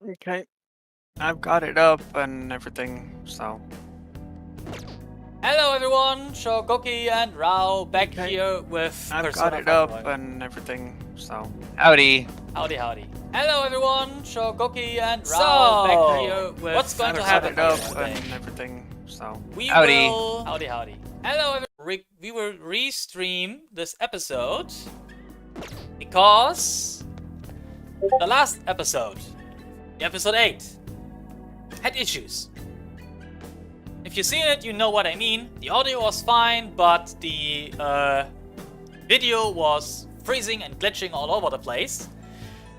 Okay, I've got it up and everything, so. Hello everyone, Shogoki and Rao back Okay. here with I've Persona got it 5 up Royal. and everything, so. Howdy. Howdy, howdy. Hello everyone, Shogoki and Rao back here with what's going to happen I've got it here up today? and everything, so. We Howdy. will... Howdy, howdy. Hello everyone. We will restream this episode because the last episode, episode 8, had issues. If you've seen it, you know what I mean. The audio was fine, but the video was freezing and glitching all over the place.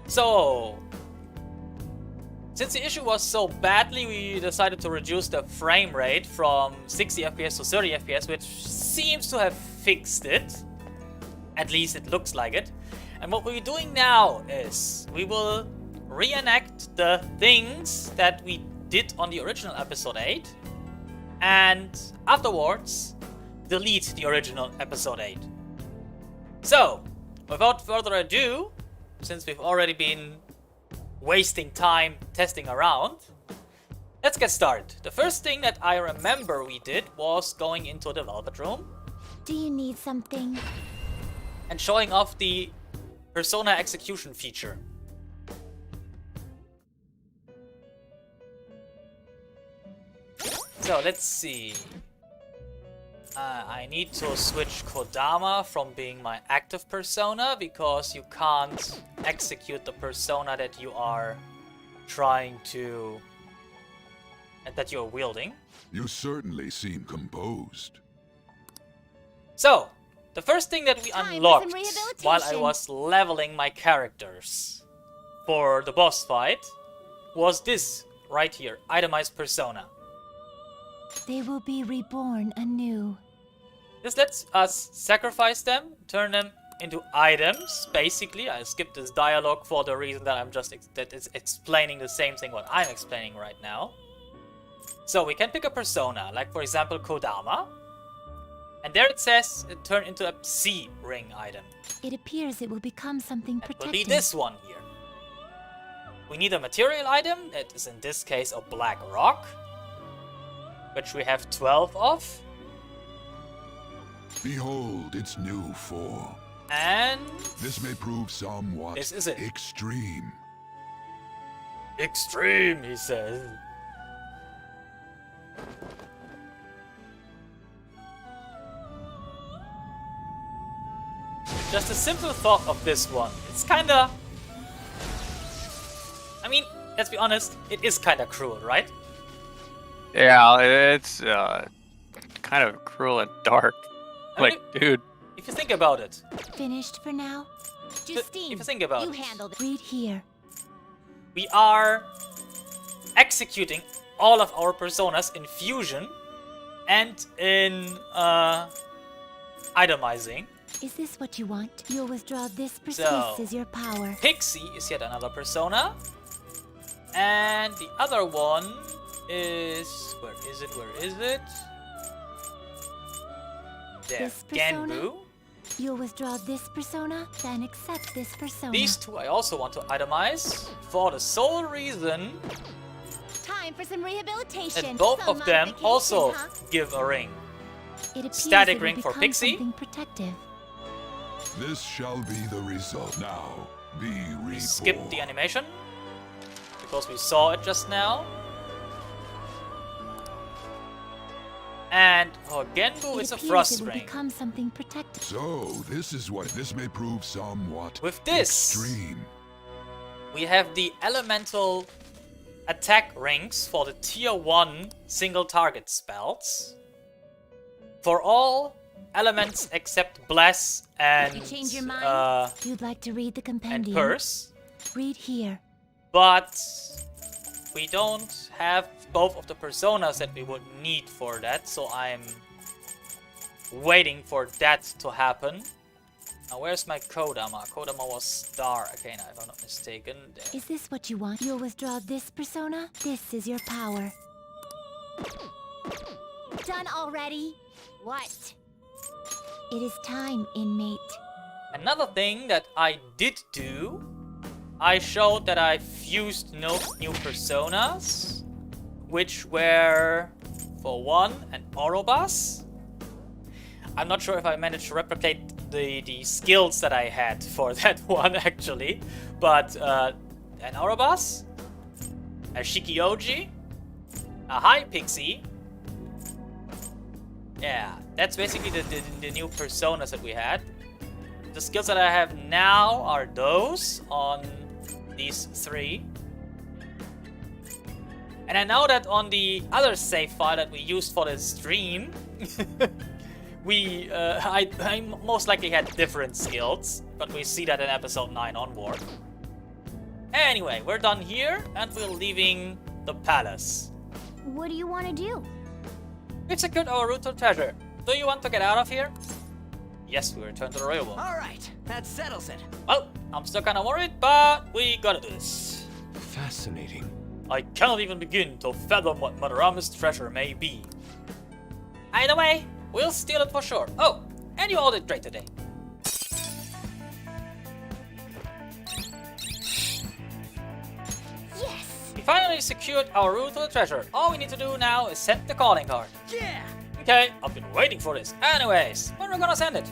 So, since the issue was so badly, we decided to reduce the frame rate from 60 FPS to 30 FPS, which seems to have fixed it. At least it looks like it. And what we're doing now is we will reenact the things that we did on the original episode 8. And afterwards, delete the original episode 8. So, without further ado, since we've already been wasting time testing around, let's get started. The first thing that I remember we did was going into the Velvet Room. Do you need something? And showing off the Persona execution feature. So let's see. I need to switch Kodama from being my active persona because you can't execute the persona that you are trying to... that you're wielding. You certainly seem composed. So, the first thing that we Time for some unlocked rehabilitation. while I was leveling my characters for the boss fight was this right here, itemized persona. They will be reborn anew. This lets us sacrifice them, turn them into items, basically. I skipped this dialogue for the reason that I'm just that it's explaining the same thing what I'm explaining right now. So we can pick a persona, like for example Kodama. And there it says it turned into a C ring item. It appears it will become something It will protected. be this one here. We need a material item, that is in this case a black rock, which we have 12 of. Behold its new form. And This may prove somewhat This is it. extreme. extreme, he says. Just a simple thought of this one. It's kinda... I mean, let's be honest, it is kinda cruel, right? Yeah, it's kind of cruel and dark. I Like, mean, dude. if you think about it. Finished for now? If you think about it. handled it. Read here. We are executing all of our personas in fusion and in itemizing. Is this what you want? You'll withdraw this So- persist as your power. Pixie is yet another persona. And the other one is... Where is it? Where is it? There. This persona? Ganbu. You'll withdraw this persona, then accept this persona. These two I also want to itemize for the sole reason Time for some rehabilitation. that both Some of them modification, also huh? give a ring. It appears static it will ring for become Pixie. something protective. This shall be the result. Now, be reborn. We skipped the animation because we saw it just now. And for Genbu, It it's a appears frost it will ring. become something protective. So, this is what this may prove somewhat With this, extreme. we have the elemental attack rings for the tier 1 single target spells. For all elements except Bless and You change your mind? You'd like to read the and compendium? Curse. Read here. But we don't have both of the personas that we would need for that, so I'm waiting for that to happen. Now, where's my Kodama? Kodama was Star Arcana, if I'm not mistaken. There. Is this what you want? You'll withdraw this persona. This is your power. Done already? What? It is time, inmate. Another thing that I did do, I showed that I fused no new personas, which were, for one, an Orobus. I'm not sure if I managed to replicate the skills that I had for that one, actually. But an Orobus, a Shikioji, a High Pixie. Yeah, that's basically the new personas that we had. The skills that I have now are those on these three. And I know that on the other save file that we used for the stream, I most likely had different skills, but we see that in episode 9 onward. Anyway, we're done here, and we're leaving the palace. What do you want to do? We've secured our route to treasure. Do you want to get out of here? Yes, we return to the railroad. Alright, that settles it. Well, I'm still kinda worried, but we gotta do this. Fascinating. I cannot even begin to fathom what Madarama's treasure may be. Either way, we'll steal it for sure. Oh, and you all did great today. Yes! We finally secured our route to the treasure. All we need to do now is send the calling card. Yeah! Okay, I've been waiting for this. Anyways, when we're gonna send it?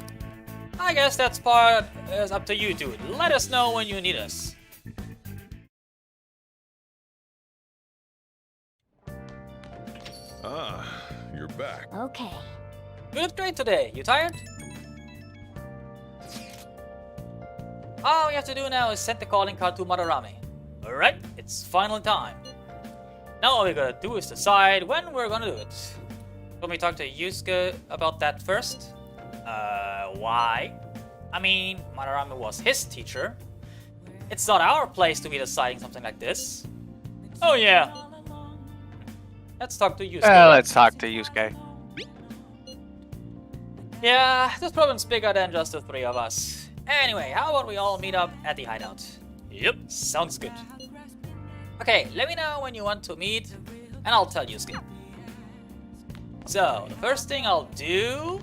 I guess that's part is up to you two. Let us know when you need us. Ah, you're back. Okay. You did great today. You tired? All we have to do now is send the calling card to Madarame. Alright, it's final time. Now all we gotta do is decide when we're gonna do it. Let me talk to Yusuke about that first. Why? I mean, Madarame was his teacher. It's not our place to be deciding something like this. Oh yeah. Let's talk to Yusuke. Let's talk to Yusuke. Yeah, this problem's bigger than just the three of us. Anyway, how about we all meet up at the hideout? Yep, sounds good. Okay, let me know when you want to meet, and I'll tell Yusuke. So, the first thing I'll do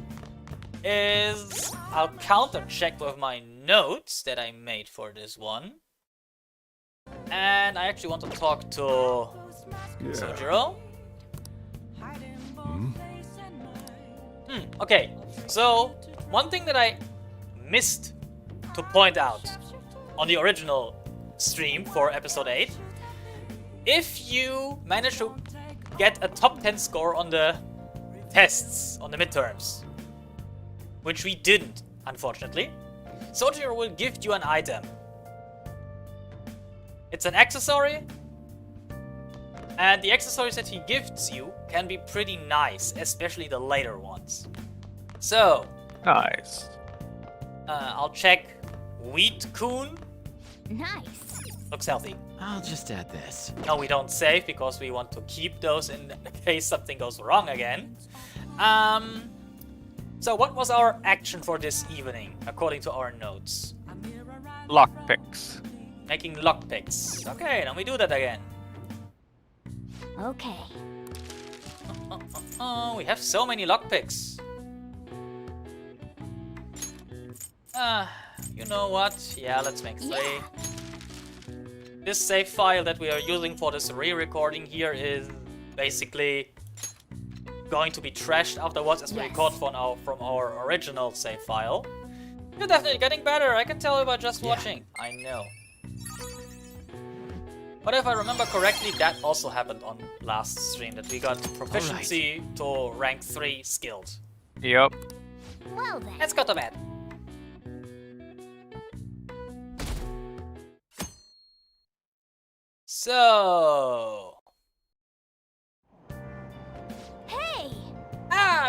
is I'll counter check with my notes that I made for this one. And I actually want to talk to Sojiro. Okay, so one thing that I missed to point out on the original stream for episode 8, if you manage to get a top 10 score on the tests, on the midterms, which we didn't, unfortunately, Sojiro will give you an item. It's an accessory, and the accessories that he gives you can be pretty nice, especially the later ones. So, Nice. I'll check Wheat Coon. Nice. Looks healthy. I'll just add this. No, we don't save because we want to keep those in case something goes wrong again. So what was our action for this evening, according to our notes? Lockpicks. Making lockpicks. Okay, then we do that again. Okay. We have so many lockpicks. You know what? Yeah, let's make 3. Yeah. This save file that we are using for this re-recording here is basically going to be trashed afterwards as we Yes. record from our original save file. You're definitely getting better, I can tell you by just watching. I know. But if I remember correctly, that also happened on last stream, that we got proficiency to rank 3 skilled. Yep. Well then. Let's go to bed. So... Hey!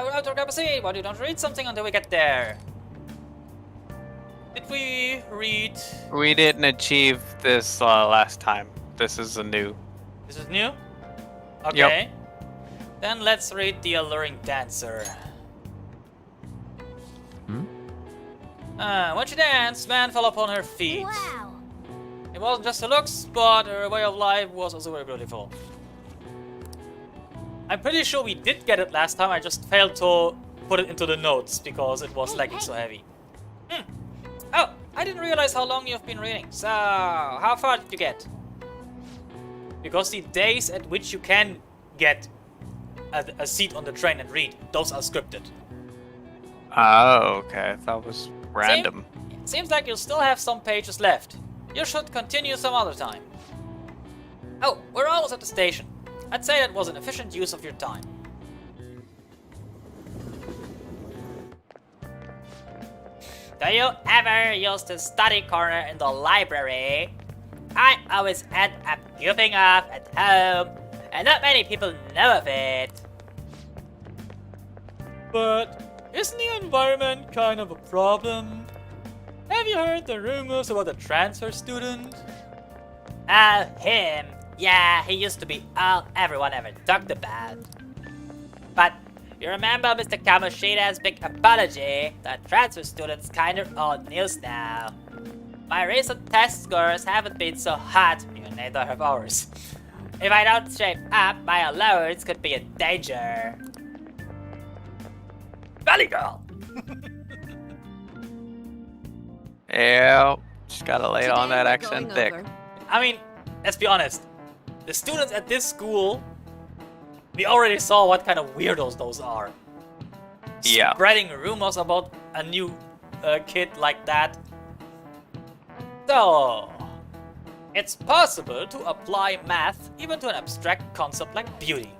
we're out to grab a seat. Why don't you read something until we get there? Did we read... We didn't achieve this last time. This is a new. This is new? Okay. Then let's read The Alluring Dancer. When she danced, man fell upon her feet. Wow! It wasn't just her looks, but her way of life was also very beautiful. I'm pretty sure we did get it last time, I just failed to put it into the notes because it was lagging so heavy. Oh, I didn't realize how long you've been reading. So, how far did you get? Because the days at which you can get a seat on the train and read, those are scripted. Oh, okay. That was random. Seems like you'll still have some pages left. You should continue some other time. Oh, we're almost at the station. I'd say that was an efficient use of your time. Do you ever use the study corner in the library? I always end up goofing off at home, and not many people know of it. But isn't the environment kind of a problem? Have you heard the rumors about the transfer student? Oh, him. Yeah, he used to be all everyone ever talked about. But you remember Mr. Kamoshida's big apology? The transfer student's kinda old news now. My recent test scores haven't been so hot, you neither have ours. If I don't shape up, my alerts could be in danger. Valley Girl! Yeah, just gotta lay on that Today we're accent going thick. over- I mean, let's be honest. The students at this school, we already saw what kind of weirdos those are. Yeah. Spreading rumors about a new kid like that. So, it's possible to apply math even to an abstract concept like beauty.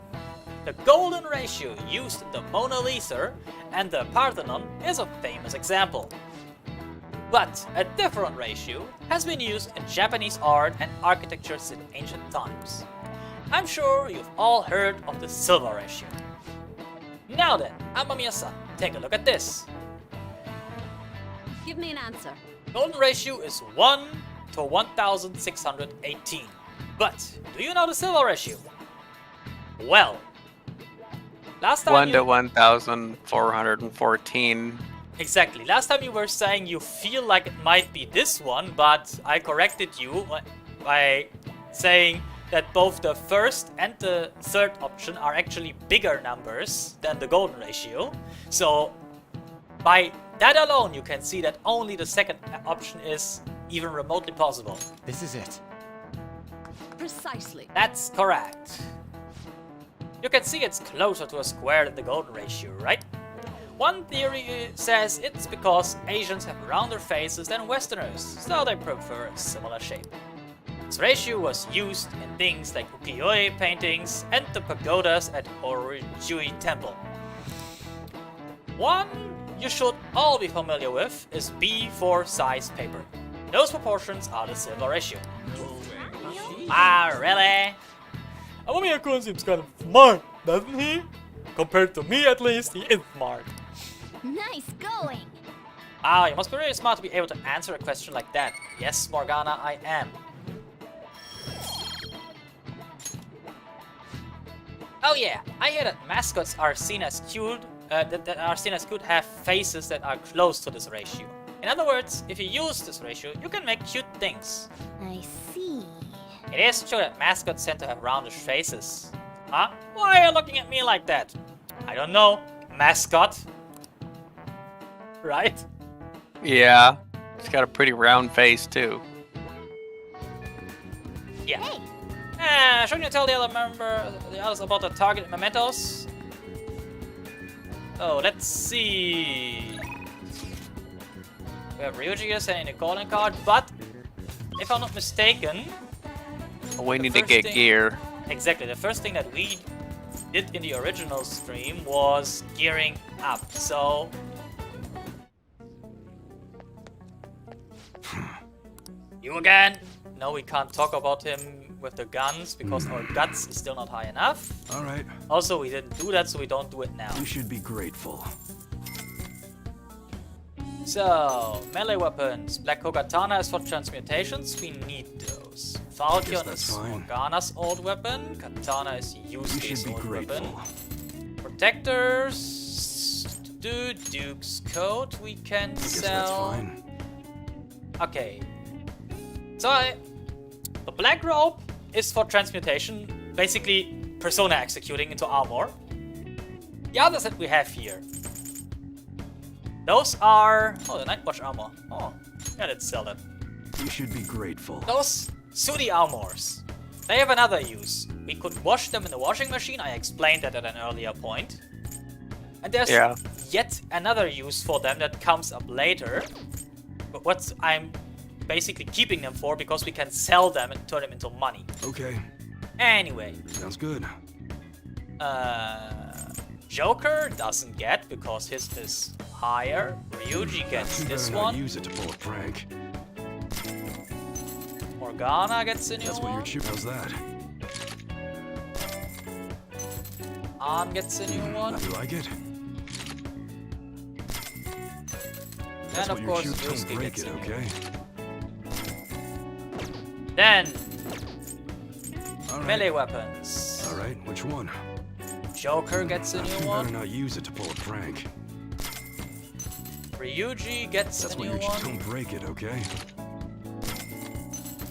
The golden ratio used in the Mona Lisa and the Parthenon is a famous example. But a different ratio has been used in Japanese art and architecture since ancient times. I'm sure you've all heard of the silver ratio. Now then, Amamiya-san, take a look at this. Give me an answer. Golden ratio is 1 to 1618. But do you know the silver ratio? Well, last time 1 you... to 1,414. Exactly. Last time you were saying you feel like it might be this one, but I corrected you by saying that both the first and the third option are actually bigger numbers than the golden ratio. So by that alone, you can see that only the second option is even remotely possible. This is it. Precisely. That's correct. You can see it's closer to a square than the golden ratio, right? One theory says it's because Asians have rounder faces than Westerners, so they prefer a similar shape. This ratio was used in things like ukiyo-e paintings and the pagodas at Horyujui Temple. One you should all be familiar with is B4 size paper. Those proportions are the silver ratio. Ah, really? Amamiya-kun seems kind of smart, doesn't he? Compared to me at least, he is smart. Nice going. Wow, you must be really smart to be able to answer a question like that. Yes, Morgana, I am. Oh yeah, I hear that mascots are seen as cute, have faces that are close to this ratio. In other words, if you use this ratio, you can make cute things. I see. It is true that mascots tend to have roundish faces. Huh? Why are you looking at me like that? I don't know, mascot. Right? Yeah, it's got a pretty round face too. Yeah. Hey, Shouldn't you tell the others about the target mementos? Oh, let's see. We have Ryuji here sending a calling card, but if I'm not mistaken, We The need to first get thing- gear. exactly, the first thing that we did in the original stream was gearing up, so... You again? No, we can't talk about him with the guns because our guts is still not high enough. All right, Also, we didn't do that, so we don't do it now. we should be grateful. So, melee weapons. Black Kogatana is for transmutations, we need those. Falcon that's is fine. Morgana's old weapon, Katana is We Yusuke's should be old grateful. weapon. Protectors... Duke's coat we can Guess that's sell. fine. Okay. So, the black robe is for transmutation, basically persona executing into armor. The others that we have here, those are... Oh, the Nightwatch armor. Oh, Yeah, let's sell them. You should be grateful. Those sooty armors, they have another use. We could wash them in the washing machine. I explained that at an earlier point. And there's yet another use for them that comes up later. But what I'm basically keeping them for, because we can sell them and turn them into money. Okay. Anyway. Sounds good. Joker doesn't get, because his is higher. Ryuji gets this one. Use it to pull a prank. Morgana gets a new That's what one. you're shooting. How's that? An gets a new one. You like it? And of course, Don't Yusuke break gets it, a new okay? one. Then, melee weapons. All right, which one? Joker gets a new You better one. not use it to pull a prank. Ryuji gets That's a what new you're one. Don't break it, okay?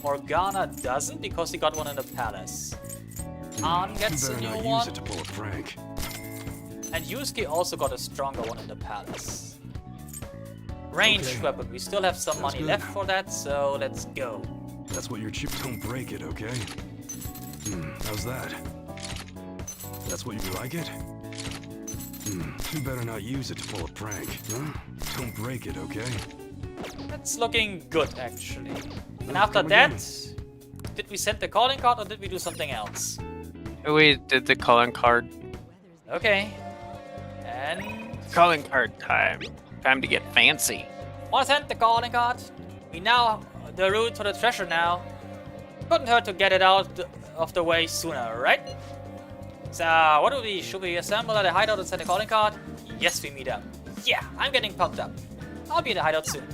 Morgana doesn't, because he got one in the palace. An gets You a better new not one. use it to pull a prank. And Yusuke also got a stronger one in the palace. Ranged Okay. weapon. We still have some Sounds money good. left for that, so let's go. That's what your chip. Don't break it, okay? How's that? That's what you like it? You better not use it to pull a prank, huh? Don't break it, okay? That's looking good, actually. And after come that, again. did we send the calling card or did we do something else? We did the calling card. Okay. And Calling card time. Time to get fancy. wanna send the calling card? We now the route to the treasure now. Couldn't hurt to get it out of the way sooner, right? So what do we should we assemble at a hideout and send the calling card? Yes, we meet up. Yeah, I'm getting pumped up. I'll be in the hideout soon.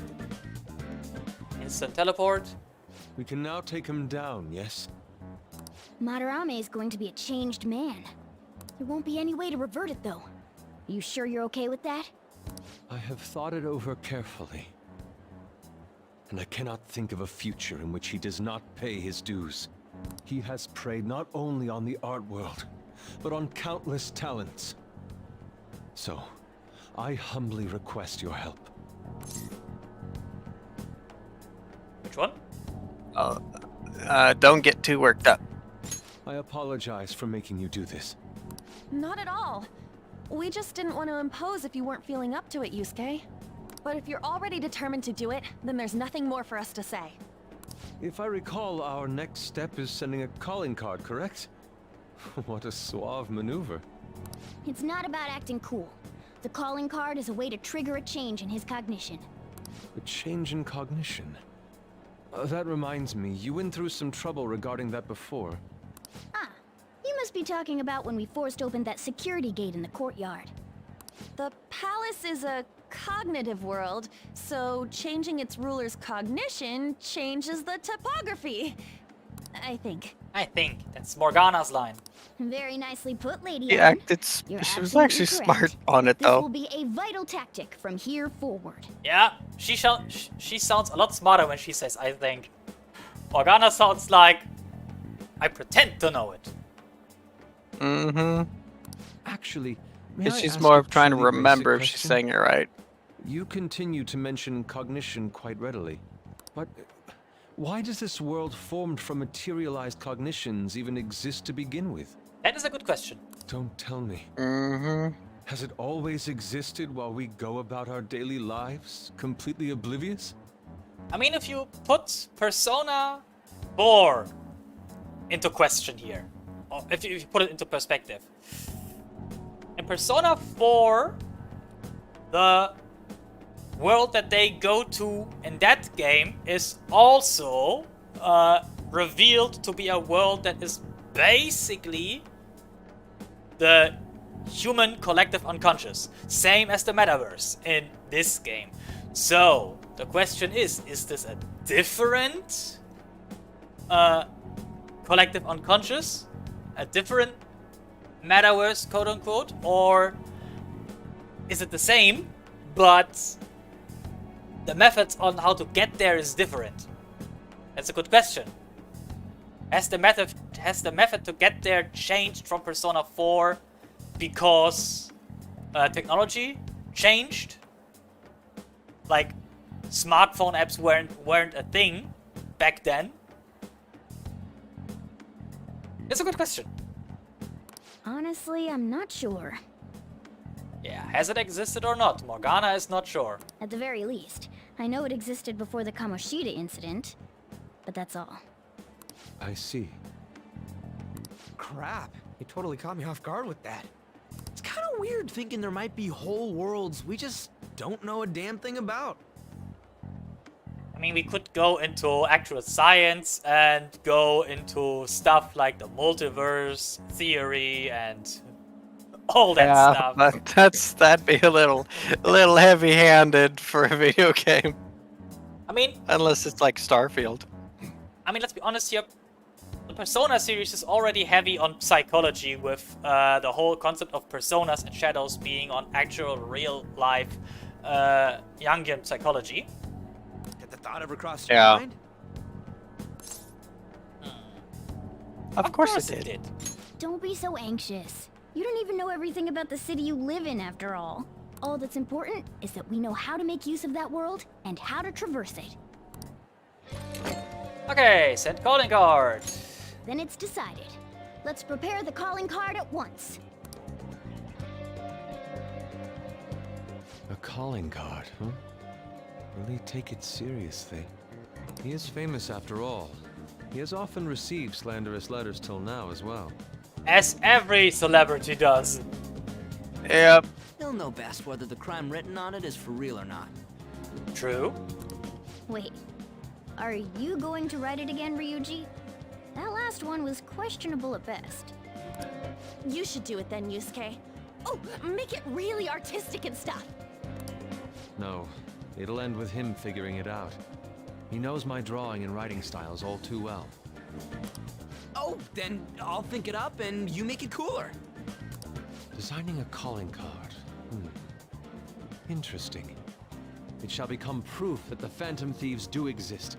Instant teleport. We can now take him down, yes? Madarame is going to be a changed man. There won't be any way to revert it, though. Are you sure you're okay with that? I have thought it over carefully. And I cannot think of a future in which he does not pay his dues. He has preyed not only on the art world, but on countless talents. So, I humbly request your help. Which one? Don't get too worked up. I apologize for making you do this. Not at all. We just didn't want to impose if you weren't feeling up to it, Yusuke. But if you're already determined to do it, then there's nothing more for us to say. If I recall, our next step is sending a calling card, correct? What a suave maneuver. It's not about acting cool. The calling card is a way to trigger a change in his cognition. A change in cognition. That reminds me, you went through some trouble regarding that before. Ah, you must be talking about when we forced open that security gate in the courtyard. The palace is a cognitive world, so changing its ruler's cognition changes the topography. I think. I think that's Morgana's line. Very nicely put, Lady She Anne. acted. You're She was absolutely actually correct. smart on it This will though. be a vital tactic from here forward. Yeah, she sounds a lot smarter when she says I think. Morgana sounds like I pretend to know it. Mm-hmm. Actually, may I She's ask more a of trying to truly basic remember if she's question? saying it right. You continue to mention cognition quite readily. But why does this world formed from materialized cognitions even exist to begin with? That is a good question. Don't tell me. Mm-hmm. Has it always existed while we go about our daily lives, completely oblivious? I mean, if you put Persona 4 into question here, or if you put it into perspective. In Persona 4, the world that they go to in that game is also revealed to be a world that is basically the human collective unconscious, same as the metaverse in this game. So the question is this a different collective unconscious, a different metaverse, quote unquote, or is it the same, but the methods on how to get there is different? That's a good question. Has the method to get there changed from Persona 4 because technology changed? Like smartphone apps weren't a thing back then? It's a good question. Honestly, I'm not sure. Yeah, has it existed or not? Morgana is not sure. At the very least, I know it existed before the Kamoshida incident, but that's all. I see. Crap, you totally caught me off guard with that. It's kind of weird thinking there might be whole worlds we just don't know a damn thing about. I mean, we could go into actual science and go into stuff like the multiverse theory and all that stuff. That'd be a little heavy-handed for a video game. I mean, Unless it's like Starfield. I mean, let's be honest here. The Persona series is already heavy on psychology with the whole concept of personas and shadows being on actual real-life Jungian psychology. Did the thought ever cross your Yeah. mind? Of course it did. Don't be so anxious. You don't even know everything about the city you live in, after all. All that's important is that we know how to make use of that world and how to traverse it. Okay, send calling card. Then it's decided. Let's prepare the calling card at once. A calling card, huh? Really take it seriously. He is famous after all. He has often received slanderous letters till now as well. As every celebrity does. Yep. He'll know best whether the crime written on it is for real or not. True. Wait, are you going to write it again, Ryuji? That last one was questionable at best. You should do it then, Yusuke. Oh, make it really artistic and stuff. No, it'll end with him figuring it out. He knows my drawing and writing styles all too well. Oh, then I'll think it up and you make it cooler. Designing a calling card. Interesting. It shall become proof that the Phantom Thieves do exist.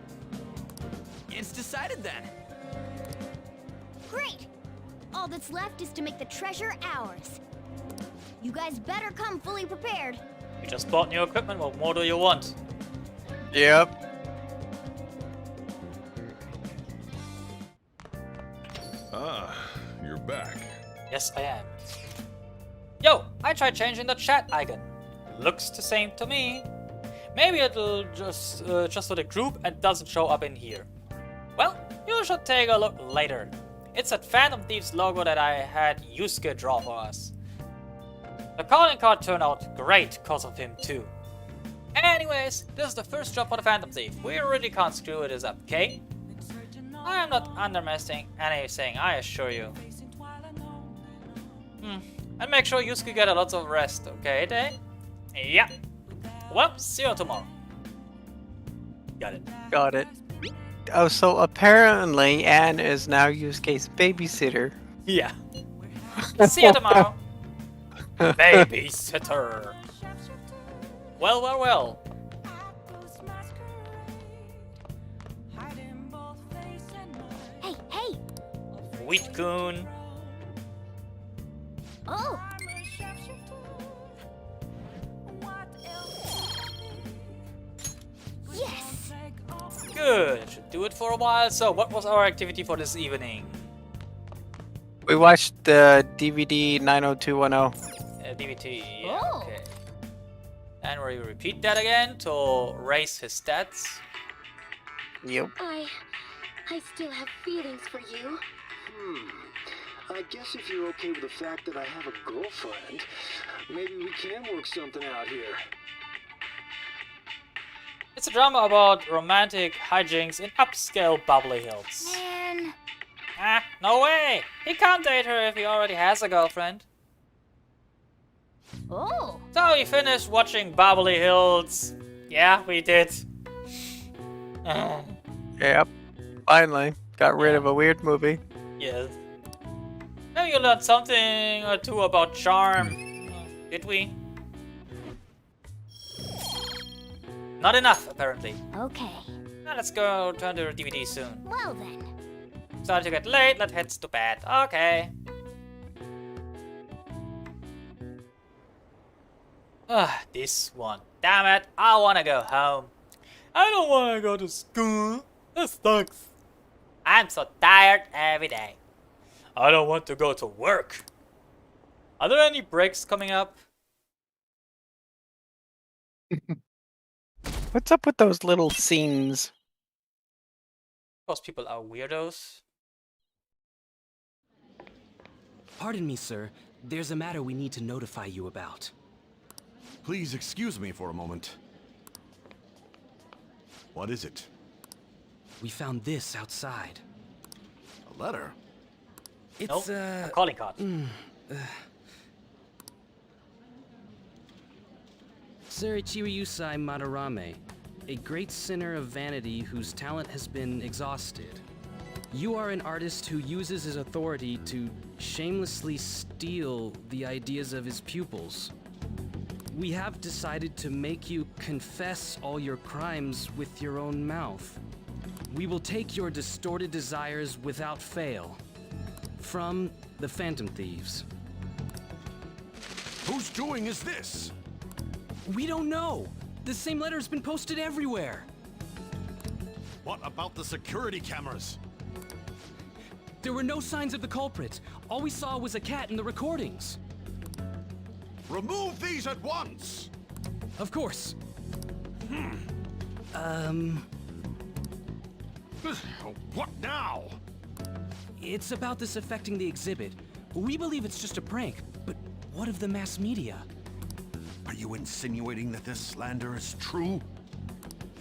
It's decided then. Great! All that's left is to make the treasure ours. You guys better come fully prepared. You just bought new equipment, what more do you want? Yep. Ah, you're back. Yes, I am. Yo, I tried changing the chat icon. Looks the same to me. Maybe it'll just for the group and doesn't show up in here. Well, you should take a look later. It's that Phantom Thieves logo that I had Yusuke draw for us. The calling card turned out great because of him too. Anyways, this is the first job for the Phantom Thief. We really can't screw this up, okay? I am not underestimating anything, I assure you. And make sure Yusuke get a lot of rest, okay, Day? Yeah. Well, see you tomorrow. Got it. Got it. Oh, so apparently Anne is now Yusuke's babysitter. Yeah. See you tomorrow. Babysitter. Well, well, well. Hey, hey! Wheat-kun. Oh! Yes! Good. Should do it for a while. So, what was our activity for this evening? We watched the DVD 90210. DVT. Yeah, Oh. okay. And we repeat that again to raise his stats. Yep. I still have feelings for you. I guess if you're okay with the fact that I have a girlfriend, maybe we can work something out here. It's a drama about romantic hijinks in upscale Bubbly Hills. Man! Ah, no way! He can't date her if he already has a girlfriend. Oh! So we finished watching Bubbly Hills. Yeah, we did. Yep. Finally. Got rid of a weird movie. Yes. Maybe you learned something or two about charm. Did we? Not enough, apparently. Okay. Now let's go turn to the DVD soon. Well then. Starting to get late, let's head to bed. Okay. This one. Damn it, I wanna go home. I don't want to go to school. This sucks. I'm so tired every day. I don't want to go to work. Are there any breaks coming up? What's up with those little scenes? Because people are weirdos. Pardon me, sir. There's a matter we need to notify you about. Please excuse me for a moment. What is it? We found this outside. A letter? It's, Nope, a calling card. Sir Ichiriyusai Madarame, a great sinner of vanity whose talent has been exhausted. You are an artist who uses his authority to shamelessly steal the ideas of his pupils. We have decided to make you confess all your crimes with your own mouth. We will take your distorted desires without fail. From the Phantom Thieves. Whose doing is this? We don't know! The same letter has been posted everywhere! What about the security cameras? There were no signs of the culprit. All we saw was a cat in the recordings. Remove these at once! Of course. What now? It's about this affecting the exhibit. We believe it's just a prank, but what of the mass media? Are you insinuating that this slander is true?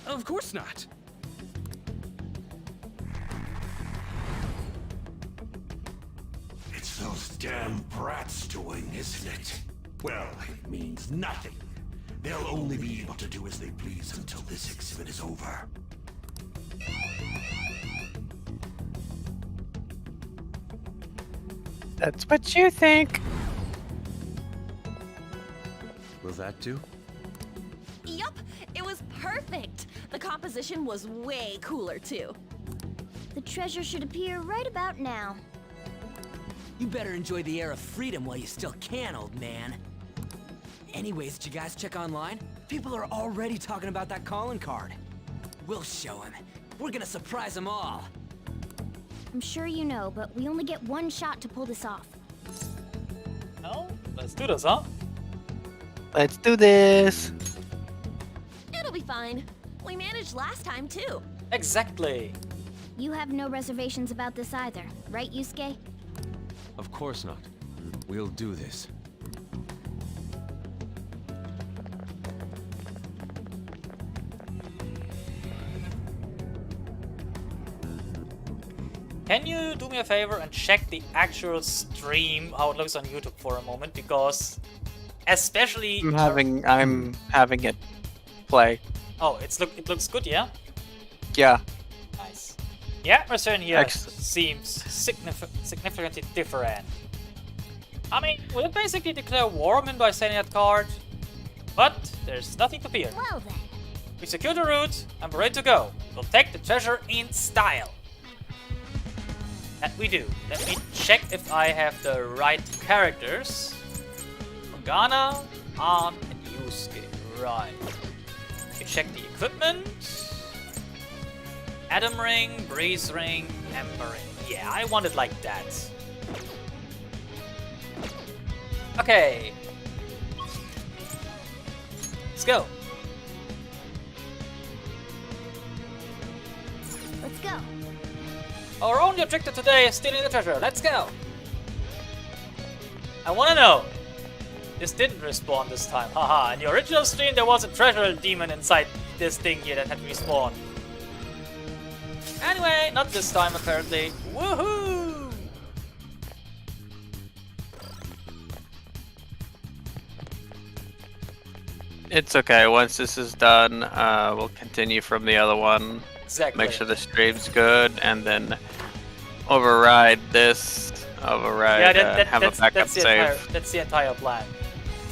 Of course not. It's those damn brats doing, isn't it? Well, it means nothing. They'll only be able to do as they please until this exhibit is over. That's what you think. Will that do? Yup, it was perfect. The composition was way cooler too. The treasure should appear right about now. You better enjoy the air of freedom while you still can, old man. Anyways, did you guys check online? People are already talking about that calling card. We'll show them. We're gonna surprise them all. I'm sure you know, but we only get one shot to pull this off. No? Let's do this, huh? Let's do this. It'll be fine. We managed last time too. Exactly. You have no reservations about this either, right, Yusuke? Of course not. We'll do this. Can you do me a favor and check the actual stream, how it looks on YouTube for a moment, because especially I'm having it play. Oh, it looks good, yeah? Yeah. Nice. The atmosphere in here Excellent. seems significantly different. I mean, we'll basically declare war on him by sending that card, but there's nothing to fear. Well then. We secured the route and we're ready to go. We'll take the treasure in style. That we do. Let me check if I have the right characters. Morgana, Ann, and Yusuke. Right. We check the equipment. Atom Ring, Breeze Ring, Ember Ring. Yeah, I want it like that. Okay. Let's go. Let's go. Our only objective today is stealing the treasure. Let's go. I want to know. This didn't respawn this time. Haha. In the original stream, there was a treasure demon inside this thing here that had respawned. Anyway, not this time apparently. Woohoo! It's okay. Once this is done, we'll continue from the other one. Exactly. Make sure the stream's good, and then override this. Override. Yeah, have a backup save. That's the entire plan.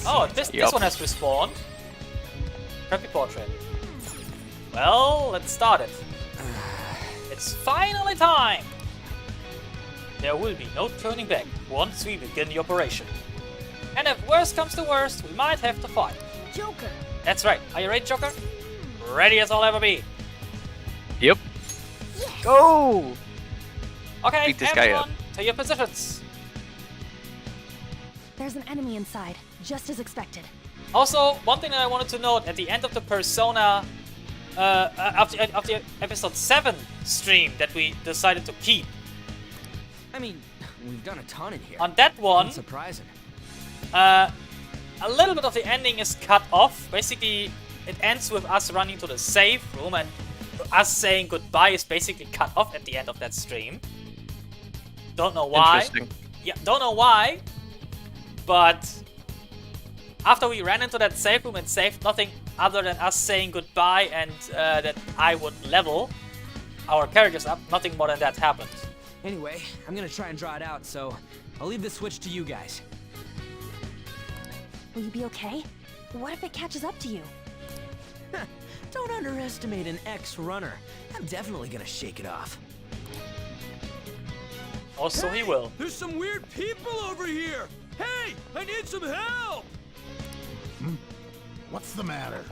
Oh, this one has respawned. Crappy portrait. Well, let's start it. It's finally time! There will be no turning back once we begin the operation. And if worst comes to worst, we might have to fight. Joker. That's right. Are you ready, Joker? Ready as I'll ever be. Go! Okay, Beat this guy up. everyone, to your positions. There's an enemy inside, just as expected. Also, one thing that I wanted to note at the end of the Persona, after episode 7 stream that we decided to keep. I mean, we've done a ton in here. On that one, Unsurprising. a little bit of the ending is cut off. Basically, it ends with us running to the safe room, and us saying goodbye is basically cut off at the end of that stream. Don't know why. Interesting. Yeah, don't know why. But after we ran into that safe room and saved nothing other than us saying goodbye and that I would level our characters up, nothing more than that happened. Anyway, I'm gonna try and draw it out, so I'll leave the switch to you guys. Will you be okay? What if it catches up to you? Don't underestimate an ex-runner. I'm definitely gonna shake it off. Also, he will. There's some weird people over here! Hey, I need some help! What's the matter?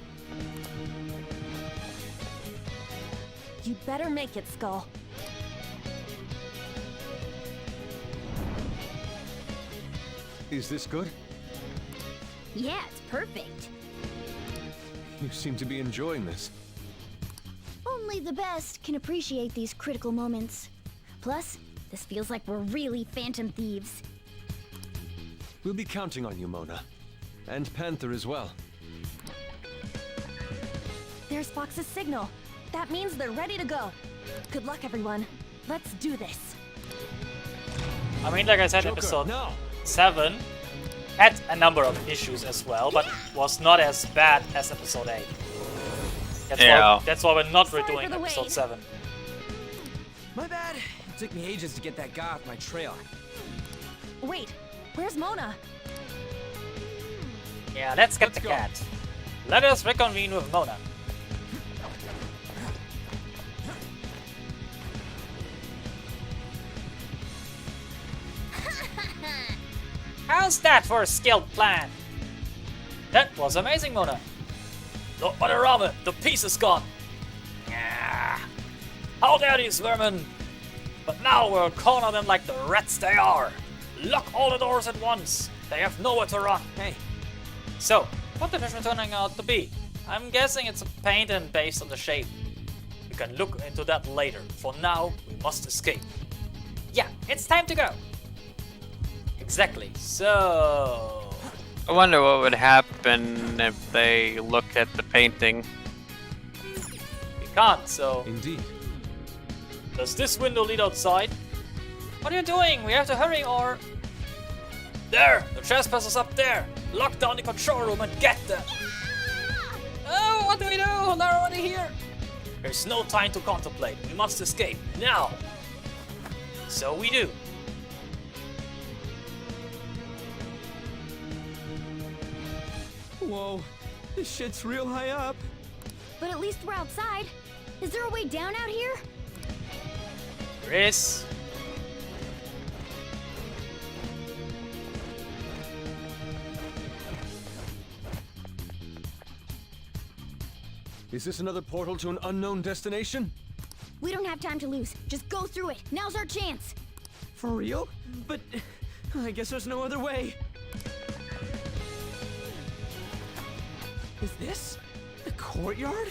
You better make it, Skull. Is this good? Yeah, it's perfect. You seem to be enjoying this. Only the best can appreciate these critical moments. Plus, this feels like we're really phantom thieves. We'll be counting on you, Mona. And Panther as well. There's Fox's signal. That means they're ready to go. Good luck, everyone. Let's do this. I mean, like I said, episode 7 had a number of issues as well, but was not as bad as episode 8. That's why we're not redoing episode 7. My bad. It took me ages to get that guy off my trail. Wait, where's Mona? Yeah, let's get the cat. Let us reconvene with Mona. How's that for a skilled plan? That was amazing, Mona. Lord Madarame, the piece is gone. Yeah. How dare these vermin? But now we'll corner them like the rats they are. Lock all the doors at once. They have nowhere to run. Hey. So, what the fish are turning out to be? I'm guessing it's a paint and based on the shape. We can look into that later. For now, we must escape. Yeah, it's time to go. Exactly. So... I wonder what would happen if they look at the painting. We can't, so... Indeed. Does this window lead outside? What are you doing? We have to hurry or... There! The trespassers up there! Lock down the control room and get them! Oh, what do we do? They're already here! There's no time to contemplate. We must escape, now! So we do. Whoa, this shit's real high up. But at least we're outside. Is there a way down out here? Chris. Is this another portal to an unknown destination? We don't have time to lose. Just go through it. Now's our chance. For real? But I guess there's no other way. Is this the courtyard?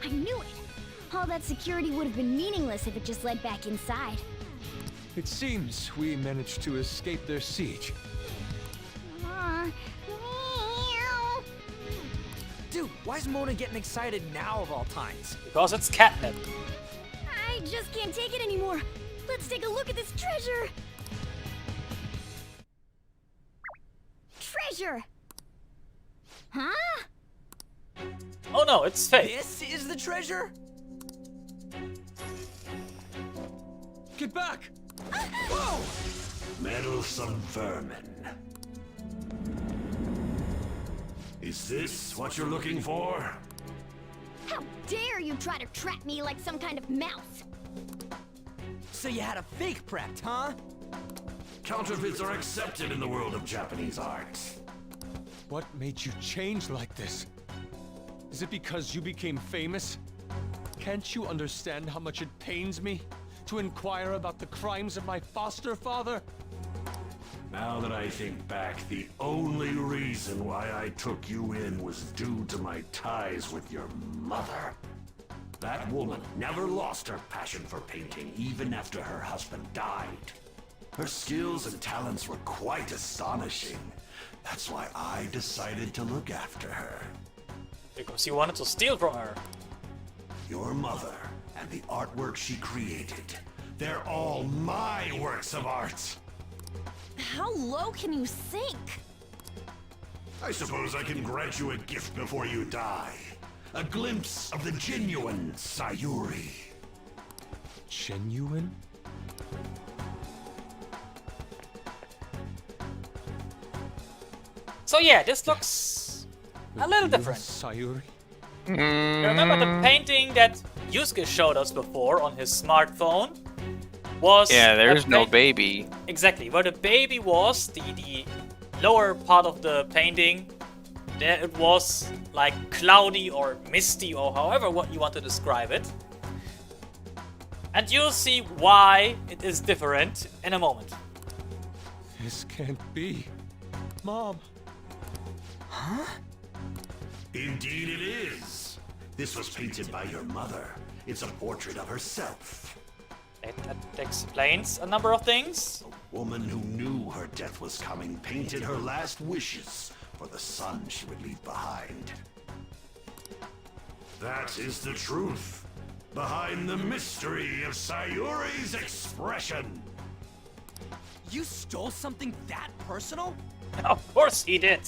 I knew it. All that security would have been meaningless if it just led back inside. It seems we managed to escape their siege. Dude, why is Mona getting excited now of all times? Because it's catnip. I just can't take it anymore. Let's take a look at this treasure. Treasure! Huh? Oh no, it's fake. This is the treasure? Get back! Whoa! Meddlesome vermin. Is this what you're looking for? How dare you try to trap me like some kind of mouse? So you had a fake prepped, huh? Counterfeits are accepted in the world of Japanese art. What made you change like this? Is it because you became famous? Can't you understand how much it pains me to inquire about the crimes of my foster father? Now that I think back, the only reason why I took you in was due to my ties with your mother. That woman never lost her passion for painting, even after her husband died. Her skills and talents were quite astonishing. That's why I decided to look after her. Because you wanted to steal from her. Your mother and the artwork she created, they're all my works of art. How low can you sink? I suppose I can grant you a gift before you die. A glimpse of the genuine Sayuri. Genuine? So yeah, this looks a little different. Sayuri? Remember the painting that Yusuke showed us before on his smartphone? Was Yeah, there's no baby. Exactly, where the baby was, the lower part of the painting, there it was like cloudy or misty or however what you want to describe it. And you'll see why it is different in a moment. This can't be. Mom. Huh? Indeed it is. This was painted by your mother. It's a portrait of herself. That explains a number of things. A woman who knew her death was coming painted her last wishes for the son she would leave behind. That is the truth behind the mystery of Sayuri's expression. You stole something that personal? Of course he did.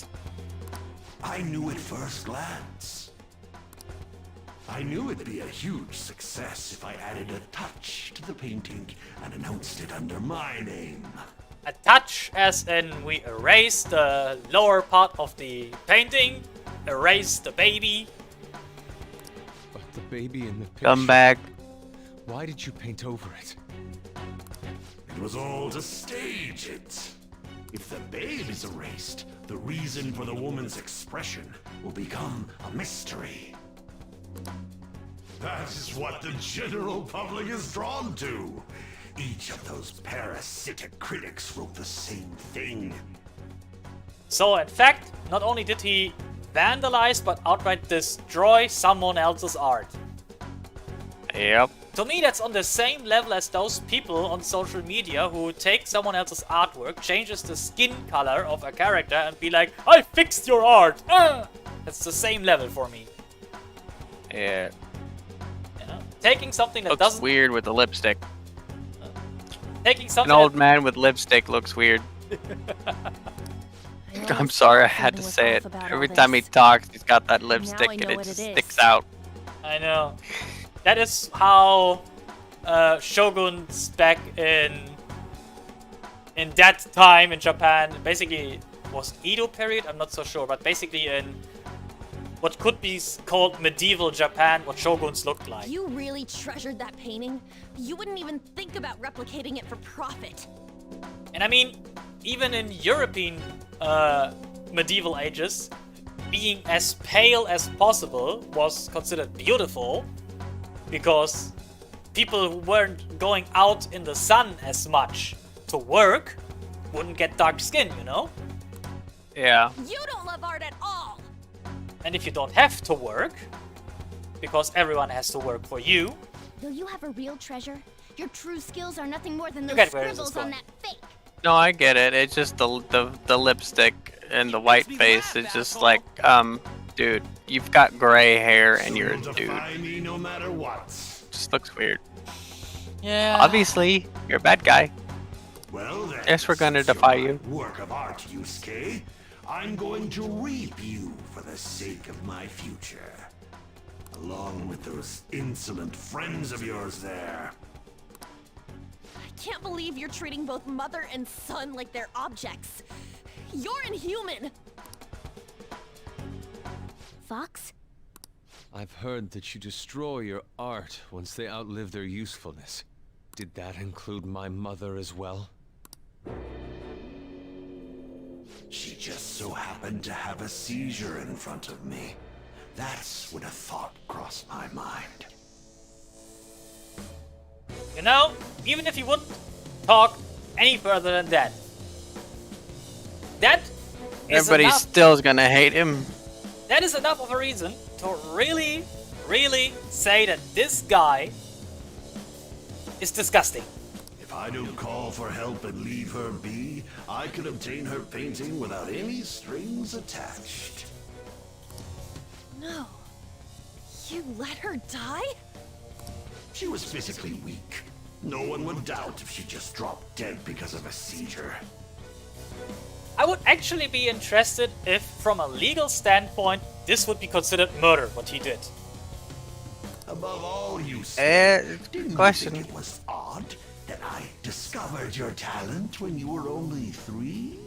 I knew at first glance. I knew it'd be a huge success if I added a touch to the painting and announced it under my name. A touch, as in we erase the lower part of the painting, erase the baby. But the baby in the picture... Come back. Why did you paint over it? It was all to stage it. If the babe is erased, the reason for the woman's expression will become a mystery. That is what the general public is drawn to. Each of those parasitic critics wrote the same thing. So in fact, not only did he vandalize, but outright destroy someone else's art. Yep. To me, that's on the same level as those people on social media who take someone else's artwork, changes the skin color of a character and be like, I fixed your art! That's the same level for me. Yeah. You know? Taking something that Looks doesn't... weird with the lipstick. Taking something An old man with lipstick looks weird. I'm sorry, I had to say it. Every time he talks, he's got that lipstick and it just sticks out. I know. That is how shoguns back in that time in Japan, basically was Edo period, I'm not so sure, but basically in what could be called medieval Japan, what shoguns looked like. You really treasured that painting? You wouldn't even think about replicating it for profit. And I mean, even in European medieval ages, being as pale as possible was considered beautiful, because people who weren't going out in the sun as much to work wouldn't get dark skin, you know? Yeah. You don't love art at all! And if you don't have to work, because everyone has to work for you... Though you have a real treasure, your true skills are nothing more than You those get where this is scribbles on going. that fake. No, I get it. It's just the lipstick and the white face. It's just like, dude, you've got gray hair and you're a dude. Defy me no matter what. Just looks weird. Yeah. Obviously, you're a bad guy. Well then, Yes, we're gonna since defy you're you. my work of art, Yusuke, I'm going to reap you for the sake of my future. Along with those insolent friends of yours there. I can't believe you're treating both mother and son like they're objects. You're inhuman! Fox? I've heard that you destroy your art once they outlive their usefulness. Did that include my mother as well? She just so happened to have a seizure in front of me. That's when a thought crossed my mind. You know, even if you wouldn't talk any further than that, that is Everybody enough. still is gonna hate him. That is enough of a reason to really, really say that this guy is disgusting. If I don't call for help and leave her be, I could obtain her painting without any strings attached. No. You let her die? She was physically weak. No one would doubt if she just dropped dead because of a seizure. I would actually be interested if, from a legal standpoint, this would be considered murder, what he did. Above all, you said, didn't question. you think it was odd that I discovered your talent when you were only 3?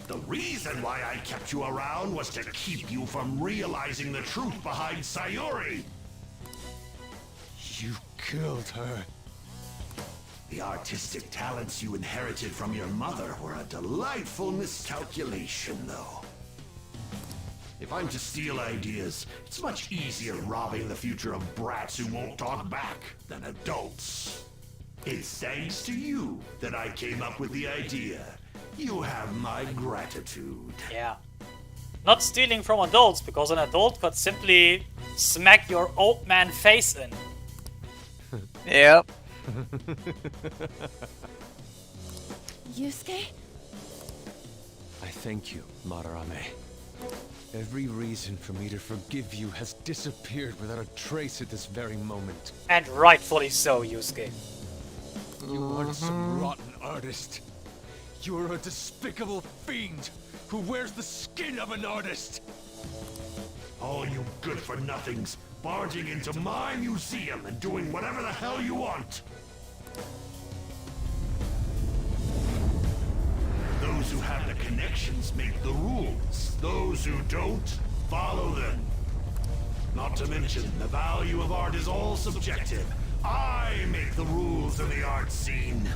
The reason why I kept you around was to keep you from realizing the truth behind Sayuri. You killed her. The artistic talents you inherited from your mother were a delightful miscalculation, though. If I'm to steal ideas, it's much easier robbing the future of brats who won't talk back than adults. It's thanks to you that I came up with the idea. You have my gratitude. Yeah. Not stealing from adults, because an adult could simply smack your old man face in. Yep. Yusuke? I thank you, Madarame. Every reason for me to forgive you has disappeared without a trace at this very moment. And rightfully so, Yusuke. You are some rotten artist. You are a despicable fiend who wears the skin of an artist. All you good-for-nothings barging into my museum and doing whatever the hell you want. Those who have the connections make the rules. Those who don't, follow them. Not to mention, the value of art is all subjective. I make the rules in the art scene.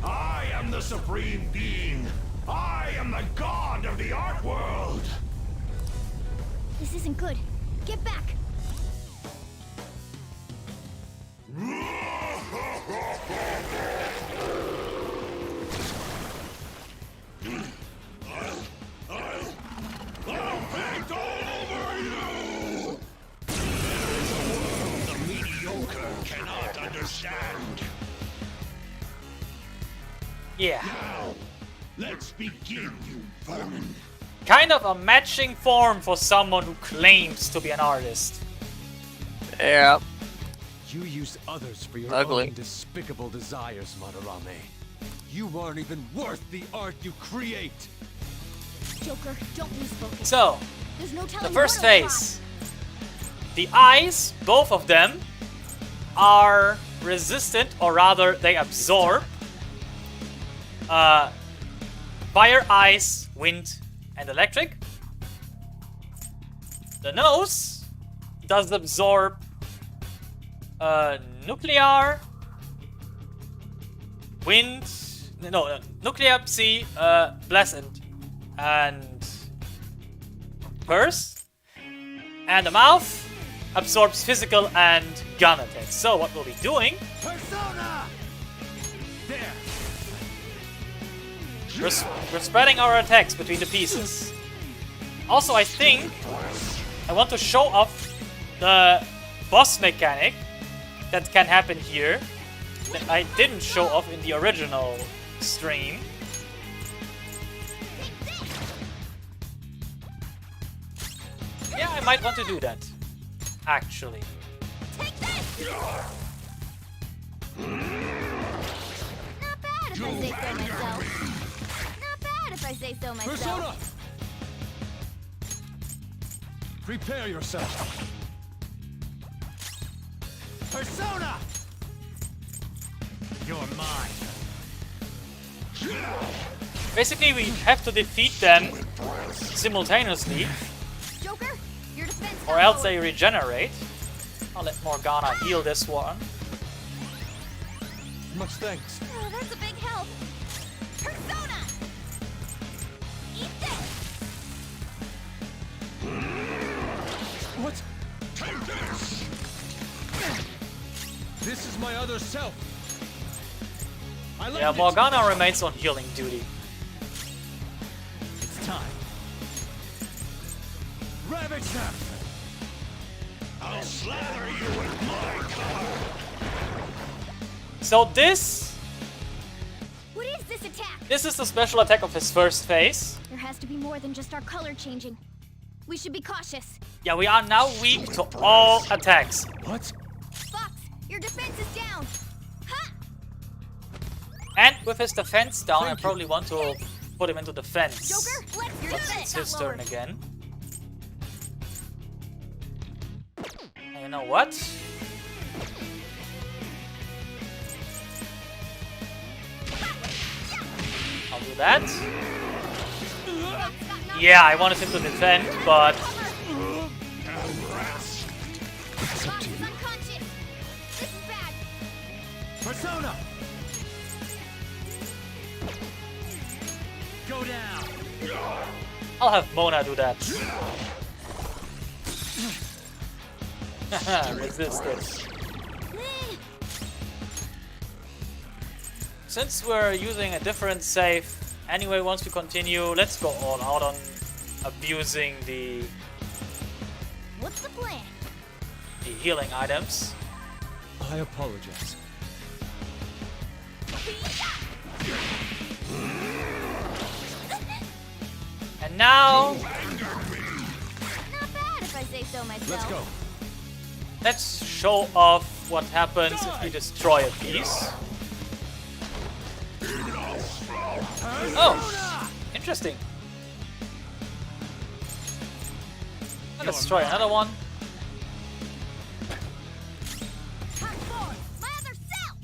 I am the supreme being. I am the god of the art world. This isn't good. Get back! I'll paint all over you! There's a world the mediocre cannot understand. Yeah. Now, let's begin, you vermin. Kind of a matching form for someone who claims to be an artist. Yep. You use others for your Ugly. own despicable desires, Madarame. You aren't even worth the art you create. Joker, don't lose focus. So, There's no the telling first what'll fly. phase. The eyes, both of them, are resistant, or rather, they absorb fire, ice, wind, and electric. The nose does absorb nuclear, wind, nuclear, psi, blessed, and curse. And the mouth absorbs physical and gun attacks. So what we'll be doing, Persona! There. we're spreading our attacks between the pieces. Also, I think I want to show off the boss mechanic that can happen here that I didn't show off in the original stream. Yeah, I might want to do that, actually. Take this! Not bad if I say so myself. Not bad if I say so myself. Persona! Prepare yourself. Persona! You're mine. Basically, we have to defeat them simultaneously, Joker, your defense or else they regenerate. I'll let Morgana heal this one. Much thanks. Oh, that's a big help. Persona! Eat this! What? Take this! This is my other self. Yeah, Morgana remains on healing duty. It's time. Ravage them! I'll slather you with my color. So this What is this attack? is the special attack of his first phase. There has to be more than just our color changing. We should be cautious. Yeah, we are now weak to all attacks. What? Fox, your defense is down. Ha! And with his defense down, I probably want to put him into defense. Joker, let's do It's it. his turn again. And you know what? I'll do that. Yeah, I wanted him to defend, but Fox is unconscious. This is bad. Persona! Go down! I'll have Mona do that. Resistance. Since we're using a different save, anyway, once we continue, let's go all out on abusing the What's the plan? healing items. I apologize. And now, Not bad if I say so myself. Let's go. let's show off what happens if we destroy a piece. Oh, interesting. Let's try another one. Part 4, my other self.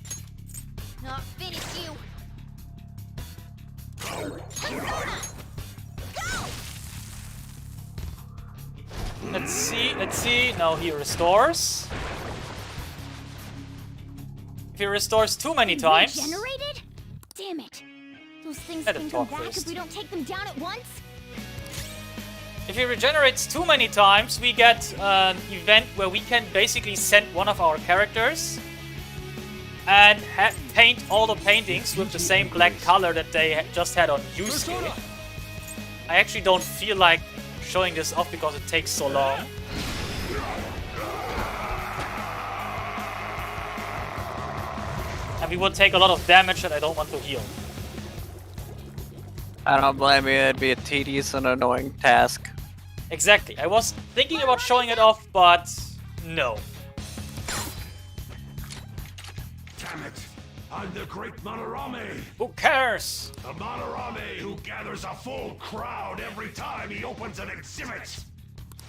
Not finish you. Persona! Go! Let's see. No, he restores. If he restores too many times, Regenerated? Damn it. Those things Let can him come talk back first. if we don't take them down at once? if he regenerates too many times, we get an event where we can basically send one of our characters and paint all the paintings with the same black color that they just had on Yusuke. I actually don't feel like showing this off because it takes so long. And we would take a lot of damage that I don't want to heal. I don't blame you. It'd be a tedious and annoying task. Exactly. I was thinking about showing it off, but no. Damn it! I'm the great Madarame! Who cares? The Madarame who gathers a full crowd every time he opens an exhibit!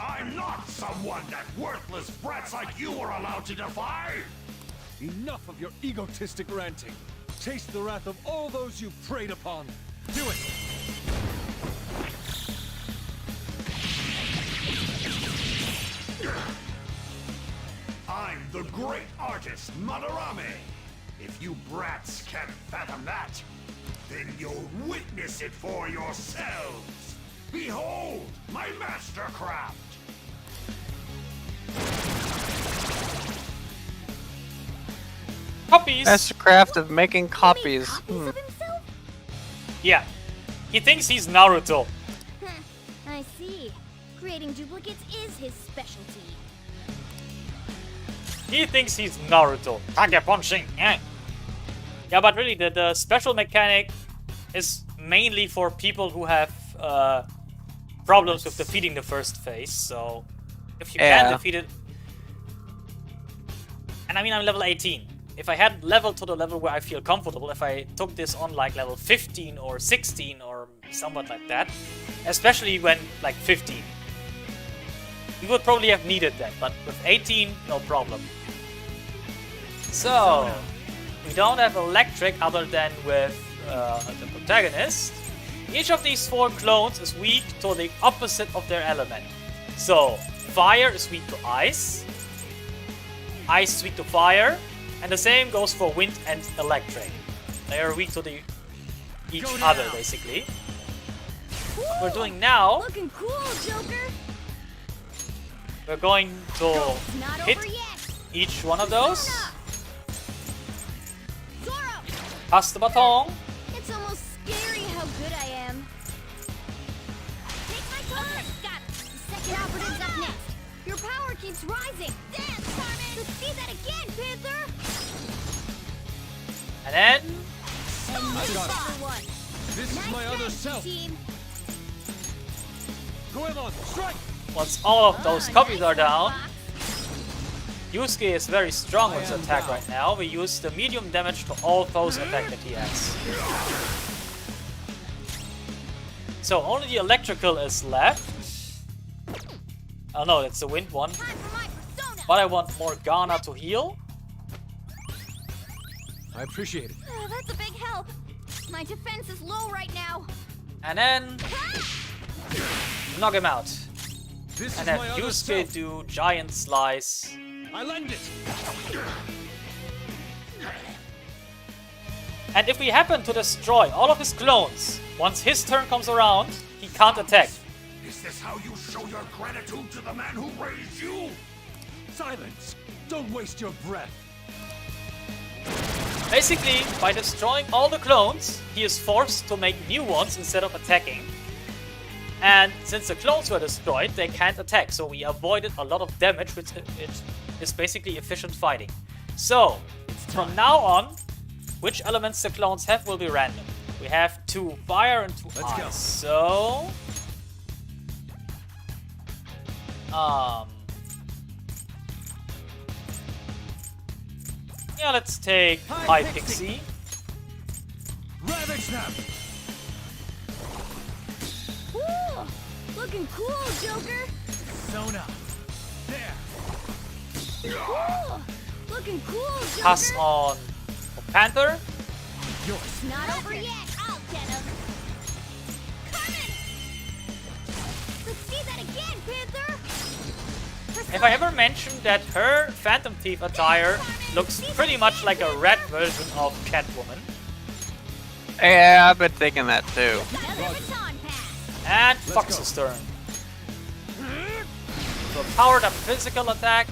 I'm not someone that worthless brats like you are allowed to defy! Enough of your egotistic ranting. Taste the wrath of all those you preyed upon. Do it! I'm the great artist, Madarame! If you brats can't fathom that, then you'll witness it for yourselves! Behold my mastercraft! Copies! Mastercraft of making copies. Copies of himself? Yeah. He thinks he's Naruto. I see. Creating duplicates is his specialty. He thinks he's Naruto. Kage punching. Yeah, but really, the special mechanic is mainly for people who have problems with defeating the first phase. So, if you can defeat it... And I mean, I'm level 18. If I had leveled to the level where I feel comfortable, if I took this on like level 15 or 16 or somewhat like that, especially when like 15, we would probably have needed that, but with 18, no problem. So, we don't have electric other than with the protagonist. Each of these 4 clones is weak to the opposite of their element. So, fire is weak to ice, ice is weak to fire, and the same goes for wind and electric. They are weak to each other, basically. What we're doing now, Looking cool, Joker. we're going to Not hit over yet. each one of those. Zoro. Pass the baton. It's almost scary how good I am. Take my time! Got it! The second operative's up next. Your power keeps rising. Dance, Carmen! Let's see that again, Panther! And then... I got it. This is my other self. Team. Goemon, strike! once all of those copies are down, Yusuke is very strong with his attack right now. We use the medium damage to all foes attack that he has. So only the electrical is left. Oh no, that's the wind one. But I want Morgana to heal. I appreciate it. That's a big help. My defense is low right now. And then knock him out. This and have Yusuke do giant slice. I lend it. And if we happen to destroy all of his clones, once his turn comes around, he can't attack. Is this how you show your gratitude to the man who raised you? Silence! Don't waste your breath. Basically, by destroying all the clones, he is forced to make new ones instead of attacking. And since the clones were destroyed, they can't attack, so we avoided a lot of damage, which is basically efficient fighting. So, from now on, which elements the clones have will be random. We have 2 fire and 2 ice. Go. So... yeah, let's take High Pixie. Ravage them! Ooh, looking cool, Joker. Sona. There. Ooh, looking cool, Joker. Pass on Panther. It's not over yet. I'll get him. Coming. Let's see that again, Panther. Have I ever mentioned that her Phantom Thief attire looks pretty much like a red version of Catwoman? Yeah, I've been thinking that too. And Fox's turn. So powered up physical attack.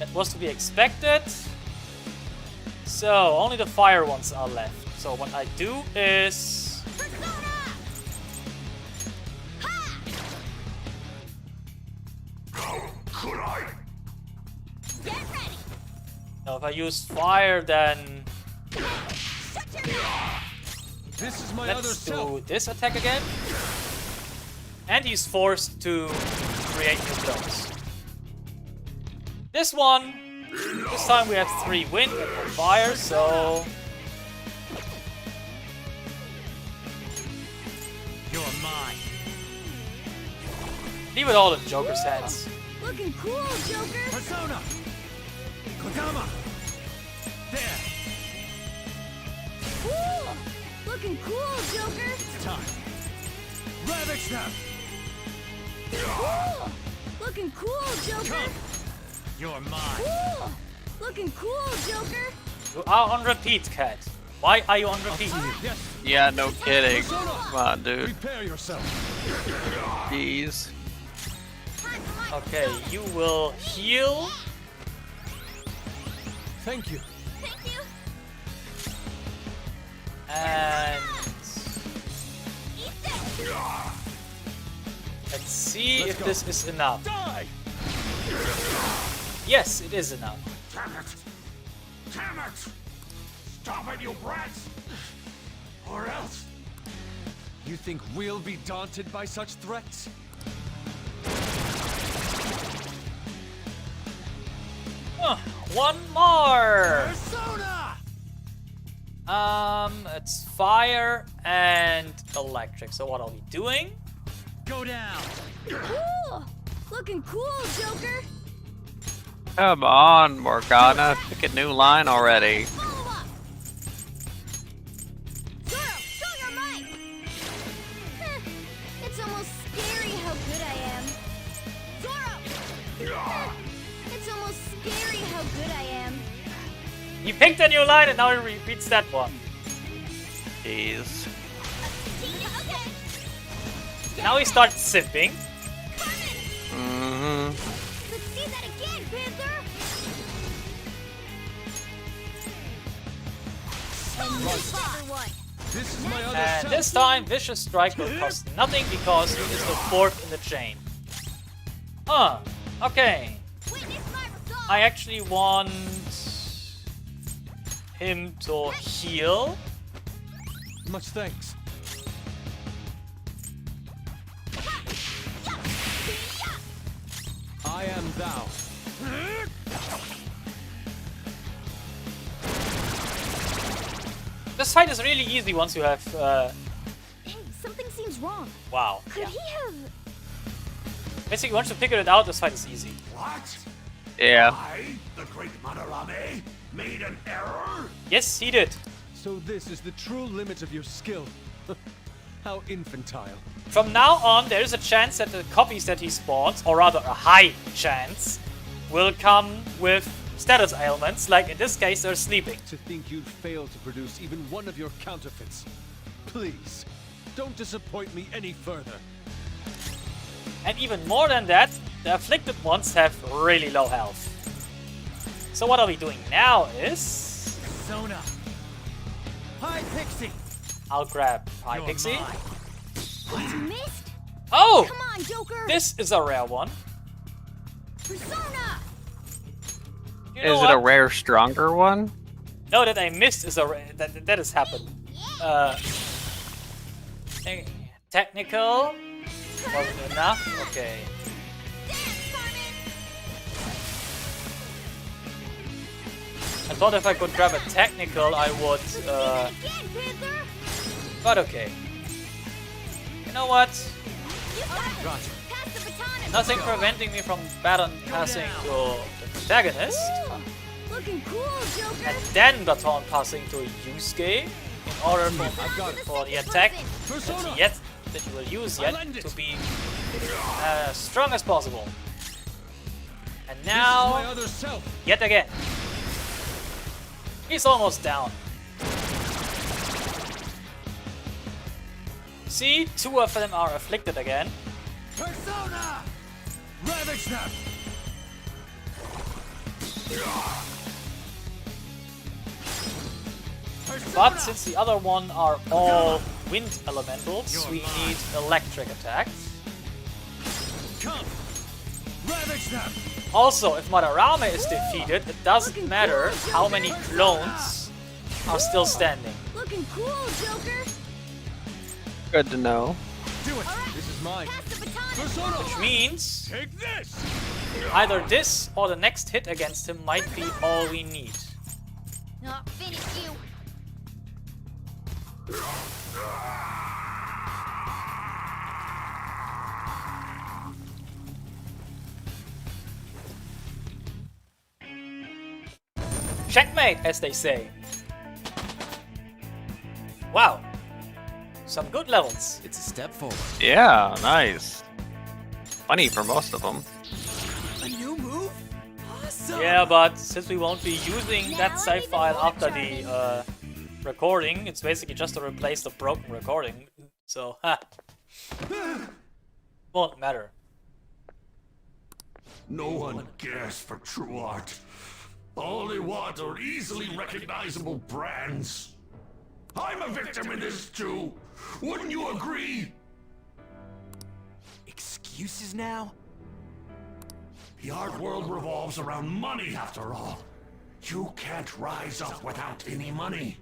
That was to be expected. So only the fire ones are left. So what I do is... Could I? Get ready. Now if I use fire, then This is my other let's self. do this attack again. And he's forced to create new clones. This one, this time we have 3 wind and 1 fire, so... You're mine. leave it all in Joker's hands. Looking cool, Joker. Persona. Kodama. There. Ooh, looking cool, Joker. It's time. Ravage them. Ooh, looking cool, Joker. Come. You're mine. Ooh, looking cool, Joker. You are on repeat, Cat. Why are you on repeat? Yes. Yeah, no kidding. Come on, dude. Prepare yourself. Jeez. Okay, you will heal. Thank you. Thank you. And let's see if this is enough. Die. Yes, it is enough. Damn it! Damn it! Stop it, you brats! Or else... You think we'll be daunted by such threats? One more. Persona! It's fire and electric. So what are we doing? Go down. Ooh, looking cool, Joker. Come on, Morgana. Pick a new line already. Follow up. Zoro, show your might. It's almost scary how good I am. Zoro. It's almost scary how good I am. He picked a new line and now he repeats that one. Jeez. Okay. Now he starts simping. Mm-hmm. Let's see that again, Panther. Everyone. This is my other And self. this time, Vicious Strike will cost nothing because he is the fourth in the chain. Huh, okay. Witness my resolve. I actually want him to heal. Much thanks. I am thou. This fight is really easy once you have, Hey, something seems wrong. wow. Could he have... Basically, once you figure it out, this fight is easy. What? Yeah. I, the great Madarame, made an error? Yes, he did. So this is the true limit of your skill. How infantile. From now on, there is a chance that the copies that he spawns, or rather a high chance, will come with status ailments, like in this case, they're sleeping. To think you'd fail to produce even one of your counterfeits. Please, don't disappoint me any further. And even more than that, the afflicted ones have really low health. So what are we doing now is... Persona. Hi, Pixie. I'll grab High You're Pixie. mine. You missed? Oh! Come on, Joker. This is a rare one. Persona. You know Is it what? a rare, stronger one? No, that I missed is a rare... That has happened. Technical... Wasn't enough? Okay. I thought if I could grab a technical, I would, but okay. You know what? Nothing preventing me from baton passing to the protagonist. Looking cool, Joker. And then baton passing to Yusuke in order for the attack that you will use yet to be as strong as possible. And now, yet again. He's almost down. See, two of them are afflicted again. Persona! Ravage them! But since the other one are all wind elementals, we need electric attacks. Come! Ravage them! Also, if Madarame is defeated, it doesn't matter how many clones are still standing. Looking cool, Joker. Good to know. Do it. This is mine. Which means Take this! either this or the next hit against him might be all we need. Not finish you. Checkmate, as they say. Wow. Some good levels. It's a step forward. Yeah, nice. Funny for most of them. A new move? Awesome. Yeah, but since we won't be using that save file after the recording, it's basically just to replace the broken recording. So, ha. Won't matter. No one cares for true art. All they want are easily recognizable brands. I'm a victim in this too. Wouldn't you agree? Excuses now? The art world revolves around money after all. You can't rise up without any money.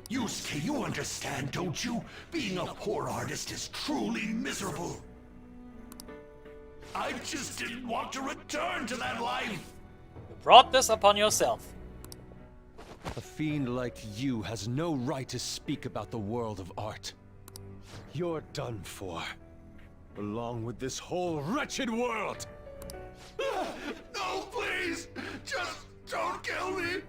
Yusuke, you understand, don't you? Being a poor artist is truly miserable. I just didn't want to return to that life. You brought this upon yourself. A fiend like you has no right to speak about the world of art. You're done for. Along with this whole wretched world! No, please! Just don't kill me!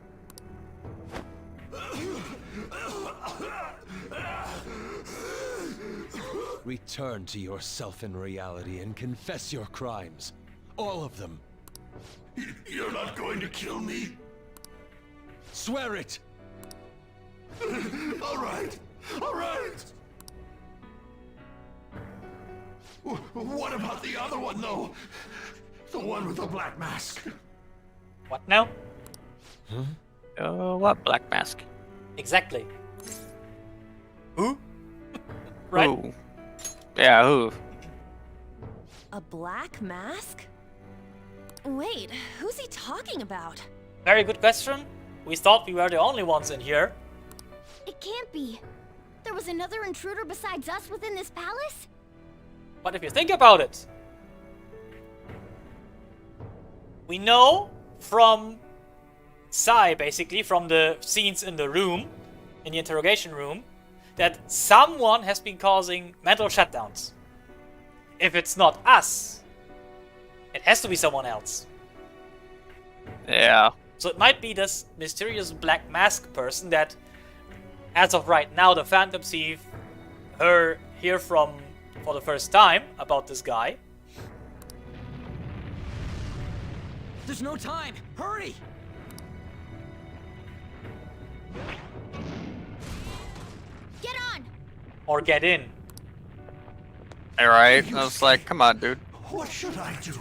Return to yourself in reality and confess your crimes. All of them. You're not going to kill me? Swear it! All right. What about the other one, though? The one with the black mask. What now? What black mask? Exactly. Who? Right? Who? Yeah, who? A black mask? Wait, who's he talking about? Very good question. We thought we were the only ones in here. It can't be. There was another intruder besides us within this palace? But if you think about it, we know from Sai, basically, from the scenes in the room, in the interrogation room, that someone has been causing mental shutdowns. If it's not us, it has to be someone else. Yeah. So it might be this mysterious black mask person that, as of right now, the Phantom see hear from for the first time about this guy. There's no time! Hurry! Get on! Or get in. Alright, I was like, come on, dude. What should I do?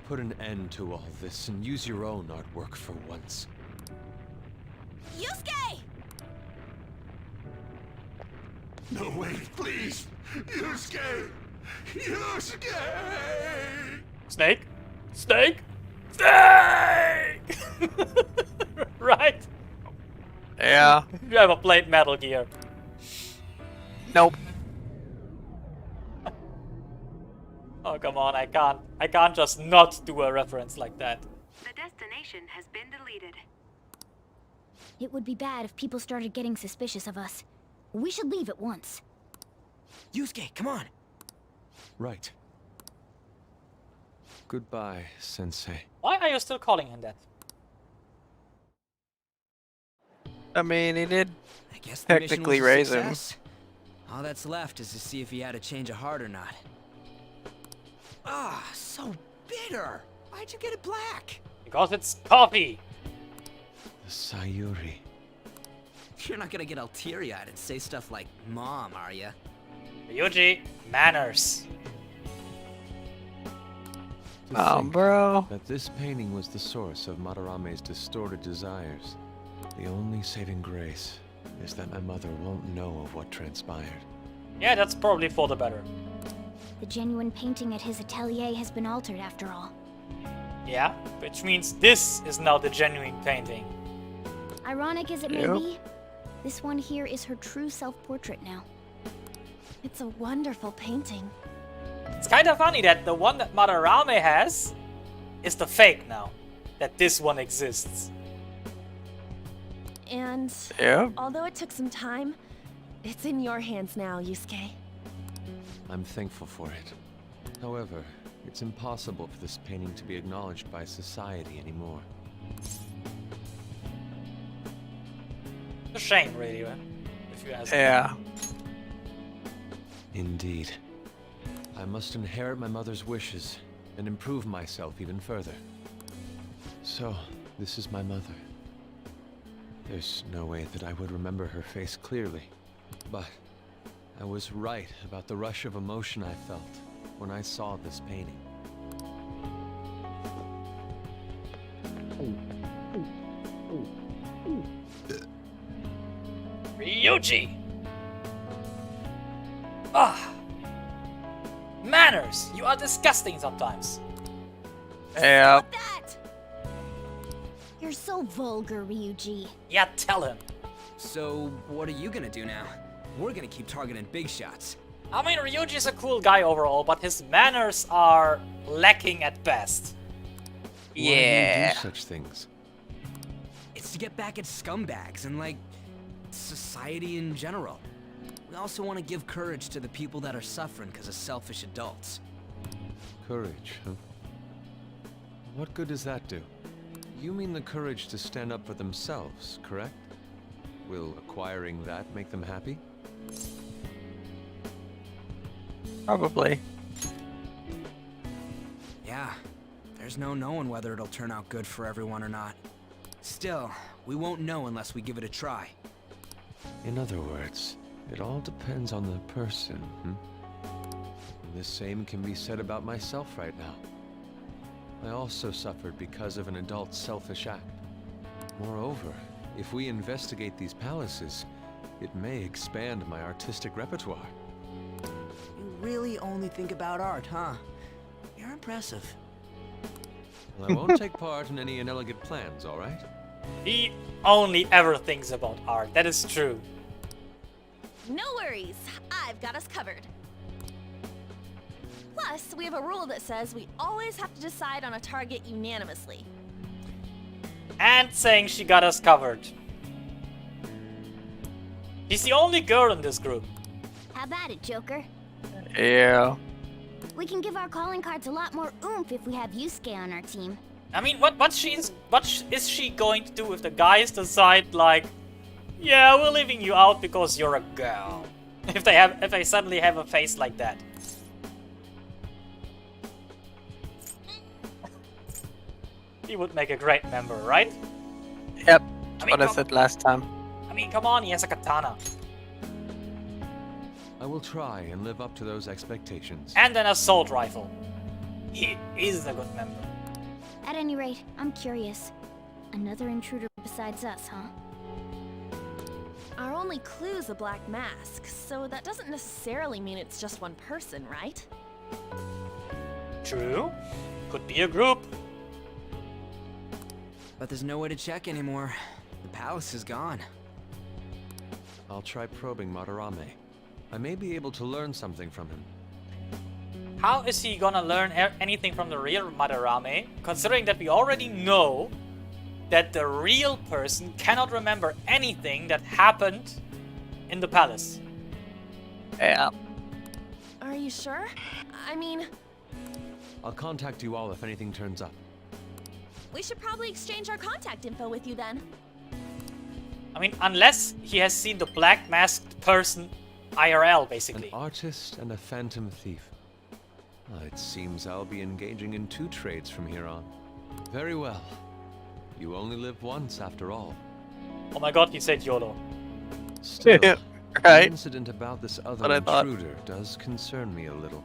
Put an end to all this and use your own artwork for once. Yusuke! No, wait, please! Yusuke! Yusuke! Snake? Snake? Snake! Right? Yeah. You ever played Metal Gear? Nope. Oh, come on, I can't just not do a reference like that. The destination has been deleted. It would be bad if people started getting suspicious of us. We should leave at once. Yusuke, come on! Right. Goodbye, Sensei. Why are you still calling him that? I mean, he did I guess the mission technically was a raise him. success. All that's left is to see if he had a change of heart or not. Ah, so bitter! Why'd you get it black? Because it's coffee! The Sayuri. You're not gonna get all teary-eyed and say stuff like Mom, are ya? Ryuji, manners. To think bro. that this painting was the source of Matarame's distorted desires. The only saving grace is that my mother won't know of what transpired. Yeah, that's probably for the better. The genuine painting at his atelier has been altered after all. Yeah, which means this is now the genuine painting. Ironic as it may Yep. be, this one here is her true self-portrait now. It's a wonderful painting. It's kind of funny that the one that Madarame has is the fake now. That this one exists. And Yep. although it took some time, it's in your hands now, Yusuke. I'm thankful for it. However, it's impossible for this painting to be acknowledged by society anymore. A shame, really, if you ask me. Yeah. Indeed. I must inherit my mother's wishes and improve myself even further. So, this is my mother. There's no way that I would remember her face clearly, but I was right about the rush of emotion I felt when I saw this painting. Ryuji! Ah! Manners! You are disgusting sometimes. Yeah. That! You're so vulgar, Ryuji. Yeah, tell him. So, what are you gonna do now? We're gonna keep targeting big shots. I mean, Ryuji's a cool guy overall, but his manners are lacking at best. Why do you do such things? It's to get back at scumbags and, like, society in general. We also want to give courage to the people that are suffering because of selfish adults. Courage, huh? What good does that do? You mean the courage to stand up for themselves, correct? Will acquiring that make them happy? Probably. Yeah, there's no knowing whether it'll turn out good for everyone or not. Still, we won't know unless we give it a try. In other words, it all depends on the person, hmm? And the same can be said about myself right now. I also suffered because of an adult's selfish act. Moreover, If we investigate these palaces, it may expand my artistic repertoire. You really only think about art, huh? You're impressive. Well, I won't take part in any inelegant plans, all right? He only ever thinks about art. That is true. No worries, I've got us covered. Plus, we have a rule that says we always have to decide on a target unanimously. And saying she got us covered. She's the only girl in this group. How about it, Joker? Yeah. We can give our calling cards a lot more oomph if we have Yusuke on our team. I mean, what is she going to do if the guys decide like, yeah, we're leaving you out because you're a girl? If they suddenly have a face like that. He would make a great member, right? Yep. That's what I said last time. I mean, come on, he has a katana. I will try and live up to those expectations. And an assault rifle. He is a good member. At any rate, I'm curious. Another intruder besides us, huh? Our only clue's a black mask, so that doesn't necessarily mean it's just one person, right? True. Could be a group. But there's no way to check anymore. The palace is gone. I'll try probing Madarame. I may be able to learn something from him. How is he gonna learn anything from the real Madarame, considering that we already know that the real person cannot remember anything that happened in the palace? Yeah. Are you sure? I mean, I'll contact you all if anything turns up. we should probably exchange our contact info with you then. I mean, unless he has seen the black masked person IRL, basically. An artist and a phantom thief. It seems I'll be engaging in 2 trades from here on. Very well. You only live once, after all. Oh my god, he said YOLO. Still, Right. the incident about this other What I thought. intruder does concern me a little.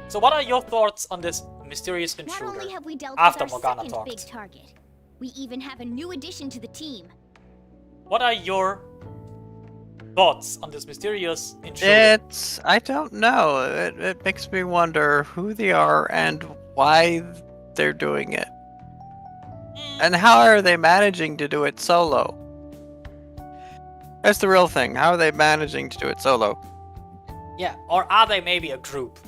So what are your thoughts on this mysterious Not intruder only have we dealt after with our Morgana second talked? big target, we even have a new addition to the team. What are your thoughts on this mysterious intruder? I don't know. It makes me wonder who they are and why they're doing it. And how are they managing to do it solo? That's the real thing. How are they managing to do it solo? Yeah, or are they maybe a group?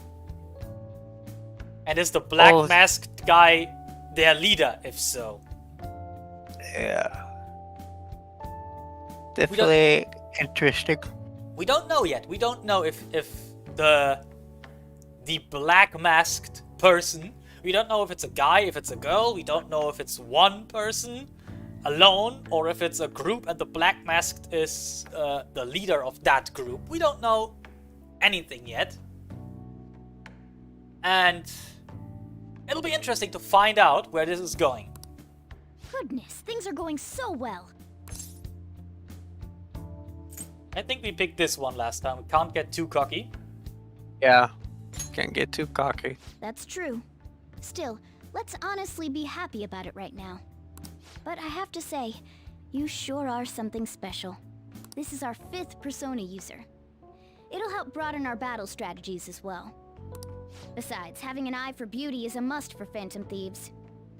And is the black masked guy their leader, if so? Yeah. Definitely interesting. We don't know yet. We don't know if the black masked person, we don't know if it's a guy, if it's a girl, we don't know if it's one person alone or if it's a group and the black masked is the leader of that group. We don't know anything yet. And it'll be interesting to find out where this is going. Goodness, things are going so well. I think we picked this one last time. We can't get too cocky. Yeah. Can't get too cocky. That's true. Still, let's honestly be happy about it right now. But I have to say, you sure are something special. This is our 5th Persona user. It'll help broaden our battle strategies as well. Besides, having an eye for beauty is a must for Phantom Thieves.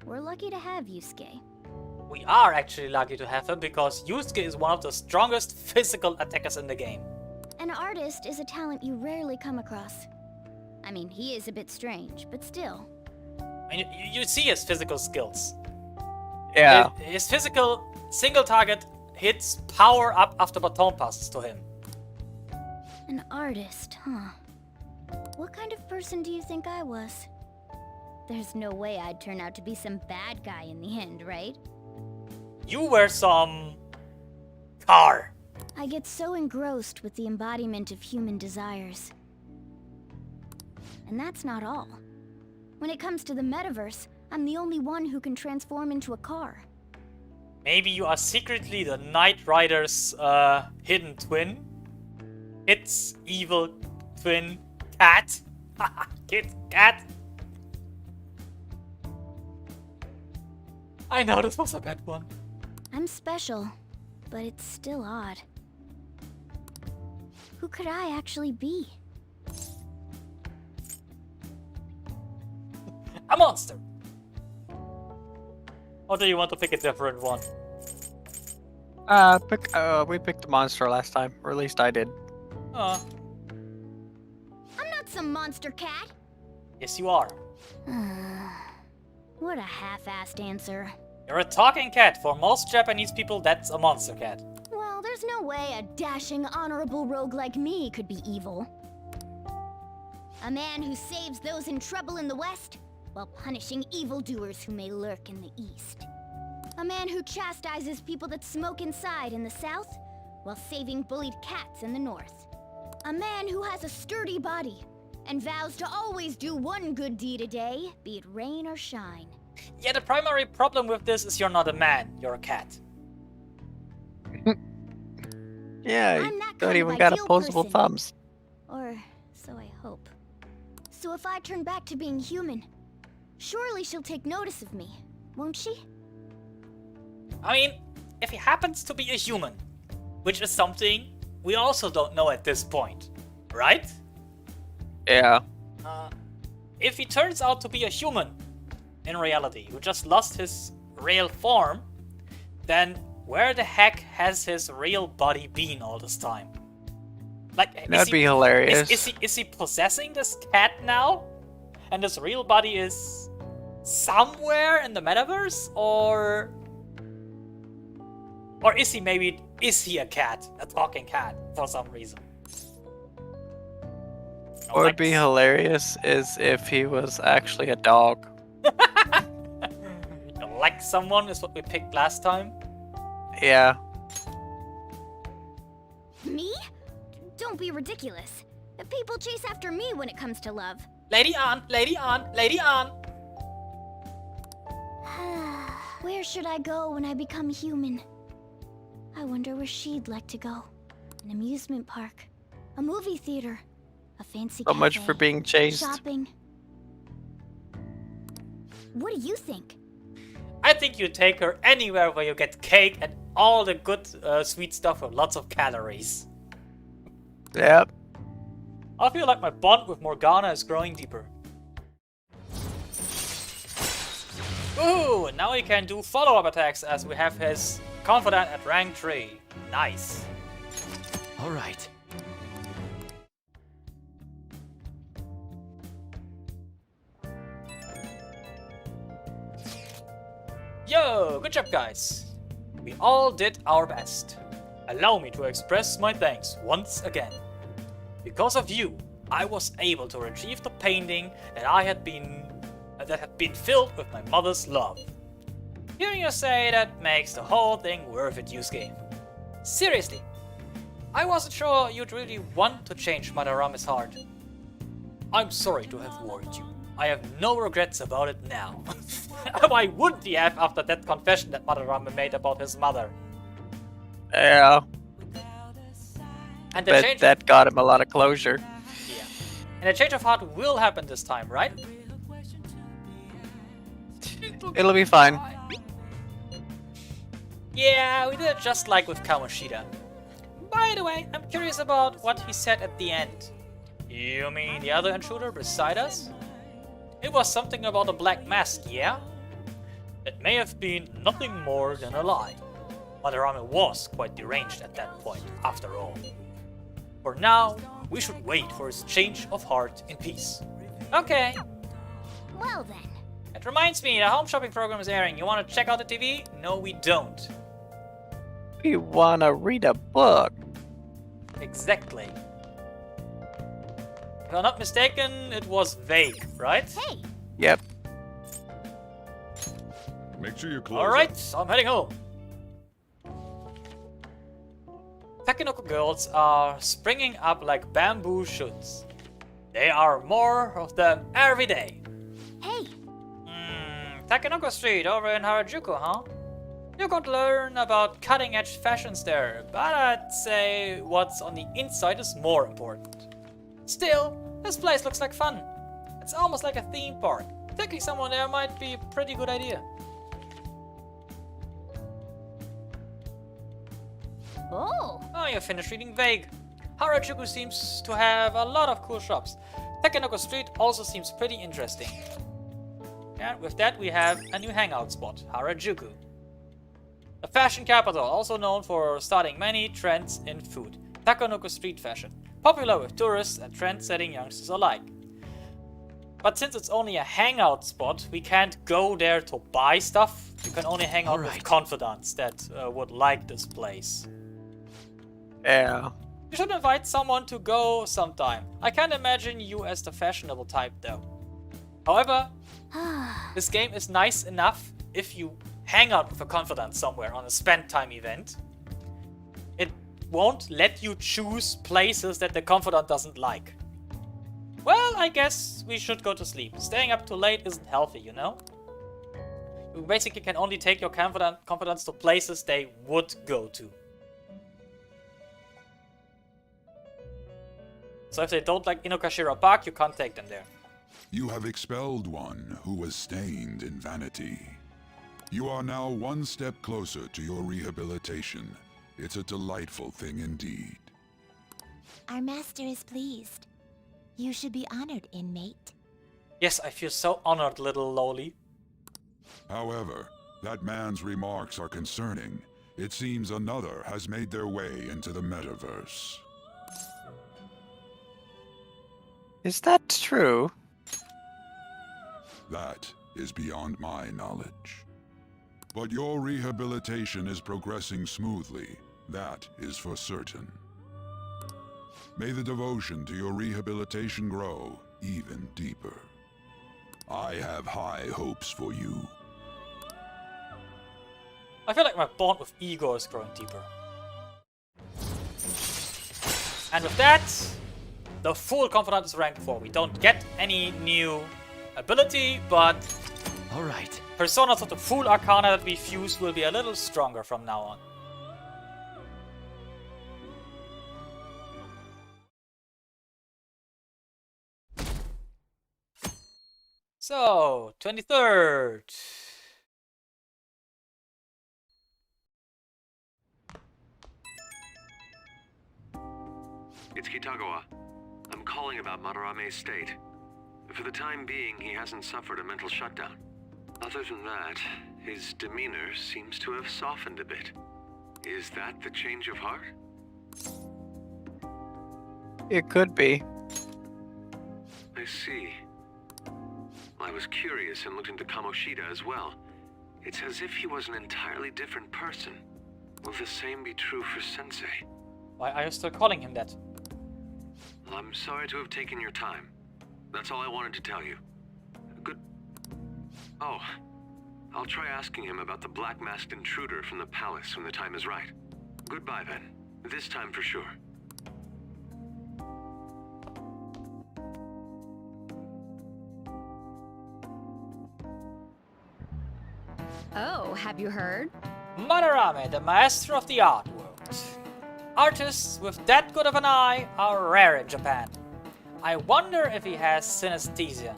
We're lucky to have Yusuke. We are actually lucky to have him because Yusuke is one of the strongest physical attackers in the game. An artist is a talent you rarely come across. I mean, he is a bit strange, but still. I mean, you see his physical skills. Yeah. His physical single target hits power up after baton passes to him. An artist, huh? What kind of person do you think I was? There's no way I'd turn out to be some bad guy in the end, right? You were some car. I get so engrossed with the embodiment of human desires. And that's not all. When it comes to the metaverse, I'm the only one who can transform into a car. Maybe you are secretly the Knight Rider's hidden twin? Its evil twin cat? Kid cat? I know this was a bad one. I'm special, but it's still odd. Who could I actually be? A monster. Or do you want to pick a different one? We picked the monster last time, or at least I did. Oh, I'm not some monster cat. yes you are. What a half-assed answer. You're a talking cat. For most Japanese people, that's a monster cat. Well, there's no way a dashing, honorable rogue like me could be evil. A man who saves those in trouble in the West, while punishing evildoers who may lurk in the East. A man who chastises people that smoke inside in the South, while saving bullied cats in the North. A man who has a sturdy body, and vows to always do one good deed a day, be it rain or shine. Yeah, the primary problem with this is you're not a man, you're a cat. Yeah, I'm you that don't kind even of got ideal opposable person. thumbs. Or so I hope. So if I turn back to being human, surely she'll take notice of me, won't she? I mean, if he happens to be a human, which is something we also don't know at this point, right? Yeah. If he turns out to be a human, in reality, who just lost his real form, then where the heck has his real body been all this time? Like, That'd be hilarious. Is he possessing this cat now? And his real body is somewhere in the metaverse? Or is he a cat? A talking cat for some reason? What would be hilarious is if he was actually a dog. Like someone is what we picked last time? Yeah. Me? Don't be ridiculous. People chase after me when it comes to love. Lady on, lady on, lady on. Where should I go when I become human? I wonder where she'd like to go. An amusement park, a movie theater, a fancy So cafe, much for being chased. shopping. What do you think? I think you take her anywhere where you get cake and all the good sweet stuff with lots of calories. Yep. I feel like my bond with Morgana is growing deeper. Ooh, now he can do follow-up attacks as we have his confidant at rank 3. Nice. All right. Yo, good job guys. We all did our best. Allow me to express my thanks once again. Because of you, I was able to retrieve the painting that had been filled with my mother's love. Hearing you say that makes the whole thing worth it, Yusuke. Seriously, I wasn't sure you'd really want to change Madarame's heart. I'm sorry to have worried you. I have no regrets about it now. Why wouldn't he have after that confession that Madarame made about his mother? Yeah. And Bet that got him a lot of closure. Yeah. And a change of heart will happen this time, right? It'll be fine. Yeah, we did it just like with Kamoshida. By the way, I'm curious about what he said at the end. You mean the other intruder beside us? It was something about a black mask, yeah? It may have been nothing more than a lie. Madarame was quite deranged at that point, after all. For now, we should wait for his change of heart in peace. Okay. Well then. It reminds me, the home shopping program is airing. You want to check out the TV? No, we don't. We wanna read a book. Exactly. If I'm not mistaken, it was vague, right? Hey. Yep. Make sure you're close. Alright, so I'm heading home. Takenoko girls are springing up like bamboo shoots. There are more of them every day. Hey. Takenoko Street over in Harajuku, huh? You're going to learn about cutting-edge fashions there, but I'd say what's on the inside is more important. Still, this place looks like fun. It's almost like a theme park. Taking someone there might be a pretty good idea. Oh! Oh, you finished reading Vague. Harajuku seems to have a lot of cool shops. Takanoko Street also seems pretty interesting. And with that, we have a new hangout spot, Harajuku. The fashion capital, also known for starting many trends in food. Takanoko Street fashion, popular with tourists and trend-setting youngsters alike. But since it's only a hangout spot, we can't go there to buy stuff. You can only hang out with confidants that would like this place. Yeah. You should invite someone to go sometime. I can't imagine you as the fashionable type though. However, this game is nice enough if you hang out with a confidant somewhere on a spend time event. It won't let you choose places that the confidant doesn't like. Well, I guess we should go to sleep. Staying up too late isn't healthy, you know? You basically can only take your confidants to places they would go to. So if they don't like Inokashira Park, you can't take them there. You have expelled one who was stained in vanity. You are now one step closer to your rehabilitation. It's a delightful thing indeed. Our master is pleased. You should be honored, inmate. Yes, I feel so honored, little loli. However, that man's remarks are concerning. It seems another has made their way into the metaverse. Is that true? That is beyond my knowledge. But your rehabilitation is progressing smoothly. That is for certain. May the devotion to your rehabilitation grow even deeper. I have high hopes for you. I feel like my bond with Igor is growing deeper. And with that, the full confidant is rank 4. We don't get any new ability, but alright. Personas of the full arcana that we fuse will be a little stronger from now on. So, 23rd. It's Kitagawa. I'm calling about Madarame's state. For the time being, he hasn't suffered a mental shutdown. Other than that, his demeanor seems to have softened a bit. Is that the change of heart? It could be. I see. I was curious and looked into Kamoshida as well. It's as if he was an entirely different person. Will the same be true for Sensei? Why are you still calling him that? I'm sorry to have taken your time. That's all I wanted to tell you. Good... Oh, I'll try asking him about the black-masked intruder from the palace when the time is right. Goodbye then. This time for sure. Oh, have you heard? Madarame, the master of the art world. Artists with that good of an eye are rare in Japan. I wonder if he has synesthesia.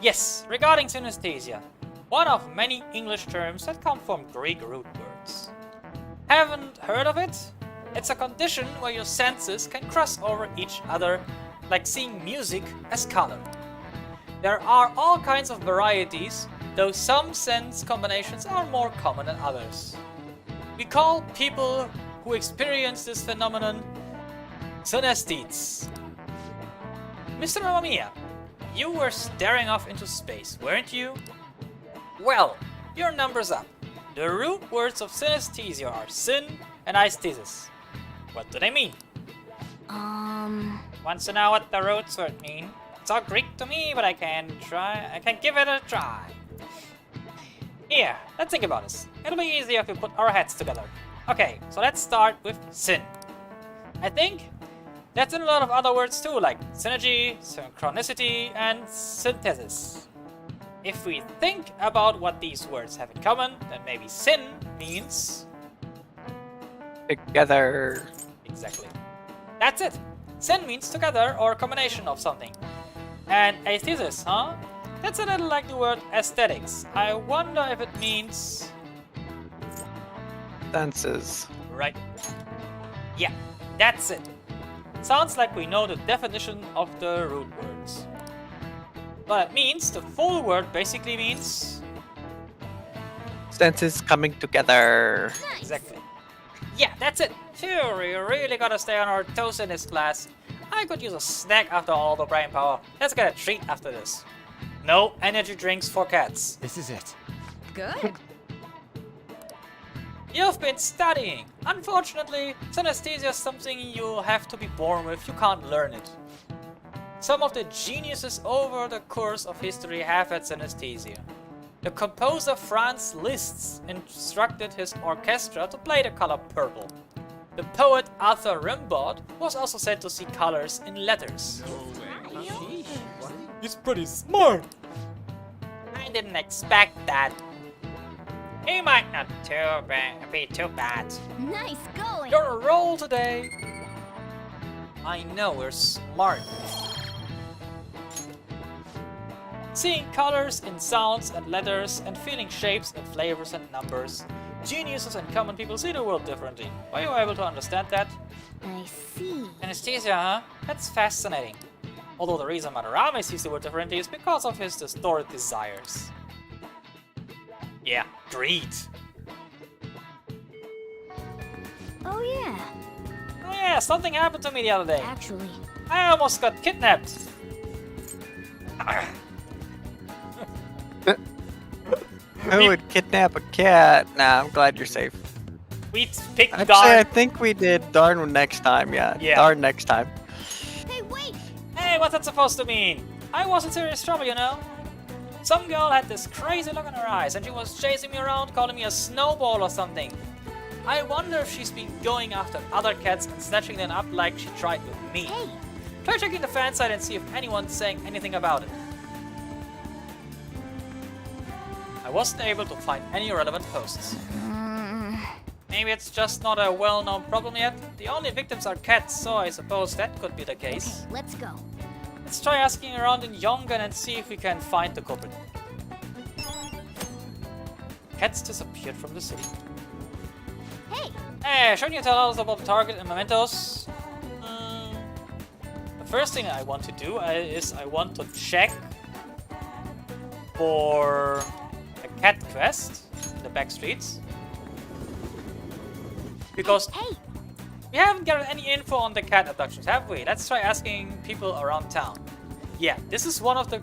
Yes, regarding synesthesia, one of many English terms that come from Greek root words. Haven't heard of it? It's a condition where your senses can cross over each other, like seeing music as color. There are all kinds of varieties, though some sense combinations are more common than others. We call people who experience this phenomenon synesthetes. Mr. Mamamiya, you were staring off into space, weren't you? Well, your number's up. The root words of synesthesia are syn and aesthesis. What do they mean? Want to know what the roots word mean? It's all Greek to me, but I can give it a try. Here, let's think about this. It'll be easier if we put our heads together. Okay, so let's start with syn. I think that's in a lot of other words too, like synergy, synchronicity, and synthesis. If we think about what these words have in common, then maybe syn means... together. Exactly. That's it. Syn means together or combination of something. And aesthesis, huh? That's a little like the word aesthetics. I wonder if it means... senses. right? Yeah, that's it. Sounds like we know the definition of the root words. But it means the full word basically means... Senses coming together. Exactly. Yeah, that's it. Phew, we really gotta stay on our toes in this class. I could use a snack after all the brain power. Let's get a treat after this. No energy drinks for cats. This is it. Good. You've been studying. Unfortunately, synesthesia is something you have to be born with. You can't learn it. Some of the geniuses over the course of history have had synesthesia. The composer Franz Liszt instructed his orchestra to play the color purple. The poet Arthur Rimbaud was also said to see colors in letters. He's pretty smart. I didn't expect that. He might not be too bad. Nice going. You're a roll today. I know we're smart. Seeing colors in sounds and letters and feeling shapes and flavors and numbers. Geniuses and common people see the world differently. Were you able to understand that? I see. Anesthesia, huh? That's fascinating. Although the reason Madarame sees the world differently is because of his distorted desires. Yeah, greed. Oh yeah. Oh yeah, something happened to me the other day. Actually. I almost got kidnapped. Who would kidnap a cat? Nah, I'm glad you're safe. We picked Actually, I Darn. think we did darn next time, yeah. Yeah. Darn next time. Hey, wait! Hey, what's that supposed to mean? I was in serious trouble, you know? Some girl had this crazy look in her eyes and she was chasing me around, calling me a snowball or something. I wonder if she's been going after other cats and snatching them up like she tried with me. Hey! Try checking the fan site and see if anyone's saying anything about it. I wasn't able to find any relevant posts. Maybe it's just not a well-known problem yet. The only victims are cats, so I suppose that could be the case. Okay, let's go. Let's try asking around in Yongan and see if we can find the culprit. Cats disappeared from the city. Hey! Hey, shouldn't you tell us about the target and mementos? The first thing I want to do is I want to check for a cat quest in the back streets. Because we haven't gotten any info on the cat abductions, have we? Let's try asking people around town. Yeah, this is one of the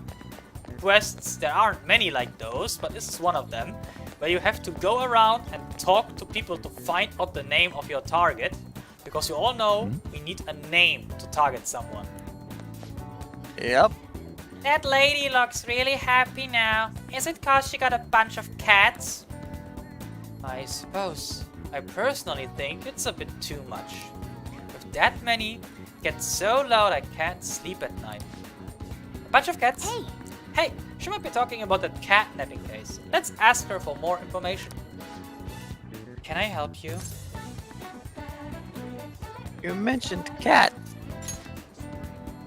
quests. There aren't many like those, but this is one of them. Where you have to go around and talk to people to find out the name of your target. Because you all know we need a name to target someone. Yep. That lady looks really happy now. Is it cause she got a bunch of cats? I suppose. I personally think it's a bit too much. With that many, it gets so loud I can't sleep at night. A bunch of cats? Hey, she might be talking about that catnapping case. Let's ask her for more information. Can I help you? You mentioned cat.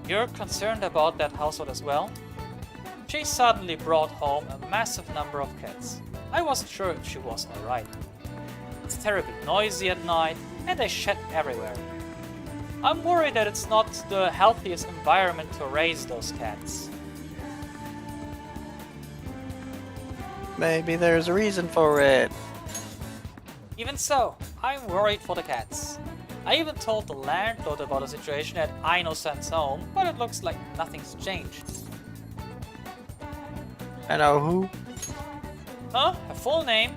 You're concerned about that household as well? She suddenly brought home a massive number of cats. I wasn't sure if she was alright. It's terribly noisy at night, and they shed everywhere. I'm worried that it's not the healthiest environment to raise those cats. Maybe there's a reason for it. Even so, I'm worried for the cats. I even told the landlord about the situation at Aino-san's home, but it looks like nothing's changed. I know who. Huh? Her full name?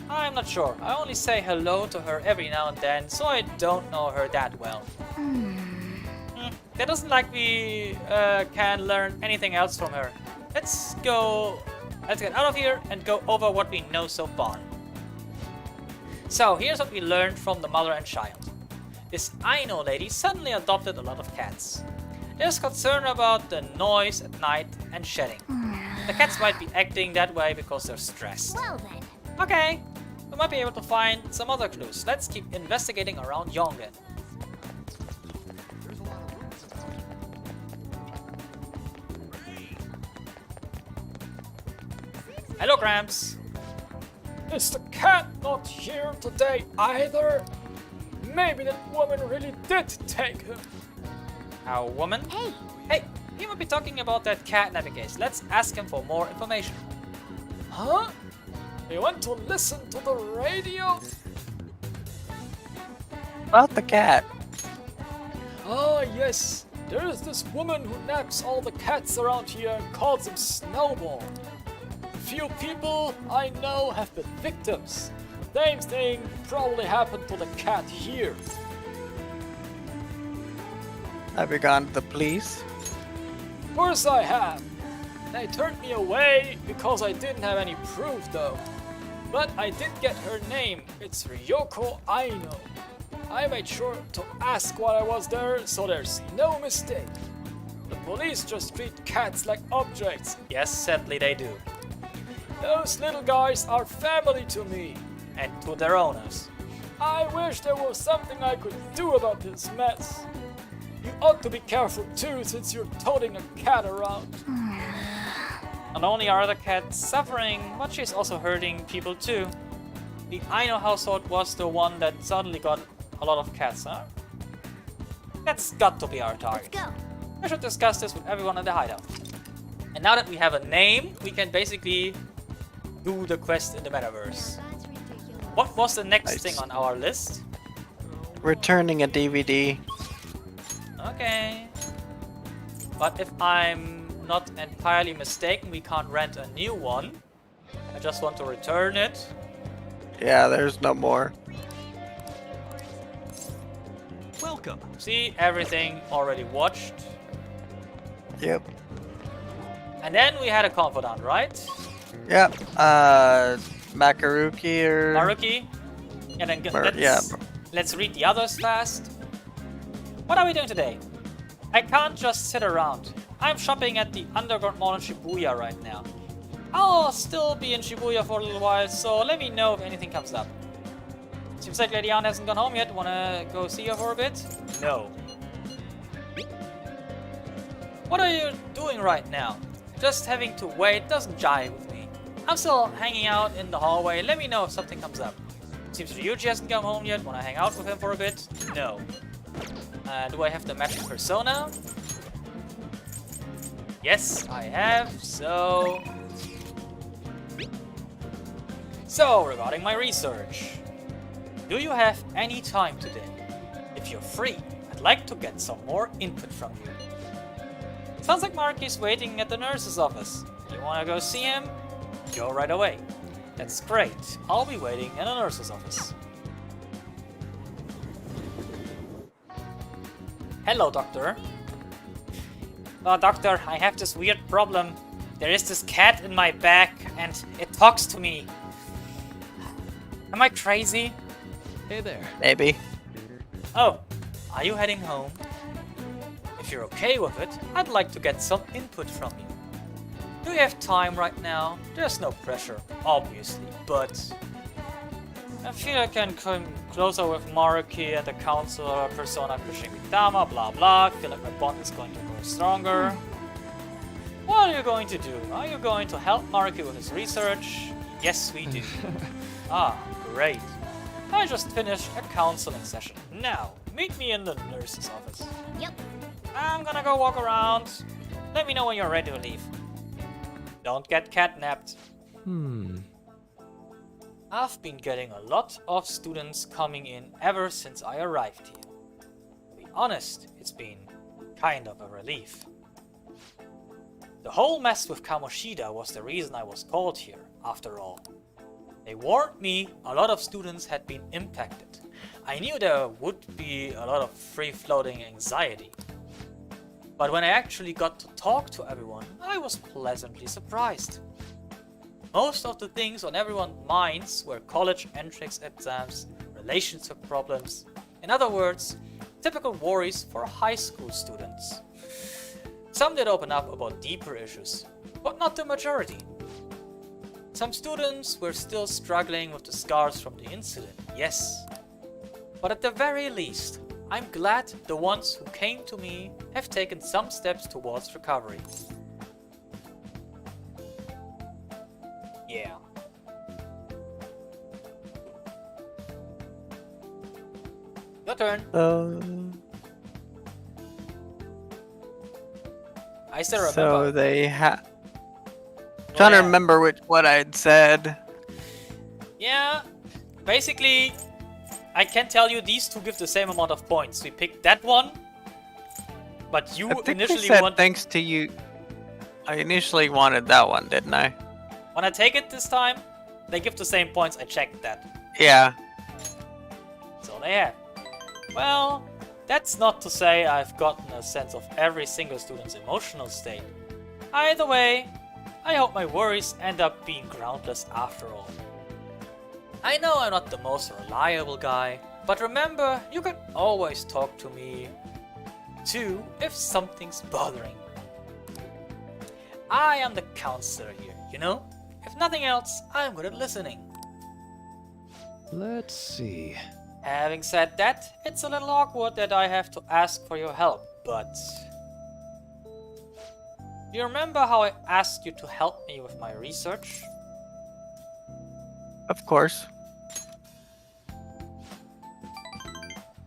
I'm not sure. I only say hello to her every now and then, so I don't know her that well. That doesn't like we can learn anything else from her. Let's get out of here and go over what we know so far. So here's what we learned from the mother and child. This Aino lady suddenly adopted a lot of cats. There's concern about the noise at night and shedding. The cats might be acting that way because they're stressed. Well then. Okay, we might be able to find some other clues. Let's keep investigating around Yongan. Hello, Gramps. Is the cat not here today either? Maybe that woman really did take her. Our woman? Hey! Hey, he might be talking about that catnapping case. Let's ask him for more information. Huh? You want to listen to the radio? About the cat. Ah, yes. There is this woman who naps all the cats around here and calls them Snowball. Few people I know have been victims. Same thing probably happened to the cat here. Have you gone to the police? Of course I have. They turned me away because I didn't have any proof though. But I did get her name. It's Ryoko Aino. I made sure to ask while I was there, so there's no mistake. The police just treat cats like objects. Yes, sadly they do. Those little guys are family to me. And to their owners. I wish there was something I could do about this mess. You ought to be careful too, since you're toting a cat around. Not only are the cats suffering, but she's also hurting people too. The Aino household was the one that suddenly got a lot of cats, huh? That's got to be our target. Let's go. I should discuss this with everyone in the hideout. And now that we have a name, we can basically do the quest in the metaverse. That's ridiculous. What was the next Nice. thing on our list? Returning a DVD. Okay. But if I'm not entirely mistaken, we can't rent a new one. I just want to return it. Yeah, there's no more. Welcome. See, everything already watched. Yep. And then we had a confidant, right? Yep. Makaruki or... Maruki. Yeah, then Mar- yeah. let's read the others fast. What are we doing today? I can't just sit around. I'm shopping at the underground mall in Shibuya right now. I'll still be in Shibuya for a little while, so let me know if anything comes up. Seems like Lady Anne hasn't gone home yet. Wanna go see her for a bit? No. What are you doing right now? Just having to wait doesn't jive with me. I'm still hanging out in the hallway. Let me know if something comes up. Seems Ryuji hasn't come home yet. Wanna hang out with him for a bit? No. Do I have the matching persona? Yes, I have. So, regarding my research. Do you have any time today? If you're free, I'd like to get some more input from you. Sounds like Marky's waiting at the nurse's office. You wanna go see him? Go right away. That's great. I'll be waiting in the nurse's office. Hello, doctor. Doctor, I have this weird problem. There is this cat in my back and it talks to me. Am I crazy? Hey there. Maybe. Oh, are you heading home? If you're okay with it, I'd like to get some input from you. Do you have time right now? There's no pressure, obviously, but I feel I can come closer with Maruki and the counselor persona pushing me Dama, blah blah. I feel like my bond is going to grow stronger. What are you going to do? Are you going to help Maruki with his research? Yes, we do. Ah, great. I just finished a counseling session. Now, meet me in the nurse's office. Yep. I'm gonna go walk around. Let me know when you're ready to leave. Don't get catnapped. I've been getting a lot of students coming in ever since I arrived here. To be honest, it's been kind of a relief. The whole mess with Kamoshida was the reason I was called here, after all. They warned me a lot of students had been impacted. I knew there would be a lot of free-floating anxiety. But when I actually got to talk to everyone, I was pleasantly surprised. Most of the things on everyone's minds were college entrance exams, relationship problems. In other words, typical worries for high school students. Some did open up about deeper issues, but not the majority. Some students were still struggling with the scars from the incident, yes. But at the very least, I'm glad the ones who came to me have taken some steps towards recovery. Yeah. Your turn. I still remember. So they trying to remember what I'd said. Yeah, basically, I can tell you these two give the same amount of points. We picked that one, but you I think initially I said want. thanks to you. I initially wanted that one, didn't I? When I take it this time, they give the same points. I checked that. Yeah. So they have. Well, that's not to say I've gotten a sense of every single student's emotional state. Either way, I hope my worries end up being groundless after all. I know I'm not the most reliable guy, but remember, you can always talk to me too if something's bothering you. I am the counselor here, you know? If nothing else, I'm good at listening. Let's see. Having said that, it's a little awkward that I have to ask for your help, but... You remember how I asked you to help me with my research? Of course.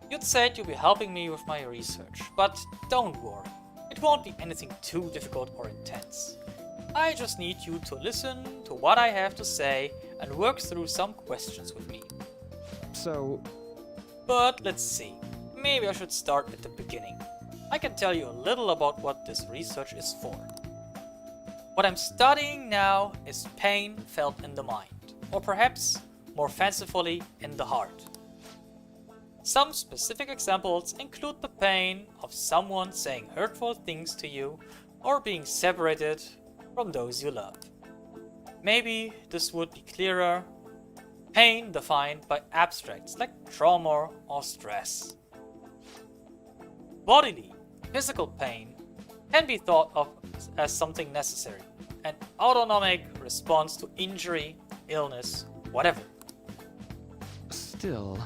You'd said you'd be helping me with my research, but don't worry. It won't be anything too difficult or intense. I just need you to listen to what I have to say and work through some questions with me. So... But let's see. Maybe I should start at the beginning. I can tell you a little about what this research is for. What I'm studying now is pain felt in the mind, or perhaps, more fancifully, in the heart. Some specific examples include the pain of someone saying hurtful things to you or being separated from those you love. Maybe this would be clearer. Pain defined by abstracts like trauma or stress. Bodily, physical pain can be thought of as something necessary, an autonomic response to injury, illness, whatever. Still...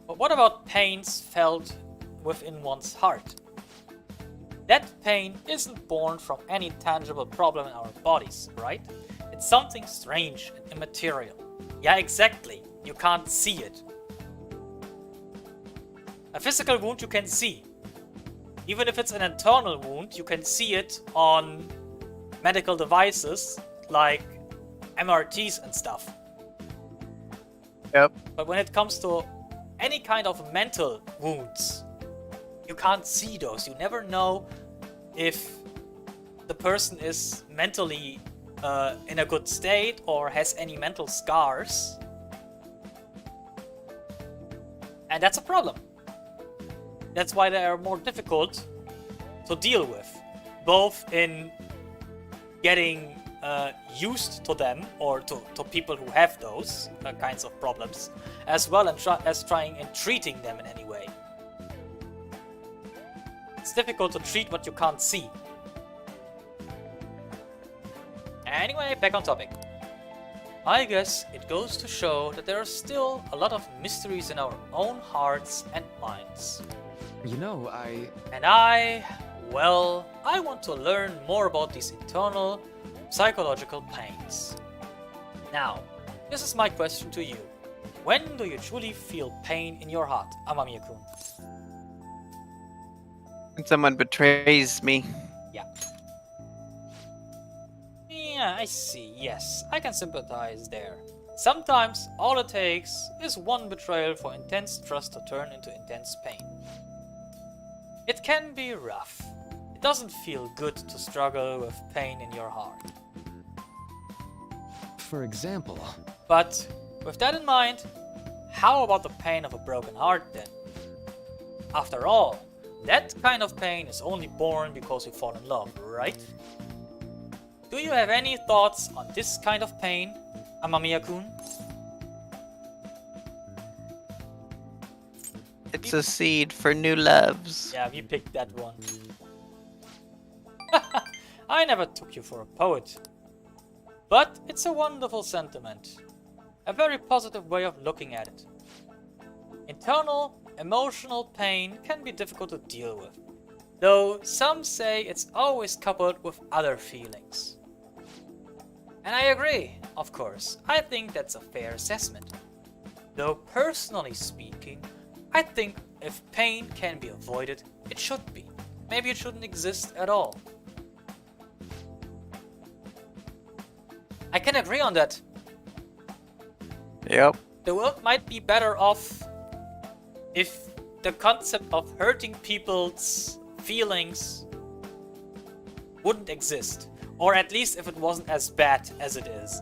But what about pains felt within one's heart? That pain isn't born from any tangible problem in our bodies, right? It's something strange and immaterial. Yeah, exactly. You can't see it. A physical wound you can see. Even if it's an internal wound, you can see it on medical devices like MRTs and stuff. Yep. But when it comes to any kind of mental wounds, you can't see those. You never know if the person is mentally in a good state or has any mental scars. And that's a problem. That's why they are more difficult to deal with, both in getting used to them or to people who have those kinds of problems, as well as trying and treating them in any way. It's difficult to treat what you can't see. Anyway, back on topic. I guess it goes to show that there are still a lot of mysteries in our own hearts and minds. You know, Well, I want to learn more about these internal psychological pains. Now, this is my question to you. When do you truly feel pain in your heart, Amamiya-kun? When someone betrays me. Yeah, I see. Yes, I can sympathize there. Sometimes all it takes is one betrayal for intense trust to turn into intense pain. It can be rough. It doesn't feel good to struggle with pain in your heart. For example... But with that in mind, how about the pain of a broken heart then? After all, that kind of pain is only born because you fall in love, right? Do you have any thoughts on this kind of pain, Amamiya-kun? It's a seed for new loves. Yeah, we picked that one. I never took you for a poet. But it's a wonderful sentiment. A very positive way of looking at it. Internal, emotional pain can be difficult to deal with, though some say it's always coupled with other feelings. And I agree, of course. I think that's a fair assessment. Though personally speaking, I think if pain can be avoided, it should be. Maybe it shouldn't exist at all. I can agree on that. Yep. The world might be better off if the concept of hurting people's feelings wouldn't exist. Or at least if it wasn't as bad as it is.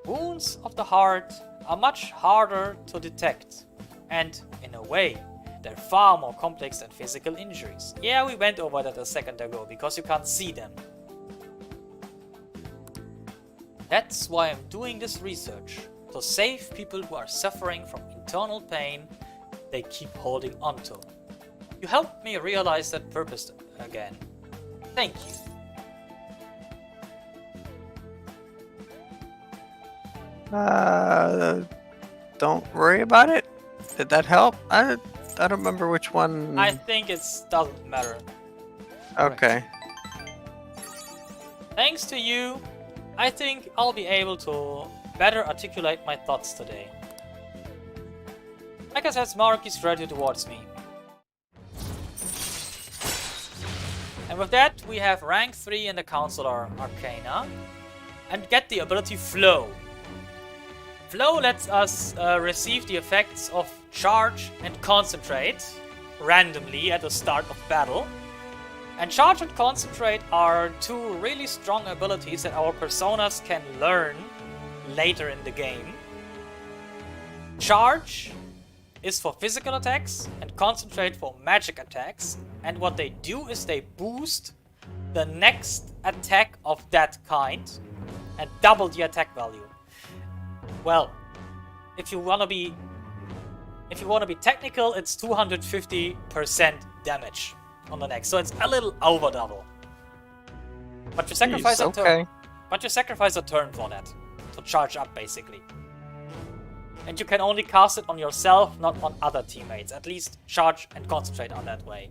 Wounds of the heart are much harder to detect. And in a way, they're far more complex than physical injuries. Yeah, we went over that a second ago because you can't see them. That's why I'm doing this research. To save people who are suffering from internal pain they keep holding onto. You helped me realize that purpose again. Thank you. Don't worry about it. Did that help? I don't remember which one. I think it doesn't matter. Okay. Thanks to you, I think I'll be able to better articulate my thoughts today. Like I said, Mark is ready towards me. And with that, we have rank 3 in the Counselor Arcana. And get the ability Flow. Flow lets us receive the effects of Charge and Concentrate randomly at the start of battle. And Charge and Concentrate are two really strong abilities that our personas can learn later in the game. Charge is for physical attacks and Concentrate for magic attacks. And what they do is they boost the next attack of that kind and double the attack value. Well, if you wanna be technical, it's 250% damage on the next, so it's a little over double. But you sacrifice a turn. But you sacrifice a turn for that to charge up, basically. And you can only cast it on yourself, not on other teammates. At least Charge and Concentrate on that way.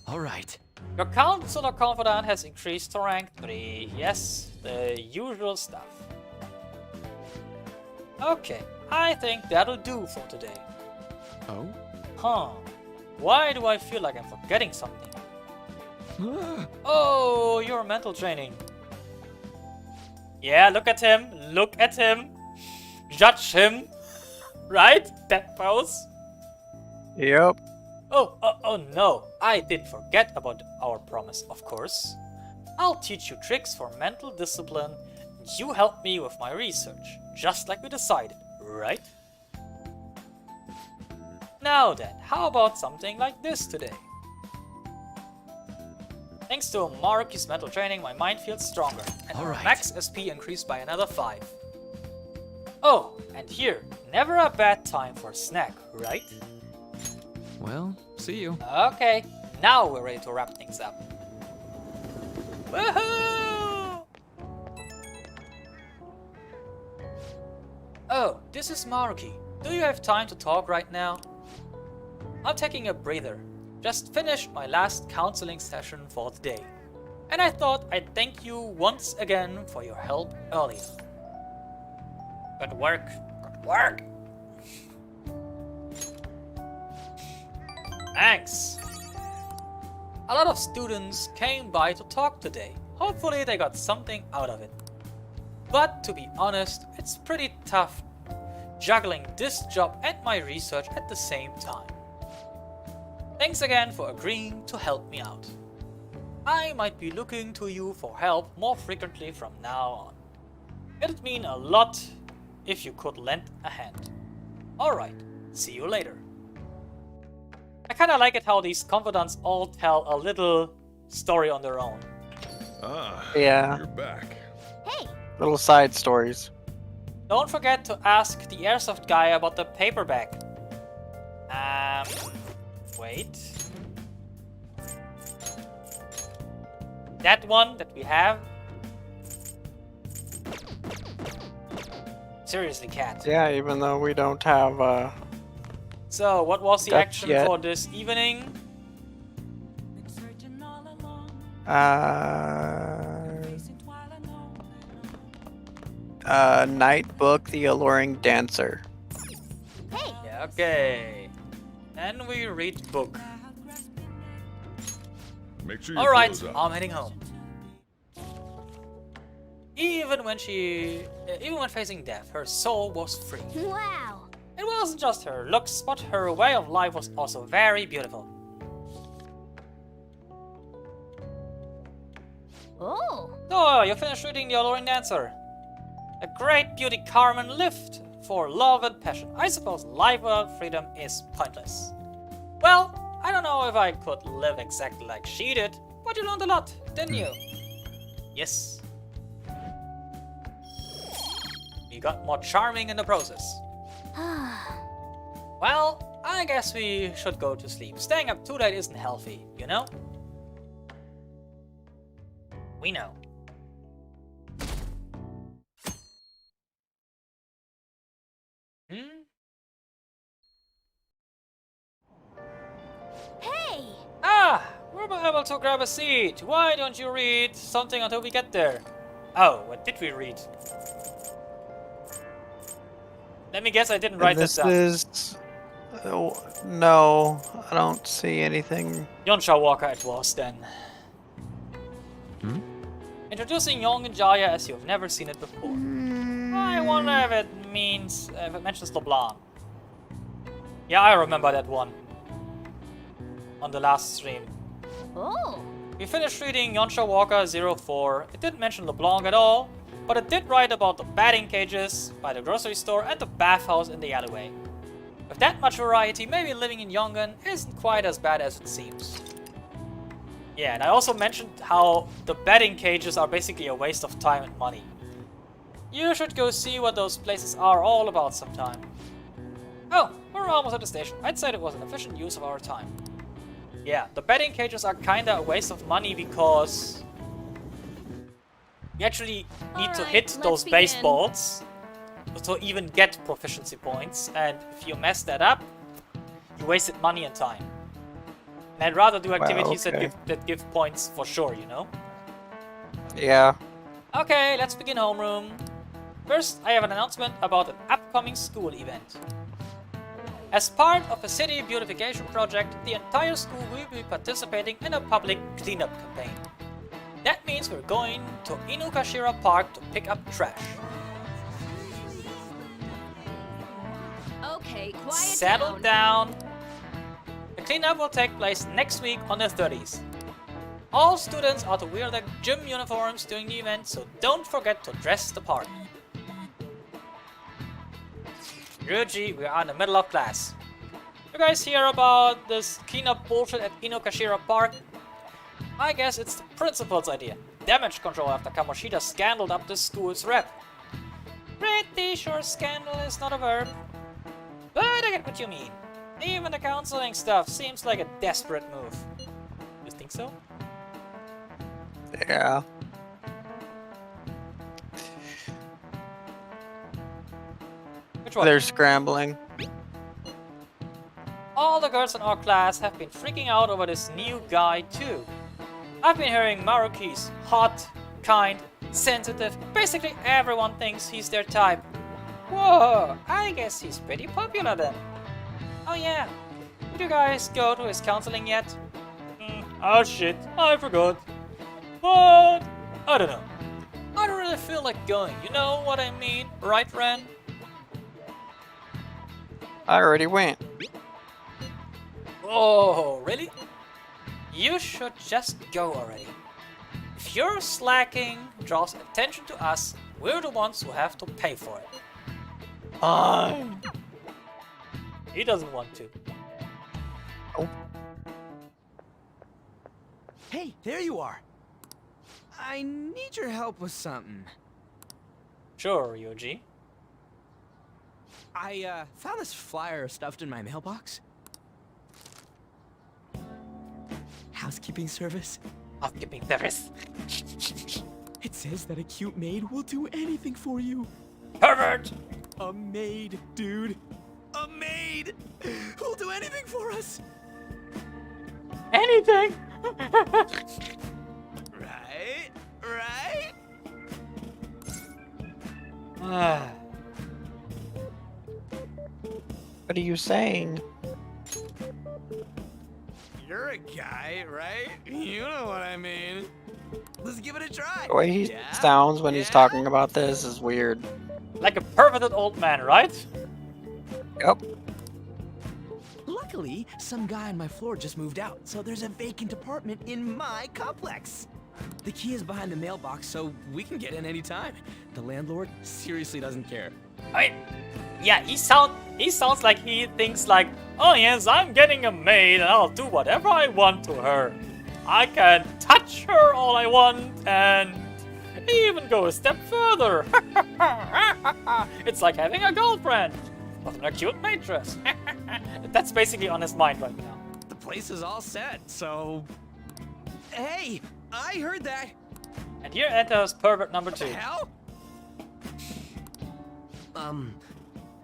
All right. Your Counselor Confidant has increased to rank 3. Yes, the usual stuff. Okay, I think that'll do for today. Oh? Huh. Why do I feel like I'm forgetting something? Oh, your mental training. Yeah, look at him. Look at him. Judge him. Right? That pose. Yep. Oh no. I did forget about our promise, of course. I'll teach you tricks for mental discipline. And you help me with my research. Just like we decided, right? Now then, how about something like this today? Thanks to Maruki's mental training, my mind feels stronger, and our max SP increased by another 5. Oh, and here, never a bad time for a snack, right? Well, see you. Okay, now we're ready to wrap things up. Woohoo! Oh, this is Maruki. Do you have time to talk right now? I'm taking a breather. Just finished my last counseling session for the day. And I thought I'd thank you once again for your help earlier. Good work. Good work. Thanks. A lot of students came by to talk today. Hopefully they got something out of it. But to be honest, it's pretty tough juggling this job and my research at the same time. Thanks again for agreeing to help me out. I might be looking to you for help more frequently from now on. It'd mean a lot if you could lend a hand. Alright, see you later. I kinda like it how these confidants all tell a little story on their own. Ah, yeah. You're back. Hey! Little side stories. Don't forget to ask the airsoft guy about the paperback. Wait. That one that we have? Seriously, cat. Yeah, even though we don't have So, what was the that action yet. for this evening? Night Book, The Alluring Dancer. Hey! Yeah, okay. Then we read book. Make sure you Alright, close up. I'm heading home. Even when facing death, her soul was free. Wow! It wasn't just her looks, but her way of life was also very beautiful. Oh! So, you finished reading The Alluring Dancer. A great beauty Carmen lived for love and passion. I suppose life without freedom is pointless. Well, I don't know if I could live exactly like she did, but you learned a lot, didn't you? Yes. You got more charming in the process. Well, I guess we should go to sleep. Staying up too late isn't healthy, you know? We know. Hey! Ah! We're able to grab a seat. Why don't you read something until we get there? Oh, what did we read? Let me guess, I didn't write this down. This is... oh, no, I don't see anything. Yonsha Walker it was then. Introducing Young Jaya as you've never seen it before. I wonder if it mentions LeBlanc. Yeah, I remember that one. On the last stream. Oh! We finished reading Yonsha Walker 04. It didn't mention LeBlanc at all, but it did write about the batting cages by the grocery store and the bathhouse in the alleyway. With that much variety, maybe living in Yongan isn't quite as bad as it seems. Yeah, and I also mentioned how the batting cages are basically a waste of time and money. You should go see what those places are all about sometime. Oh, we're almost at the station. I'd say it was an efficient use of our time. Yeah, the batting cages are kinda a waste of money because you actually need to hit those baseballs to even get proficiency points, and if you mess that up, you wasted money and time. And I'd rather do activities that give points for sure, you know? Yeah. Okay, let's begin homeroom. First, I have an announcement about an upcoming school event. As part of a city beautification project, the entire school will be participating in a public cleanup campaign. That means we're going to Inukashira Park to pick up trash. Okay, quiet Settle down. The cleanup will take place next week on the 30th. All students are to wear their gym uniforms during the event, so don't forget to dress the part. Ryuji, we are in the middle of class. You guys hear about this cleanup bullshit at Inukashira Park? I guess it's the principal's idea. Damage control after Kamoshida scandaled up the school's rep. Pretty sure scandal is not a verb. But I get what you mean. Even the counseling stuff seems like a desperate move. You think so? Yeah. Which one? They're scrambling. All the girls in our class have been freaking out over this new guy too. I've been hearing Maruki's hot, kind, sensitive. Basically everyone thinks he's their type. Whoa, I guess he's pretty popular then. Oh yeah, did you guys go to his counseling yet? Oh shit, I forgot. But I don't know. I don't really feel like going, you know what I mean, right Ren? I already went. Oh, really? You should just go already. If your slacking draws attention to us, we're the ones who have to pay for it. He doesn't want to. Oh. Hey, there you are. I need your help with something. Sure, Yuji. I found this flyer stuffed in my mailbox. Housekeeping service. Housekeeping service. It says that a cute maid will do anything for you. Pervert! A maid, dude. A maid! Who'll do anything for us? Anything! Right? Right? What are you saying? You're a guy, right? You know what I mean. Let's give it a try. The way he sounds when he's talking about this is weird. Like a perverted old man, right? Yep. Luckily, some guy on my floor just moved out, so there's a vacant apartment in my complex. The key is behind the mailbox, so we can get in anytime. The landlord seriously doesn't care. I mean, yeah, he sounds like he thinks like, oh yes, I'm getting a maid and I'll do whatever I want to her. I can touch her all I want and even go a step further. It's like having a girlfriend with an cute mattress. That's basically on his mind right now. The place is all set, so... Hey, I heard that. And here enters pervert number 2. What the hell?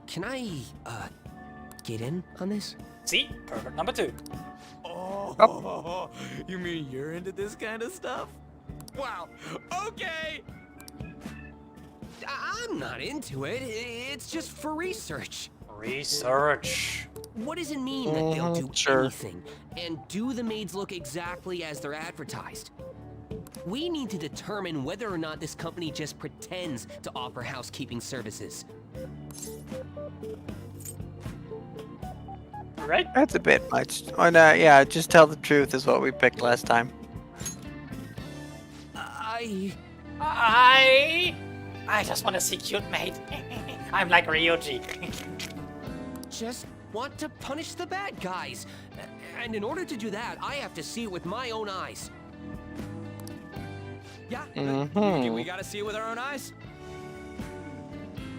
Can I, get in on this? See? Pervert number 2. Oh, you mean you're into this kind of stuff? Wow, okay! I'm not into it. It's just for research. Research. What does it mean that they'll do anything and do the maids look exactly as they're advertised? We need to determine whether or not this company just pretends to offer housekeeping services. Right? That's a bit much. Oh, no, yeah, just tell the truth is what we picked last time. I just want to see cute mate. I'm like Ryuji. Just want to punish the bad guys. And in order to do that, I have to see it with my own eyes. Yeah, we gotta see it with our own eyes.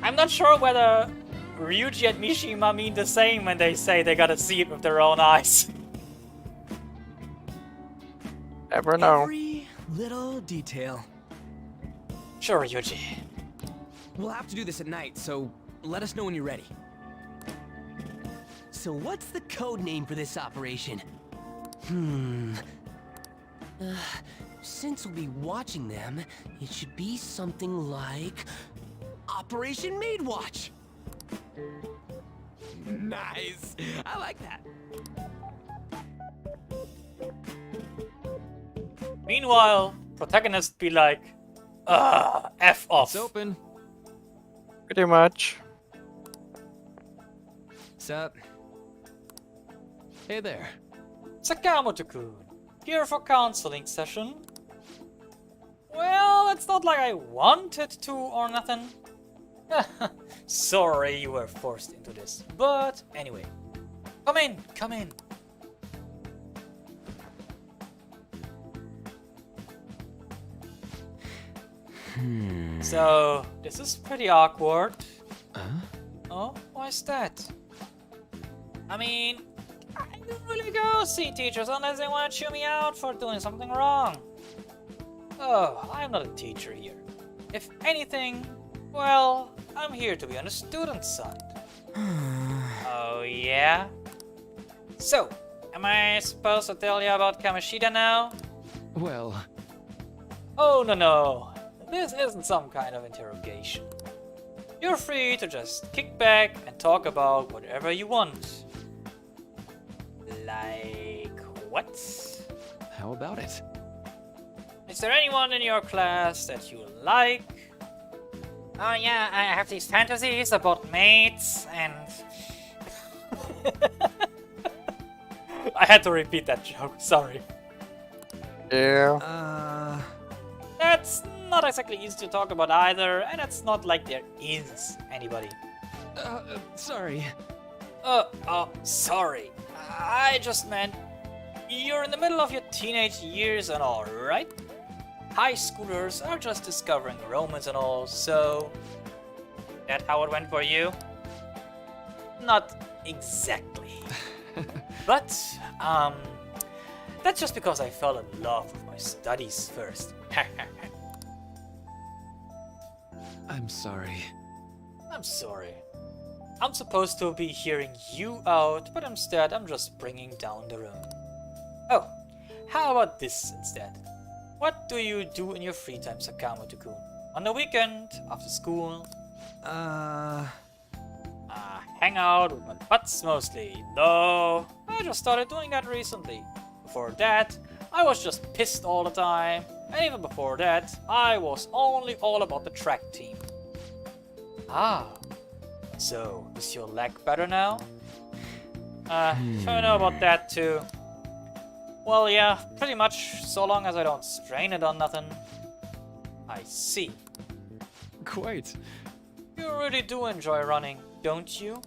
I'm not sure whether Ryuji and Mishima mean the same when they say they gotta see it with their own eyes. Never know. Every little detail. Sure, Ryuji. We'll have to do this at night, so let us know when you're ready. So what's the code name for this operation? Since we'll be watching them, it should be something like Operation Maid Watch. Nice. I like that. Meanwhile, protagonist be like, F off. It's open. Pretty much. Sup? Hey there. Sakamoto-kun, here for counseling session. Well, it's not like I wanted to or nothing. Sorry you were forced into this, but anyway. Come in, come in. So, this is pretty awkward. Oh, why's that? I mean, I don't really go see teachers unless they want to chew me out for doing something wrong. Oh, I'm not a teacher here. If anything, well, I'm here to be on the student side. Oh, yeah? So, am I supposed to tell you about Kamoshida now? Well... Oh, no. This isn't some kind of interrogation. You're free to just kick back and talk about whatever you want. Like what? How about it? Is there anyone in your class that you like? Oh yeah, I have these fantasies about mates and... I had to repeat that joke, sorry. Yeah. That's not exactly easy to talk about either, and it's not like there is anybody. Sorry. Sorry. I just meant you're in the middle of your teenage years and all, right? High schoolers are just discovering romance and all, so... That how it went for you? Not exactly. But, that's just because I fell in love with my studies first. I'm sorry. I'm sorry. I'm supposed to be hearing you out, but instead I'm just bringing down the room. Oh, how about this instead? What do you do in your free time, Sakamoto-kun? On the weekend, after school? Hang out with my buds mostly. Though, I just started doing that recently. Before that, I was just pissed all the time. And even before that, I was only all about the track team. Ah. So, is your leg better now? I know about that too. Well, yeah, pretty much, so long as I don't strain it on nothing. I see. Quite. You really do enjoy running, don't you?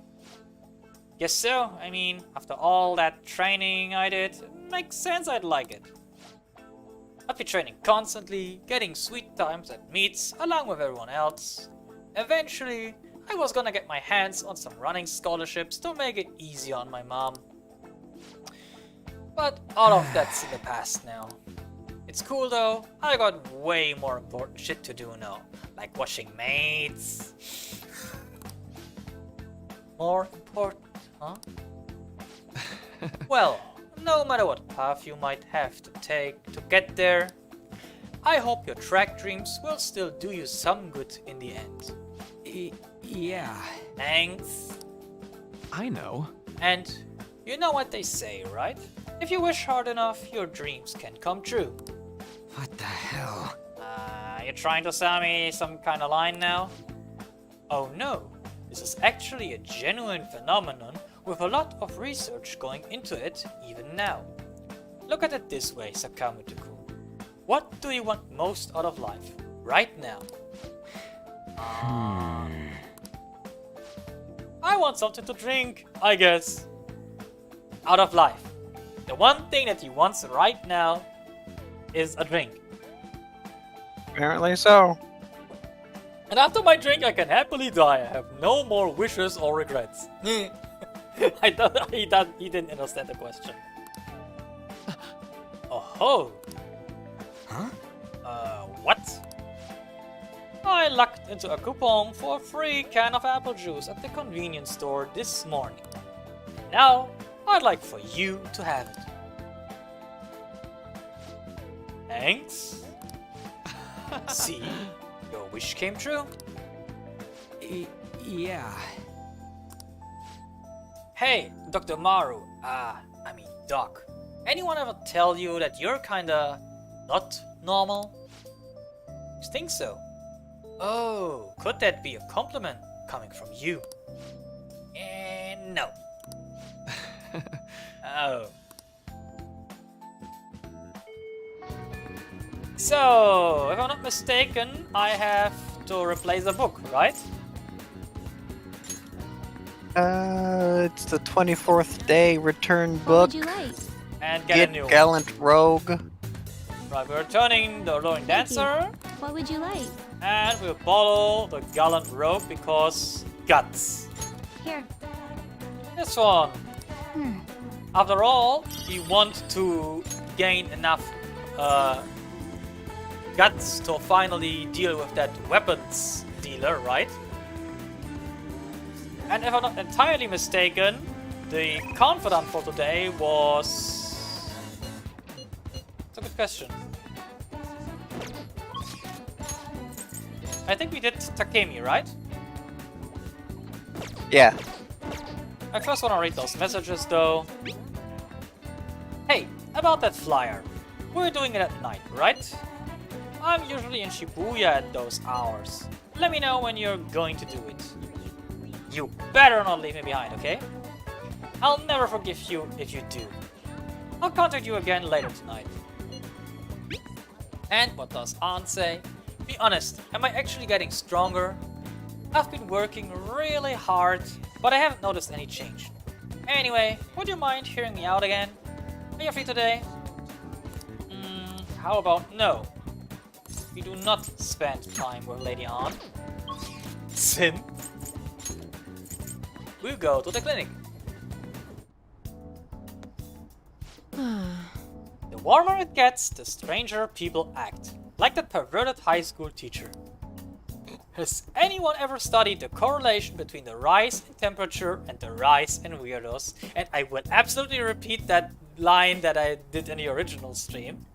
Guess so. I mean, after all that training I did, it makes sense I'd like it. I'd be training constantly, getting sweet times at meets along with everyone else. Eventually, I was gonna get my hands on some running scholarships to make it easy on my mom. But all of that's in the past now. It's cool though, I got way more important shit to do now, like washing maids. More important, huh? Well, no matter what path you might have to take to get there, I hope your track dreams will still do you some good in the end. Yeah. Thanks. I know. And you know what they say, right? If you wish hard enough, your dreams can come true. What the hell? You're trying to sell me some kind of line now? Oh no, this is actually a genuine phenomenon with a lot of research going into it even now. Look at it this way, Sakamoto-kun. What do you want most out of life, right now? I want something to drink, I guess. Out of life. The one thing that he wants right now is a drink. Apparently so. And after my drink, I can happily die. I have no more wishes or regrets. He didn't understand the question. Oh ho! Huh? What? I lucked into a coupon for a free can of apple juice at the convenience store this morning. Now, I'd like for you to have it. Thanks. See? Your wish came true. Yeah. Hey, Dr. Maru. Doc. Anyone ever tell you that you're kinda not normal? You think so? Oh, could that be a compliment coming from you? No. Oh. So, if I'm not mistaken, I have to replace a book, right? It's the 24th day return What book. would you like? And get a new one. Gallant Rogue. Right, we're returning the Rolling Dancer. What would you like? And we'll bottle the Gallant Rogue because guts. Here. This one. After all, you want to gain enough guts to finally deal with that weapons dealer, right? And if I'm not entirely mistaken, the confidant for today was... It's a good question. I think we did Takemi, right? Yeah. I first want to read those messages though. Hey, about that flyer. We're doing it at night, right? I'm usually in Shibuya at those hours. Let me know when you're going to do it. You better not leave me behind, okay? I'll never forgive you if you do. I'll contact you again later tonight. And what does Aunt say? Be honest, am I actually getting stronger? I've been working really hard, but I haven't noticed any change. Anyway, would you mind hearing me out again? Are you free today? How about no? You do not spend time with Lady Ann. Sin. We'll go to the clinic. The warmer it gets, the stranger people act. Like that perverted high school teacher. Has anyone ever studied the correlation between the rise in temperature and the rise in weirdos? And I will absolutely repeat that line that I did in the original stream.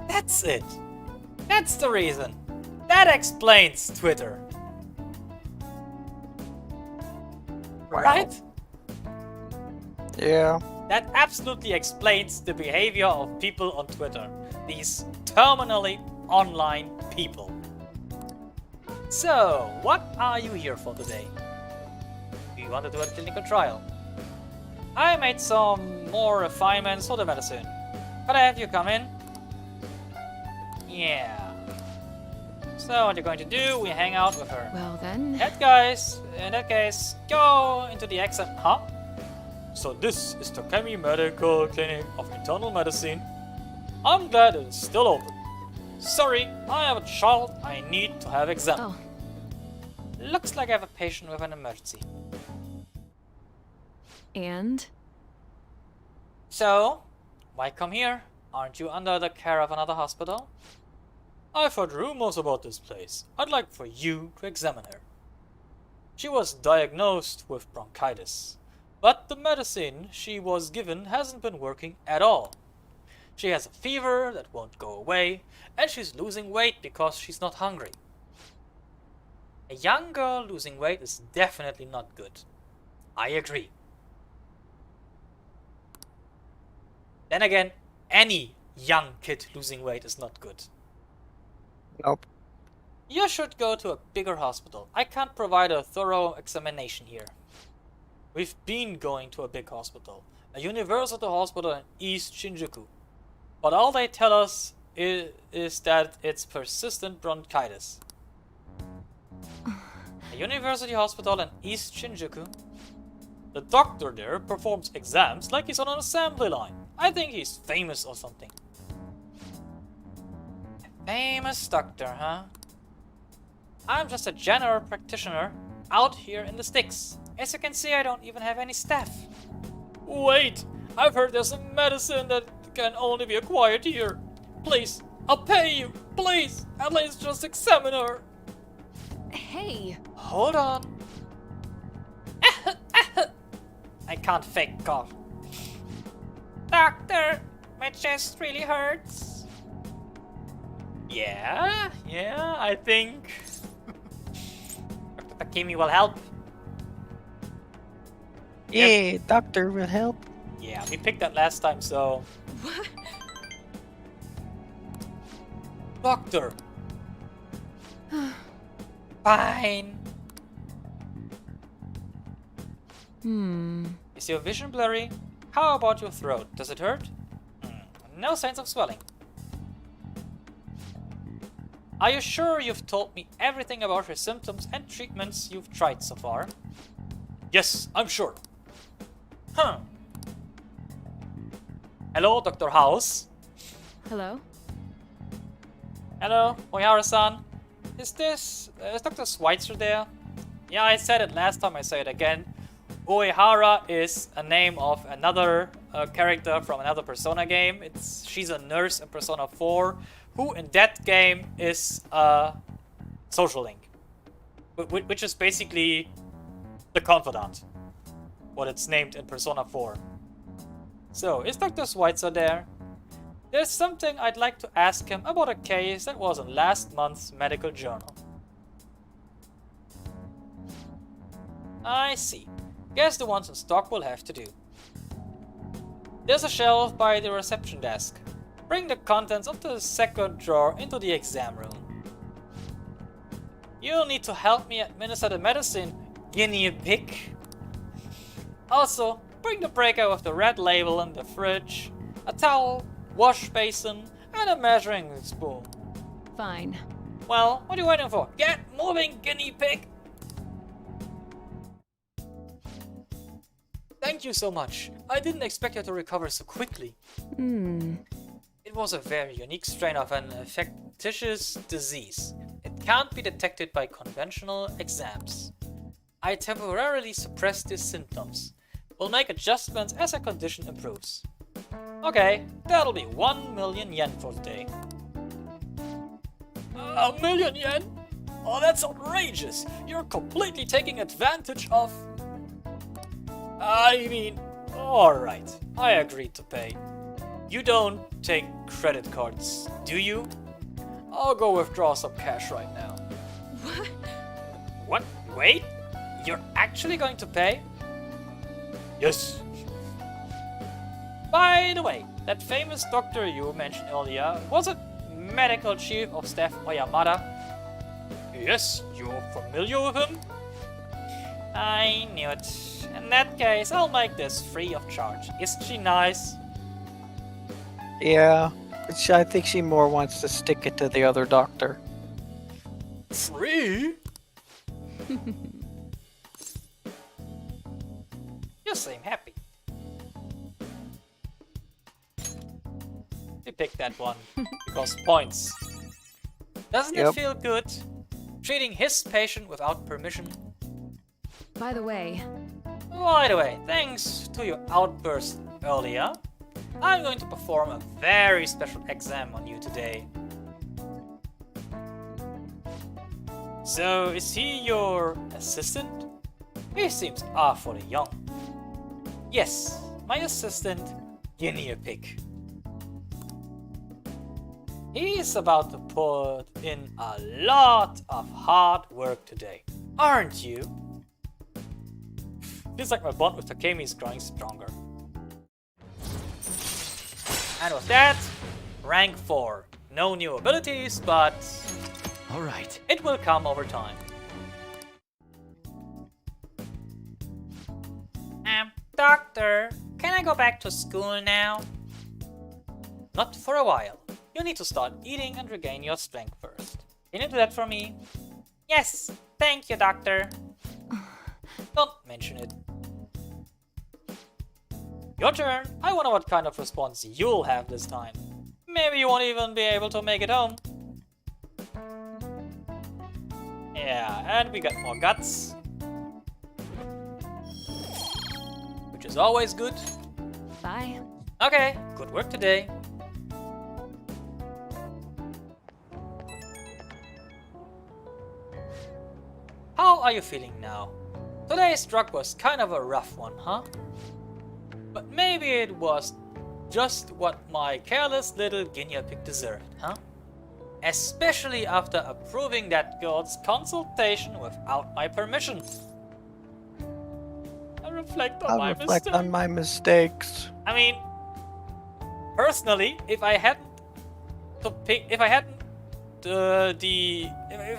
That's it. That's the reason. That explains Twitter. Right? Yeah. That absolutely explains the behavior of people on Twitter. These terminally online people. So, what are you here for today? Do you want to do a clinical trial? I made some more refinements for the medicine. Could I have you come in? Yeah. So what you're going to do, we hang out with her. Well then. In that case, go into the exam. Huh? So this is Tokemi Medical Clinic of Internal Medicine. I'm glad it's still open. Sorry, I have a child I need to have examined. Oh. Looks like I have a patient with an emergency. And? So, why come here? Aren't you under the care of another hospital? I've heard rumors about this place. I'd like for you to examine her. She was diagnosed with bronchitis, but the medicine she was given hasn't been working at all. She has a fever that won't go away, and she's losing weight because she's not hungry. A young girl losing weight is definitely not good. I agree. Then again, any young kid losing weight is not good. Nope. You should go to a bigger hospital. I can't provide a thorough examination here. We've been going to a big hospital, a university hospital in East Shinjuku. But all they tell us is that it's persistent bronchitis. A university hospital in East Shinjuku? The doctor there performs exams like he's on an assembly line. I think he's famous or something. A famous doctor, huh? I'm just a general practitioner out here in the sticks. As you can see, I don't even have any staff. Wait, I've heard there's a medicine that can only be acquired here. Please, I'll pay you. Please, at least just examine her. Hey. Hold on. I can't fake cough. Doctor, my chest really hurts. Yeah, I think Dr. Takemi will help. Yeah, doctor will help. Yeah, we picked that last time, so... What? Doctor! Fine. Is your vision blurry? How about your throat? Does it hurt? No signs of swelling. Are you sure you've told me everything about your symptoms and treatments you've tried so far? Yes, I'm sure. Huh. Hello, Dr. House. Hello? Hello, Moyara-san. Is Dr. Schweitzer there? Yeah, I said it last time, I say it again. Uehara is a name of another character from another Persona game. She's a nurse in Persona 4, who in that game is a social link, which is basically the confidant, what it's named in Persona 4. So, is Dr. Schweitzer there? There's something I'd like to ask him about a case that was in last month's medical journal. I see. Guess the ones in stock will have to do. There's a shelf by the reception desk. Bring the contents of the second drawer into the exam room. You'll need to help me administer the medicine, guinea pig. Also, bring the breaker with the red label in the fridge, a towel, wash basin, and a measuring spoon. Fine. Well, what are you waiting for? Get moving, guinea pig! Thank you so much. I didn't expect you to recover so quickly. It was a very unique strain of an infectious disease. It can't be detected by conventional exams. I temporarily suppressed these symptoms. We'll make adjustments as the condition improves. Okay, that'll be 1 million yen for today. 1 million yen? Oh, that's outrageous! You're completely taking advantage of... I mean, alright, I agreed to pay. You don't take credit cards, do you? I'll go withdraw some cash right now. What? What? Wait? You're actually going to pay? Yes. By the way, that famous doctor you mentioned earlier, was it Medical Chief of Staff Oyamada? Yes, you're familiar with him? I knew it. In that case, I'll make this free of charge. Isn't she nice? Yeah. I think she more wants to stick it to the other doctor. Free? You seem happy. We picked that one because points. Doesn't it feel good? Treating his patient without permission. By the way, thanks to your outburst earlier, I'm going to perform a very special exam on you today. So, is he your assistant? He seems awfully young. Yes, my assistant, Guinea Pig. He's about to put in a lot of hard work today, aren't you? Feels like my bond with Takemi is growing stronger. And with that, rank 4. No new abilities, but alright. It will come over time. Doctor, can I go back to school now? Not for a while. You need to start eating and regain your strength first. Can you do that for me? Yes, thank you, doctor. Don't mention it. Your turn. I wonder what kind of response you'll have this time. Maybe you won't even be able to make it home. Yeah, and we got more guts. Which is always good. bye. Okay, good work today. How are you feeling now? Today's drug was kind of a rough one, huh? But maybe it was just what my careless little guinea pig deserved, huh? Especially after approving that girl's consultation without my permission. I reflect on my mistakes. I mean, personally, if I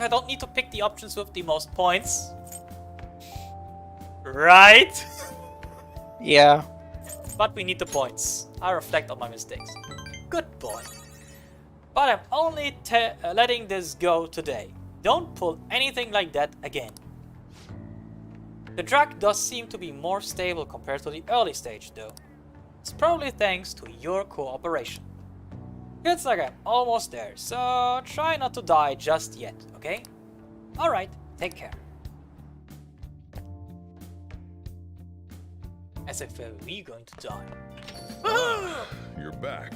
don't need to pick the options with the most points, right? Yeah. But we need the points. I reflect on my mistakes. Good boy. But I'm only letting this go today. Don't pull anything like that again. The drug does seem to be more stable compared to the early stage though. It's probably thanks to your cooperation. It's like I'm almost there, so try not to die just yet, okay? Alright, take care. As if we're going to die. You're back.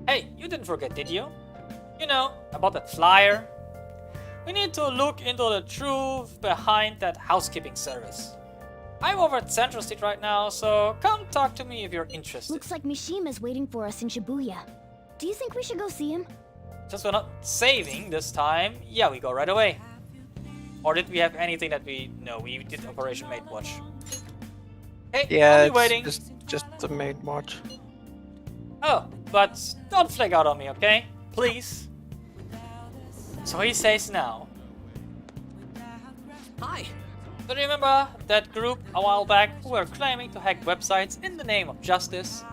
Hey, you didn't forget, did you? You know, about that flyer? We need to look into the truth behind that housekeeping service. I'm over at Central Street right now, so come talk to me if you're interested. Looks like Mishima's waiting for us in Shibuya. Do you think we should go see him? Since we're not saving this time, yeah, we go right away. Or did we have anything that we... No, we did Operation Maid Watch. Hey, yeah, I'll be waiting. Just the Maid Watch. Oh, but don't flake out on me, okay? Please. So he says now. Hi. Do you remember that group a while back who were claiming to hack websites in the name of justice?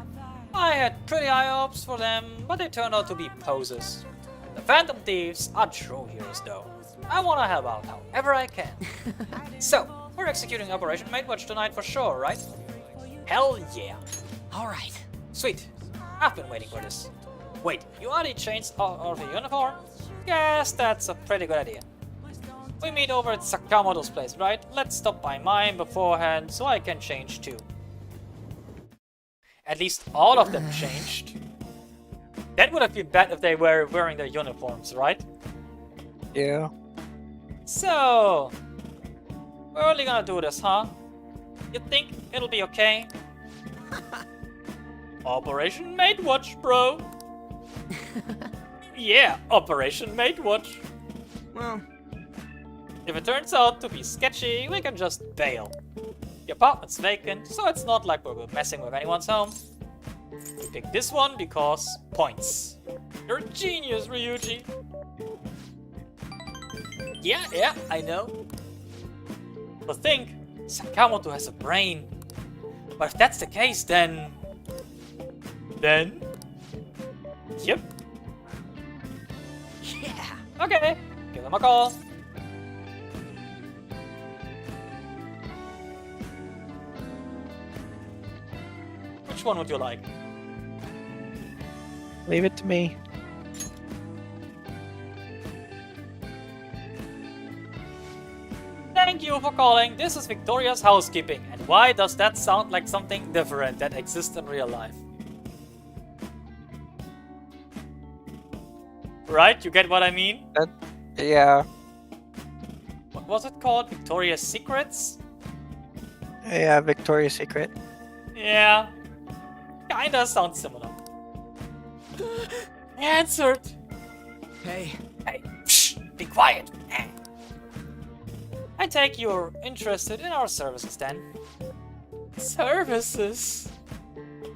I had pretty high hopes for them, but they turned out to be posers. The Phantom Thieves are true heroes though. I want to help out however I can. So, we're executing Operation Maid Watch tonight for sure, right? Hell yeah. Alright. Sweet. I've been waiting for this. Wait, you already changed out of your uniform? Yes, that's a pretty good idea. We meet over at Sakamoto's place, right? Let's stop by mine beforehand so I can change too. At least all of them changed. That would have been bad if they were wearing their uniforms, right? Yeah. So, we're only gonna do this, huh? You think it'll be okay? Operation Maid Watch, bro! Yeah, Operation Maid Watch. Well, If it turns out to be sketchy, we can just bail. The apartment's vacant, so it's not like we're messing with anyone's home. We picked this one because points. You're a genius, Ryuji. Yeah, I know. But think, Sakamoto has a brain. But if that's the case, then... Yep. Yeah. Okay, give him a call. Which one would you like? Leave it to me. Thank you for calling. This is Victoria's housekeeping. And why does that sound like something different that exists in real life? Right? You get what I mean? Yeah. What was it called? Victoria's Secrets? Yeah, Victoria's Secret. Yeah. Kinda sounds similar. Answered. Hey. Hey, shh, be quiet. I take you're interested in our services then. Services?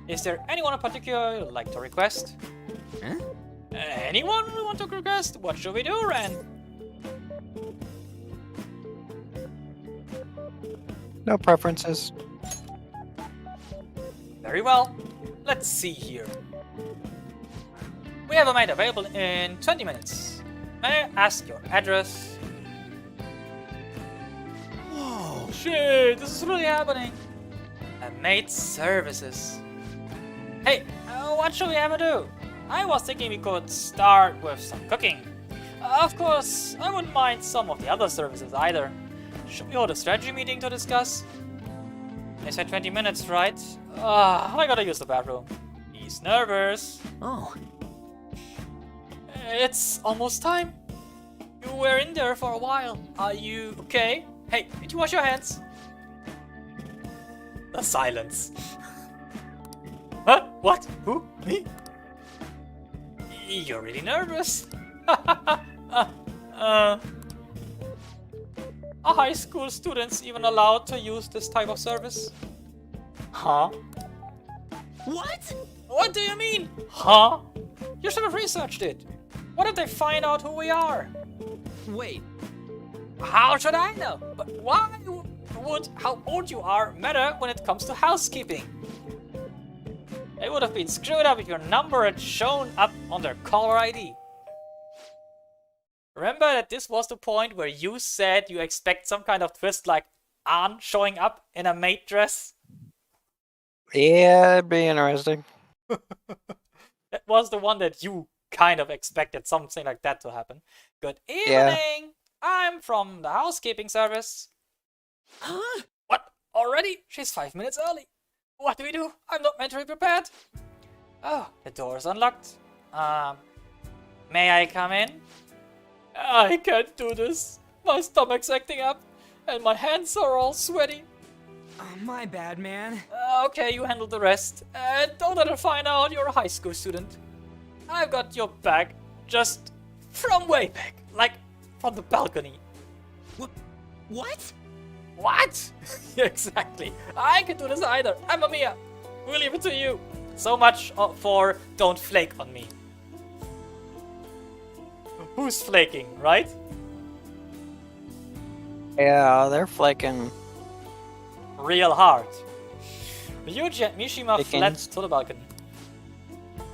Is there anyone in particular you'd like to request? Huh? Anyone want to request? What should we do, Ren? No preferences. Very well. Let's see here. We have a maid available in 20 minutes. May I ask your address? Whoa, shit, this is really happening. A maid services. Hey, what should we ever do? I was thinking we could start with some cooking. Of course, I wouldn't mind some of the other services either. Should we hold a strategy meeting to discuss? They said 20 minutes, right? I gotta use the bathroom. He's nervous. Oh. It's almost time. You were in there for a while. Are you okay? Hey, did you wash your hands? The silence. Huh? What? Who? Me? You're really nervous. Are high school students even allowed to use this type of service? Huh? What? What do you mean? Huh? You should have researched it. What if they find out who we are? Wait. How should I know? But why would how old you are matter when it comes to housekeeping? They would have been screwed up if your number had shown up on their caller ID. Remember that this was the point where you said you expect some kind of twist like Ann showing up in a maid dress? Yeah, it'd be interesting. That was the one that you kind of expected something like that to happen. Good evening! Yeah. I'm from the housekeeping service. Huh? What? Already? She's 5 minutes early. What do we do? I'm not mentally prepared. Oh, the door is unlocked. May I come in? I can't do this. My stomach's acting up, and my hands are all sweaty. Oh, my bad, man. Okay, you handle the rest. Don't let her find out you're a high school student. I've got your back, just from way back, like from the balcony. What? What? Exactly. I can do this either. I'm Mamiya. We'll leave it to you. So much for don't flake on me. Who's flaking, right? Yeah, they're flaking. Real hard. Ryuji and Mishima Flaking. fled to the balcony.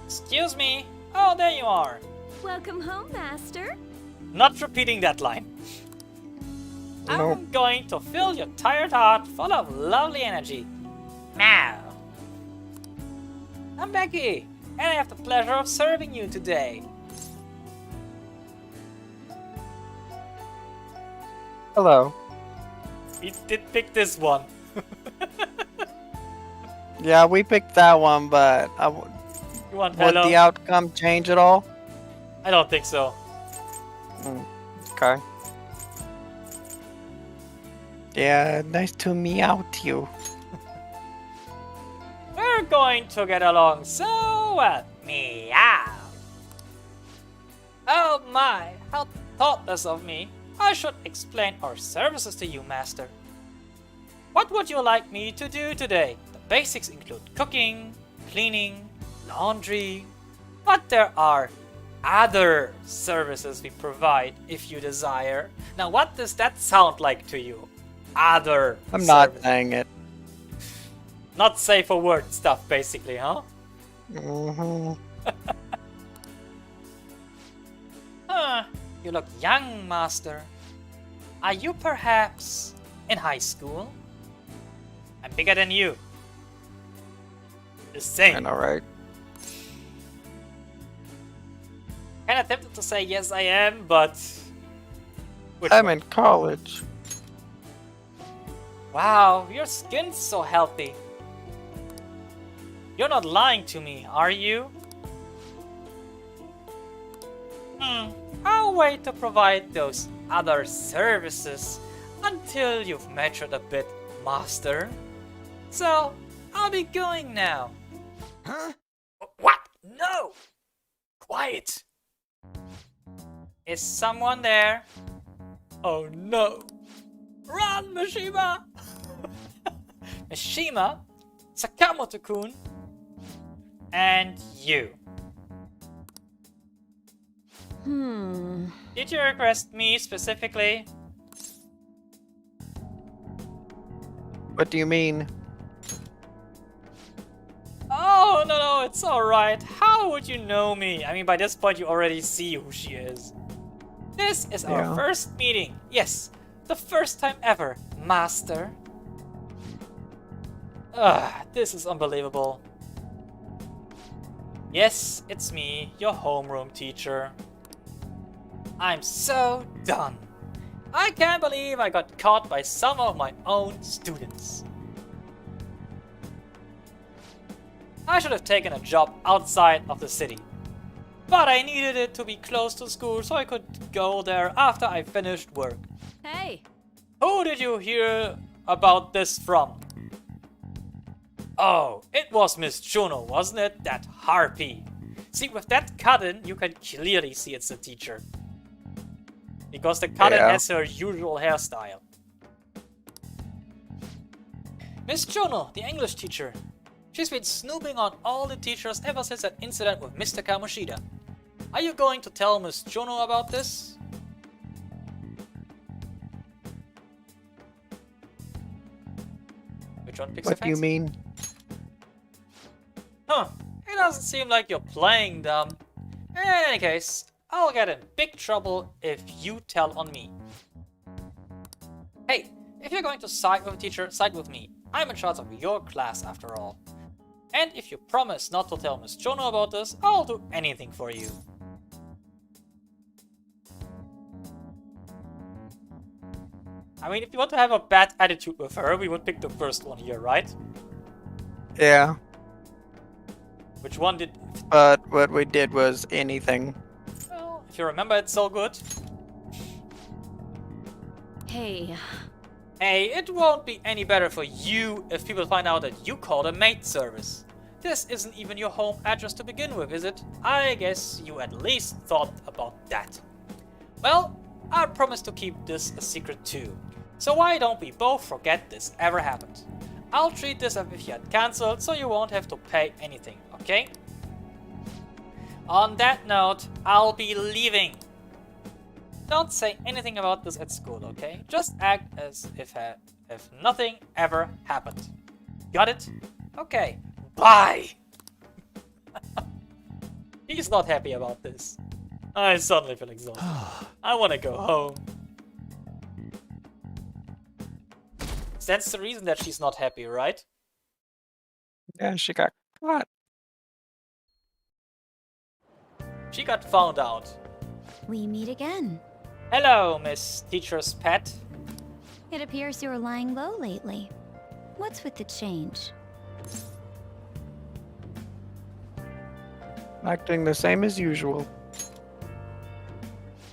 Excuse me. Oh, there you are. Welcome home, Master. Not repeating that line. Nope. I'm going to fill your tired heart full of lovely energy. Now. I'm Becky, and I have the pleasure of serving you today. Hello. We did pick this one. Yeah, we picked that one, but You want would hello? the outcome change at all? I don't think so. Okay. Yeah, nice to meow to you. We're going to get along so well. Meow. Oh my, how thoughtless of me. I should explain our services to you, Master. What would you like me to do today? The basics include cooking, cleaning, laundry, but there are other services we provide if you desire. Now, what does that sound like to you? Other I'm services. not saying it. Not safe for word stuff, basically, huh? Mm-hmm. Huh, you look young, Master. Are you perhaps in high school? I'm bigger than you. Just saying. I know, right? Kinda tempted to say yes I am, but... I'm in college. Wow, your skin's so healthy. You're not lying to me, are you? I'll wait to provide those other services until you've matured a bit, Master. So, I'll be going now. Huh? What? No! Quiet! Is someone there? Oh no! Run, Mishima! Mishima, Sakamoto-kun, and you. Did you request me specifically? What do you mean? Oh, no, it's alright. How would you know me? I mean, by this point you already see who she is. This is our first meeting. Yes, the first time ever, Master. This is unbelievable. Yes, it's me, your homeroom teacher. I'm so done. I can't believe I got caught by some of my own students. I should have taken a job outside of the city. But I needed it to be close to school so I could go there after I finished work. Hey! Who did you hear about this from? Oh, it was Miss Juno, wasn't it? That harpy. See, with that cut-in, you can clearly see it's the teacher. Because the cut-in has her usual hairstyle. Miss Juno, the English teacher. She's been snooping on all the teachers ever since that incident with Mr. Kamoshida. Are you going to tell Miss Juno about this? Which one picks What do you mean? Huh, it doesn't seem like you're playing dumb. In any case, I'll get in big trouble if you tell on me. Hey, if you're going to side with a teacher, side with me. I'm in charge of your class after all. And if you promise not to tell Miss Juno about this, I'll do anything for you. I mean, if you want to have a bad attitude with her, we would pick the first one here, right? Yeah. Which one did... But what we did was anything. Well, if you remember, it's so good. Hey. Hey, it won't be any better for you if people find out that you called a maid service. This isn't even your home address to begin with, is it? I guess you at least thought about that. Well, I promise to keep this a secret too. So why don't we both forget this ever happened? I'll treat this as if you had cancelled, so you won't have to pay anything, okay? On that note, I'll be leaving. Don't say anything about this at school, okay? Just act as if nothing ever happened. Got it? Okay, bye! He's not happy about this. I suddenly feel exhausted. I want to go home. That's the reason that she's not happy, right? Yeah, she got caught. She got found out. We meet again. Hello, Miss Teacher's Pet. It appears you're lying low lately. What's with the change? Acting the same as usual.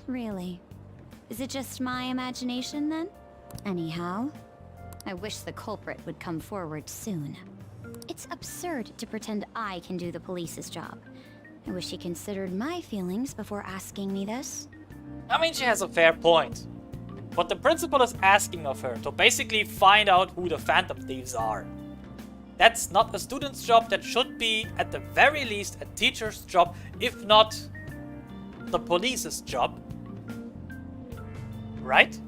Really? Is it just my imagination then? Anyhow, I wish the culprit would come forward soon. It's absurd to pretend I can do the police's job. I wish he considered my feelings before asking me this. I mean, she has a fair point. what the principal is asking of her to basically find out who the Phantom Thieves are. That's not a student's job. That should be, at the very least, a teacher's job, if not the police's job. Right?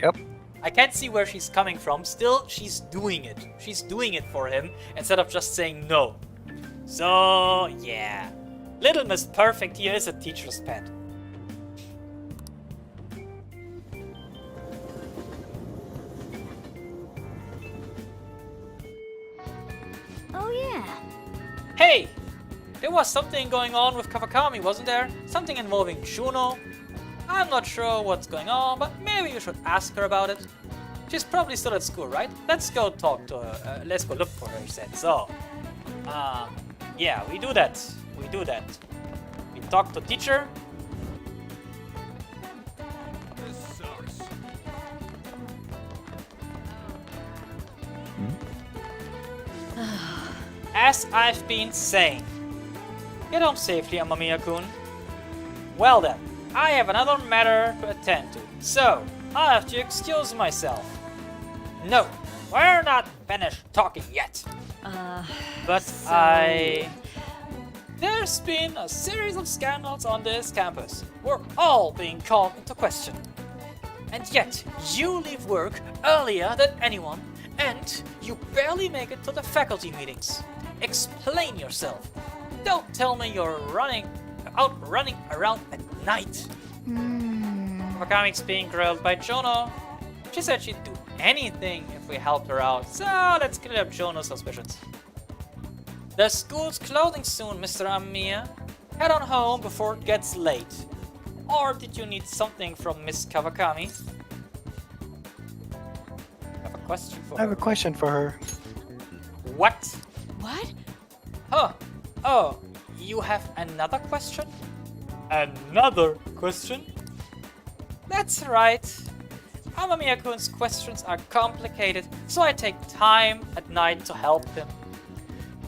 Yep. I can't see where she's coming from. Still, she's doing it. She's doing it for him instead of just saying no. So, yeah. Little Miss Perfect here is a teacher's pet. Oh yeah. Hey! There was something going on with Kawakami, wasn't there? Something involving Juno? I'm not sure what's going on, but maybe you should ask her about it. She's probably still at school, right? Let's go talk to her. Let's go look for her, he said. So, yeah, we do that. We do that. We talk to teacher. This sucks. As I've been saying. Get home safely, Amamiya-kun. Well then, I have another matter to attend to, so I have to excuse myself. No, we're not finished talking yet. But There's been a series of scandals on this campus. We're all being called into question. And yet, you leave work earlier than anyone, and you barely make it to the faculty meetings. Explain yourself. Don't tell me you're running around at night. Wakami's being grilled by Jono. She said she'd do anything if we helped her out, so let's clear up Jono's suspicions. The school's closing soon, Mr. Amamiya. Head on home before it gets late. Or did you need something from Miss Kawakami? I have a question for her. I have a question for her. What? What? Huh. Oh, you have another question? Another question? That's right. Amamiya-kun's questions are complicated, so I take time at night to help him.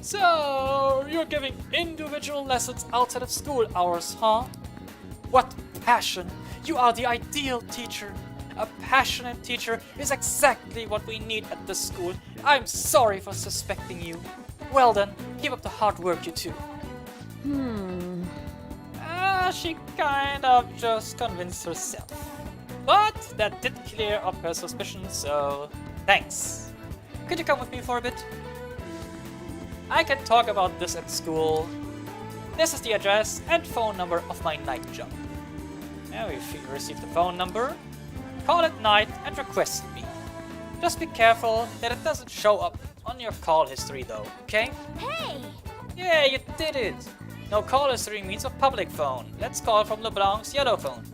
So, you're giving individual lessons outside of school hours, huh? What passion! You are the ideal teacher. A passionate teacher is exactly what we need at this school. I'm sorry for suspecting you. Well then, keep up the hard work, you two. She kind of just convinced herself. But that did clear up her suspicions, so thanks. Could you come with me for a bit? I can talk about this at school. This is the address and phone number of my night job. Now if you receive the phone number, call at night and request me. Just be careful that it doesn't show up on your call history though, okay? Hey! Yeah, you did it! No call history means a public phone. Let's call from LeBlanc's yellow phone.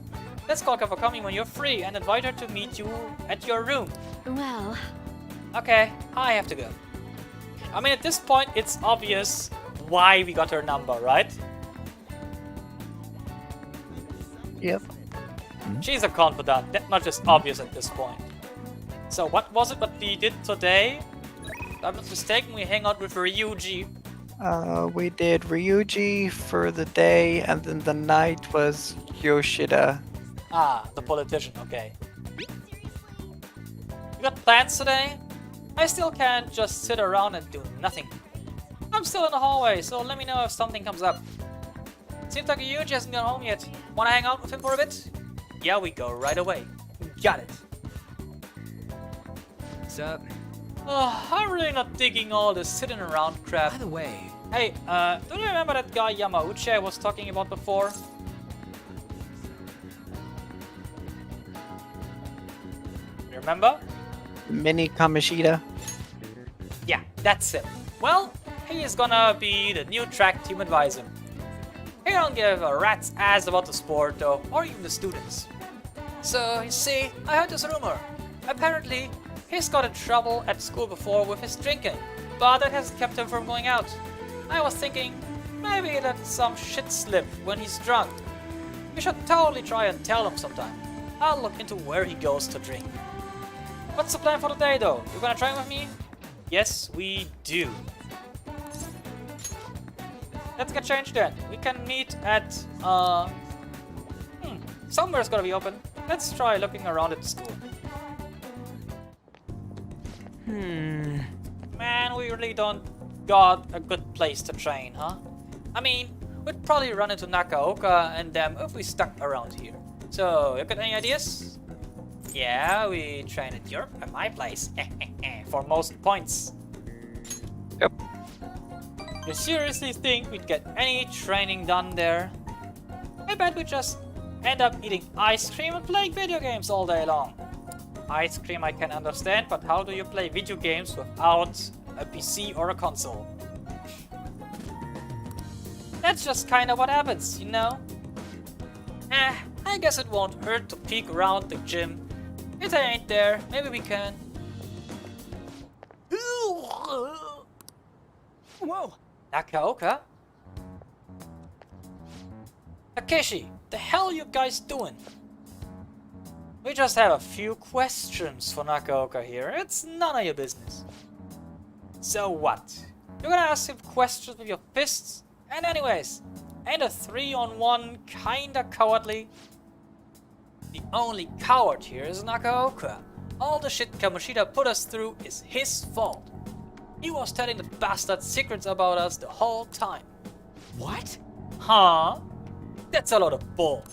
Let's call Kawakami when you're free and invite her to meet you at your room. Well... Okay, I have to go. I mean, at this point, it's obvious why we got her number, right? Yep. She's a confidant. That much is obvious at this point. So what was it that we did today? If I'm not mistaken, we hang out with Ryuji. We did Ryuji for the day, and then the night was Yoshida. Ah, the politician, okay. You got plans today? I still can't just sit around and do nothing. I'm still in the hallway, so let me know if something comes up. Seems like Ryuji hasn't gone home yet. Wanna hang out with him for a bit? Yeah, we go right away. Got it. What's up? I'm really not digging all this sitting around crap. By the way... Hey, do you remember that guy Yamauchi I was talking about before? You remember? Mini Kamishita. Yeah, that's it. Well, he is gonna be the new track team advisor. He don't give a rat's ass about the sport though, or even the students. So, you see, I heard this rumor. Apparently, he's got in trouble at school before with his drinking, but that hasn't kept him from going out. I was thinking, maybe he let some shit slip when he's drunk. You should totally try and tell him sometime. I'll look into where he goes to drink. What's the plan for the day though? You gonna train with me? Yes, we do. Let's get changed then. We can meet at, somewhere's gonna be open. Let's try looking around at the school. Man, we really don't got a good place to train, huh? I mean, we'd probably run into Nakaoka and them if we stuck around here. So, you got any ideas? Yeah, we train at my place. For most points. Yep. You seriously think we'd get any training done there? I bet we just end up eating ice cream and playing video games all day long. Ice cream I can understand, but how do you play video games without a PC or a console? That's just kinda what happens, you know? I guess it won't hurt to peek around the gym. If they ain't there, maybe we can. Whoa! Nakaoka? Takeshi, the hell you guys doing? We just have a few questions for Nakaoka here. It's none of your business. So what? You're gonna ask him questions with your fists? And anyways, ain't a 3-on-1 kinda cowardly? The only coward here is Nakaoka. All the shit Kamoshida put us through is his fault. He was telling the bastard secrets about us the whole time. What? Huh? That's a lot of bull.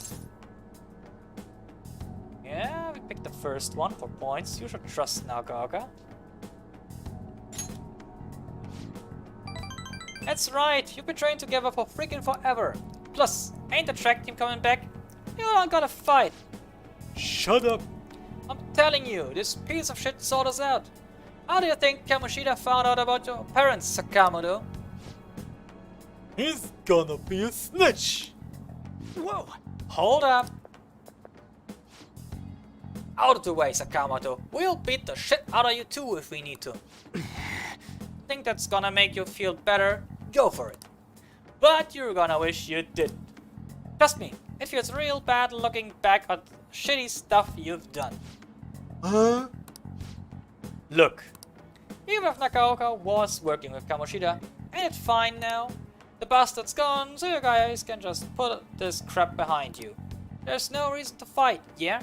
Yeah, we picked the first one for points. You should trust Nakaoka. That's right, you've been training together for freaking forever. Plus, ain't the track team coming back? You don't gotta fight. Shut up. I'm telling you, this piece of shit sought us out. How do you think Kamoshida found out about your parents, Sakamoto? He's gonna be a snitch. Whoa! Hold up. Out of the way, Sakamoto. We'll beat the shit out of you too if we need to. Think that's gonna make you feel better? Go for it. But you're gonna wish you didn't. Trust me, it feels real bad looking back at shitty stuff you've done. Huh? Look, even if Nakaoka was working with Kamoshida, ain't it fine now? The bastard's gone, so you guys can just put this crap behind you. There's no reason to fight, yeah?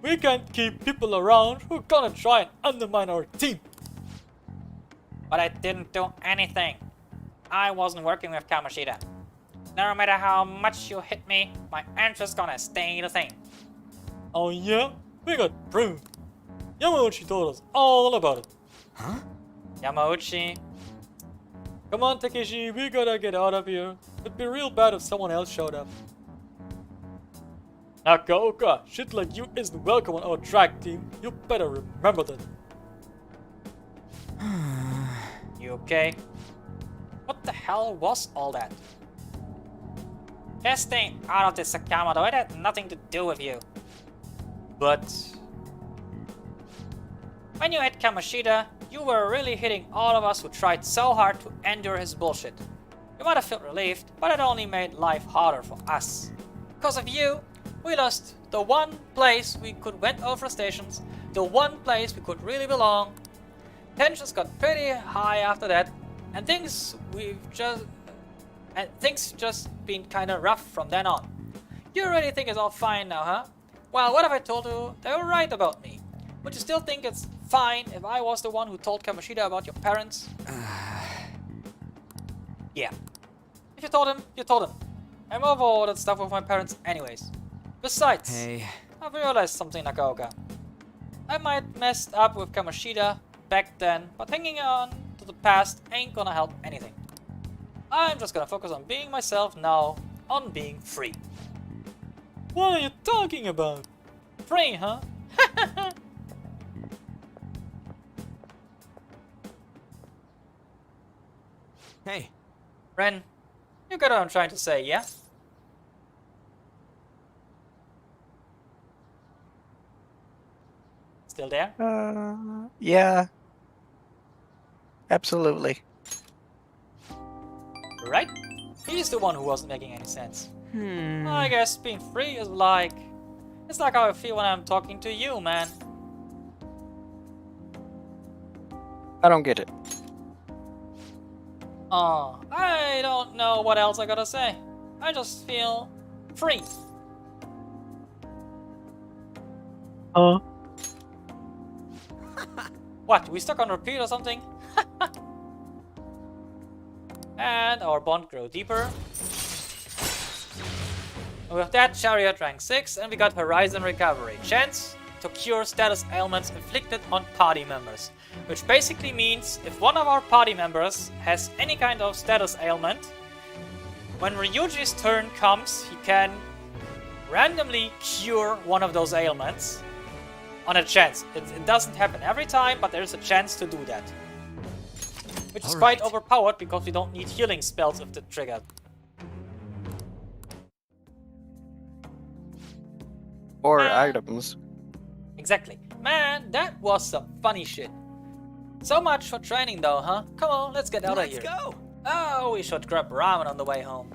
We can't keep people around who are gonna try and undermine our team. But I didn't do anything. I wasn't working with Kamoshida. No matter how much you hit me, my answer's gonna stay the same. Oh yeah? We got proof. Yamauchi told us all about it. Huh? Yamauchi? Come on, Takeshi, we gotta get out of here. It'd be real bad if someone else showed up. Nakaoka, shit like you isn't welcome on our track team. You better remember that. You okay? What the hell was all that? Just stay out of this, Sakamoto. It had nothing to do with you. But when you hit Kamoshida, you were really hitting all of us who tried so hard to endure his bullshit. You might have felt relieved, but it only made life harder for us. Because of you, we lost the one place we could went over stations, the one place we could really belong. Tensions got pretty high after that, and things just been kinda rough from then on. You really think it's all fine now, huh? Well, what if I told you they were right about me? Would you still think it's fine if I was the one who told Kamoshida about your parents? Yeah. If you told him, you told him. I'm over all that stuff with my parents anyways. Besides, Hey. I've realized something, Nakaoka. I might messed up with Kamoshida back then, but hanging on to the past ain't gonna help anything. I'm just gonna focus on being myself now, on being free. What are you talking about? Free, huh? Hey. Ren, you got what I'm trying to say, yeah? Still there? Yeah. Absolutely. Right? He's the one who wasn't making any sense. I guess being free is like... It's like how I feel when I'm talking to you, man. I don't get it. Oh, I don't know what else I gotta say. I just feel free. Huh? What, we stuck on repeat or something? And our bond grew deeper. And with that, Chariot rank 6, and we got Horizon Recovery. Chance to cure status ailments inflicted on party members. Which basically means if one of our party members has any kind of status ailment, when Ryuji's turn comes, he can randomly cure one of those ailments on a chance. It doesn't happen every time, but there's a chance to do that. Which is quite overpowered because we don't need healing spells if they're triggered. Or items. Exactly. Man, that was some funny shit. So much for training though, huh? Come on, let's get out of here. Let's go! Oh, we should grab ramen on the way home.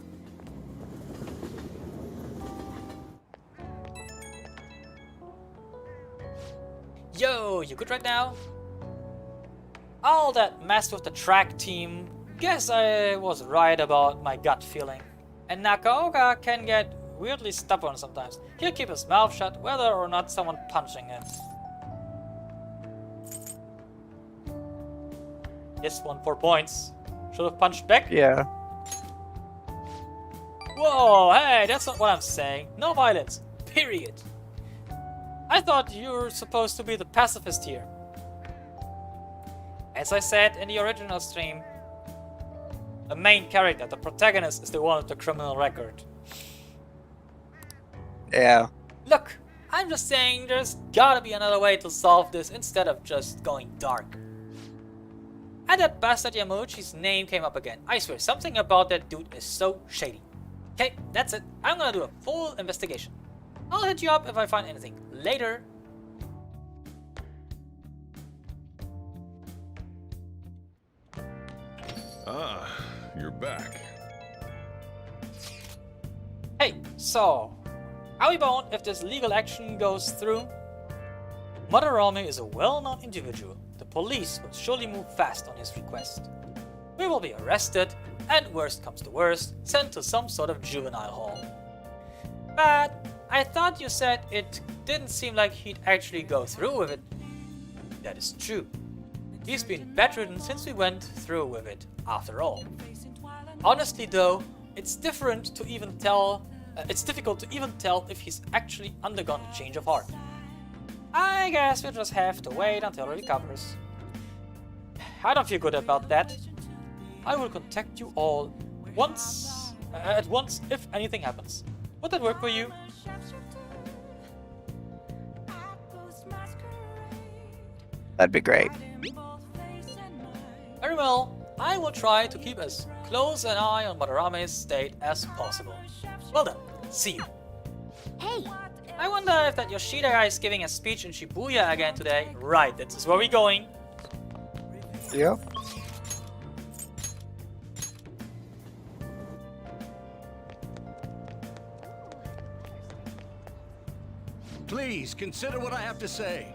Yo, you good right now? All that mess with the track team, guess I was right about my gut feeling. And Nakaoka can get weirdly stubborn sometimes. He'll keep his mouth shut whether or not someone punching him. This won 4 points. Should have punched back? Yeah. Whoa, hey, that's not what I'm saying. No violence. Period. I thought you were supposed to be the pacifist here. As I said in the original stream, the main character, the protagonist, is the one with the criminal record. Yeah. Look, I'm just saying there's gotta be another way to solve this instead of just going dark. And that bastard Yamuchi's name came up again. I swear, something about that dude is so shady. Okay, that's it. I'm gonna do a full investigation. I'll hit you up if I find anything. Later. Ah, you're back. Hey, so, are we boned if this legal action goes through? Madarame is a well-known individual. The police will surely move fast on his request. We will be arrested, and worst comes to worst, sent to some sort of juvenile hall. But I thought you said it didn't seem like he'd actually go through with it. That is true. He's been bedridden since we went through with it, after all. Honestly though, it's difficult to even tell if he's actually undergone a change of heart. I guess we'll just have to wait until he recovers. I don't feel good about that. I will contact you all at once if anything happens. Would that work for you? That'd be great. Very well. I will try to keep as close an eye on Madarame's state as possible. Well then, see you. Hey! I wonder if that Yoshida guy is giving a speech in Shibuya again today. Right, this is where we're going. Yep. Please consider what I have to say.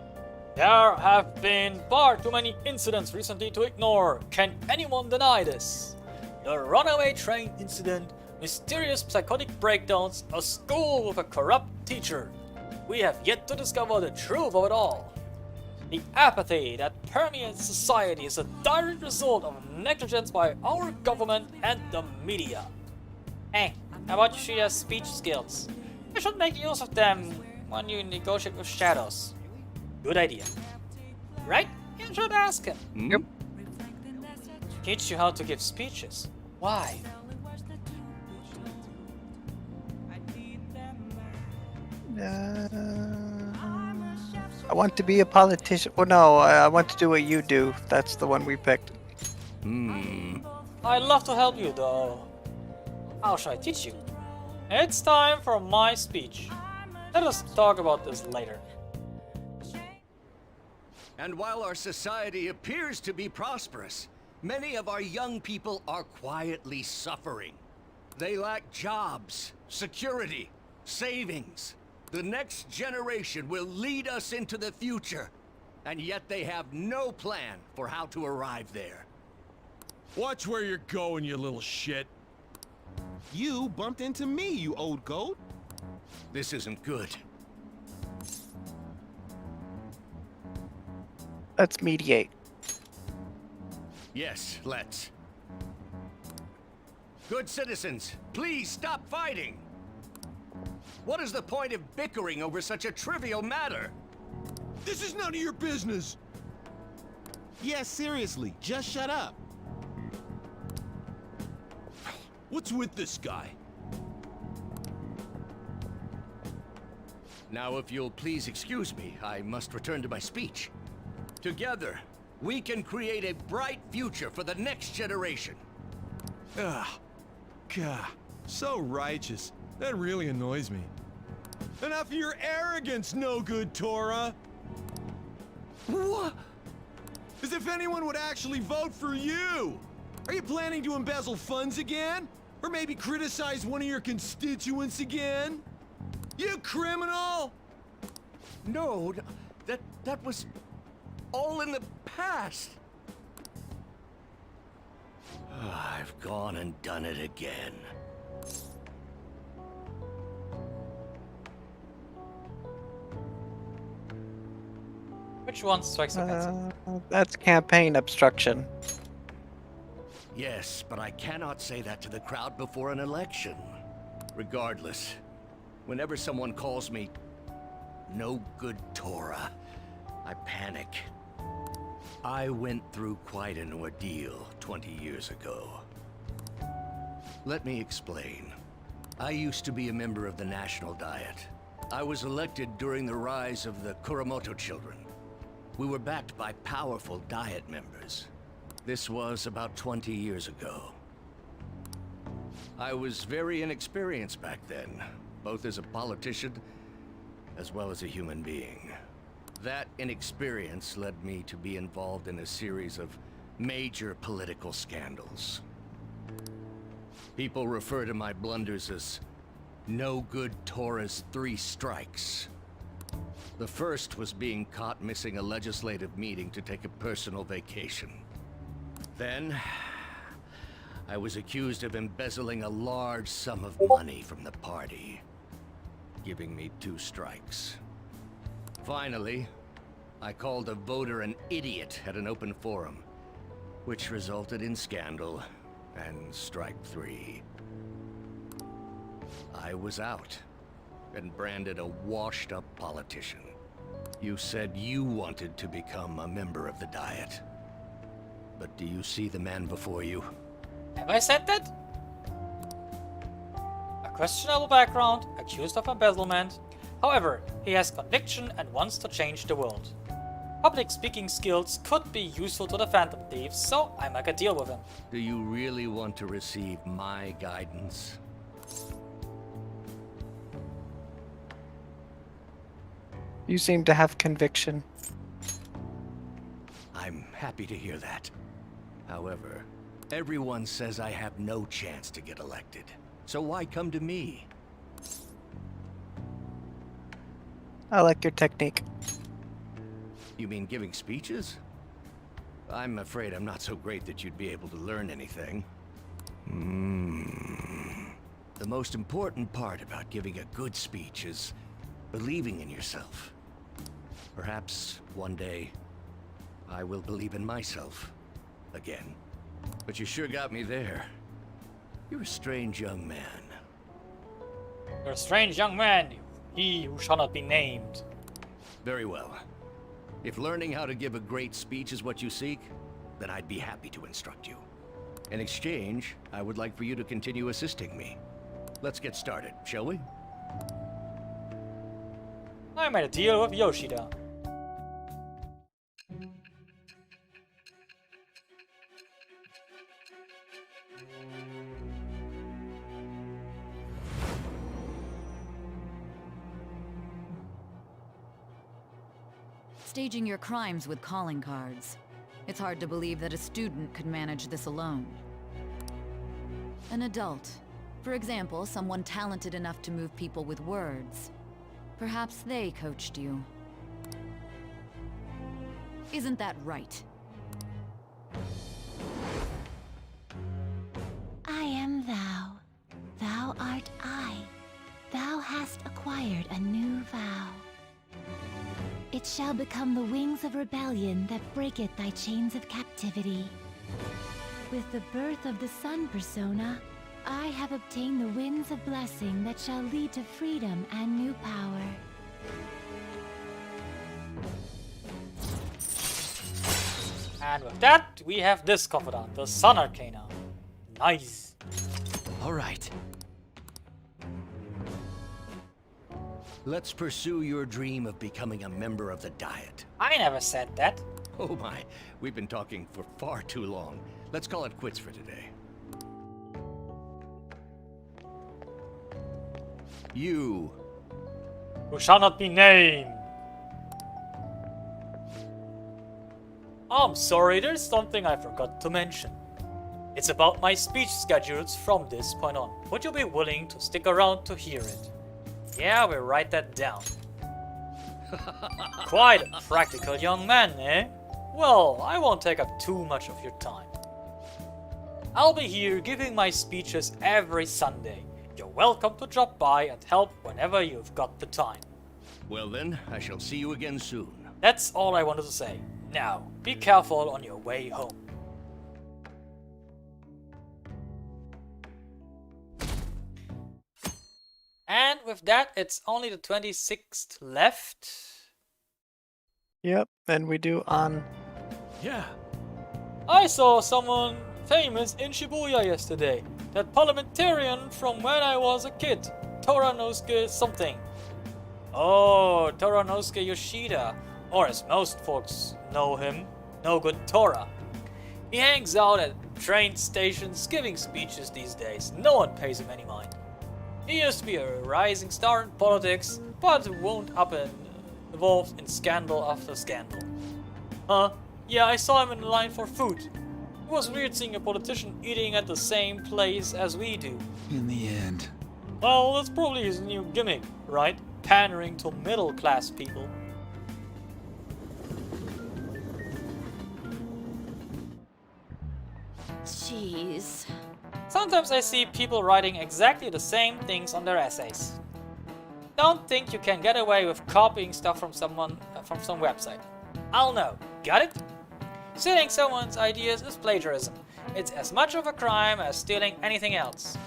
There have been far too many incidents recently to ignore. Can anyone deny this? The runaway train incident, mysterious psychotic breakdowns, a school with a corrupt teacher. We have yet to discover the truth of it all. The apathy that permeates society is a direct result of negligence by our government and the media. Hey, how about Yoshida's speech skills? You should make use of them when you negotiate with shadows. Good idea. Right? You should ask him. Yep. Teach you how to give speeches. Why? I want to be a politician. Oh no, I want to do what you do. That's the one we picked. I'd love to help you though. How shall I teach you? It's time for my speech. Let us talk about this later. And while our society appears to be prosperous, many of our young people are quietly suffering. They lack jobs, security, savings. The next generation will lead us into the future, and yet they have no plan for how to arrive there. Watch where you're going, you little shit. You bumped into me, you old goat. This isn't good. Let's mediate. Yes, let's. Good citizens, please stop fighting! What is the point of bickering over such a trivial matter? This is none of your business! Yeah, seriously, just shut up. What's with this guy? Now, if you'll please excuse me, I must return to my speech. Together, we can create a bright future for the next generation. Ugh. God, so righteous. That really annoys me. Enough of your arrogance, no good Torah! What? As if anyone would actually vote for you! Are you planning to embezzle funds again? Or maybe criticize one of your constituents again? You criminal! No, that was all in the past. I've gone and done it again. Which one strikes a fancy? That's campaign obstruction. Yes, but I cannot say that to the crowd before an election. Regardless, whenever someone calls me no good Torah, I panic. I went through quite an ordeal 20 years ago. Let me explain. I used to be a member of the National Diet. I was elected during the rise of the Kuramoto children. We were backed by powerful Diet members. This was about 20 years ago. I was very inexperienced back then, both as a politician as well as a human being. That inexperience led me to be involved in a series of major political scandals. People refer to my blunders as no good Torah's 3 strikes. The first was being caught missing a legislative meeting to take a personal vacation. Then, I was accused of embezzling a large sum of money from the party, giving me 2 strikes. Finally, I called a voter an idiot at an open forum, which resulted in scandal and strike 3. I was out and branded a washed-up politician. You said you wanted to become a member of the Diet. But do you see the man before you? Have I said that? A questionable background, accused of embezzlement. However, he has conviction and wants to change the world. Public speaking skills could be useful to the Phantom Thieves, so I make a deal with him. Do you really want to receive my guidance? You seem to have conviction. I'm happy to hear that. However, everyone says I have no chance to get elected. So why come to me? I like your technique. You mean giving speeches? I'm afraid I'm not so great that you'd be able to learn anything. The most important part about giving a good speech is believing in yourself. Perhaps one day, I will believe in myself again. But you sure got me there. You're a strange young man. You're a strange young man, he who shall not be named. Very well. If learning how to give a great speech is what you seek, then I'd be happy to instruct you. In exchange, I would like for you to continue assisting me. Let's get started, shall we? I made a deal with Yoshida. Staging your crimes with calling cards. It's hard to believe that a student could manage this alone. An adult. For example, someone talented enough to move people with words. Perhaps they coached you. Isn't that right? I am thou. Thou art I. Thou hast acquired a new vow. It shall become the wings of rebellion that breaketh thy chains of captivity. With the birth of the sun persona, I have obtained the winds of blessing that shall lead to freedom and new power. And with that, we have this confidant, the Sun Arcana. Nice. Alright. Let's pursue your dream of becoming a member of the Diet. I never said that. Oh my, we've been talking for far too long. Let's call it quits for today. You. Who shall not be named. I'm sorry, there's something I forgot to mention. It's about my speech schedules from this point on. Would you be willing to stick around to hear it? Yeah, we'll write that down. Quite a practical young man, eh? Well, I won't take up too much of your time. I'll be here giving my speeches every Sunday. You're welcome to drop by and help whenever you've got the time. Well then, I shall see you again soon. That's all I wanted to say. Now, be careful on your way home. And with that, it's only the 26th left. Yep, and we do on. Yeah. I saw someone famous in Shibuya yesterday. That parliamentarian from when I was a kid. Toranosuke something. Oh, Toranosuke Yoshida. Or as most folks know him, No Good Tora. He hangs out at train stations giving speeches these days. No one pays him any mind. He used to be a rising star in politics, but wound up involved in scandal after scandal. Yeah, I saw him in line for food. It was weird seeing a politician eating at the same place as we do. In the end. Well, that's probably his new gimmick, right? Pandering to middle-class people. Jeez. Sometimes I see people writing exactly the same things on their essays. Don't think you can get away with copying stuff from someone from some website. I'll know. Got it? Stealing someone's ideas is plagiarism. It's as much of a crime as stealing anything else.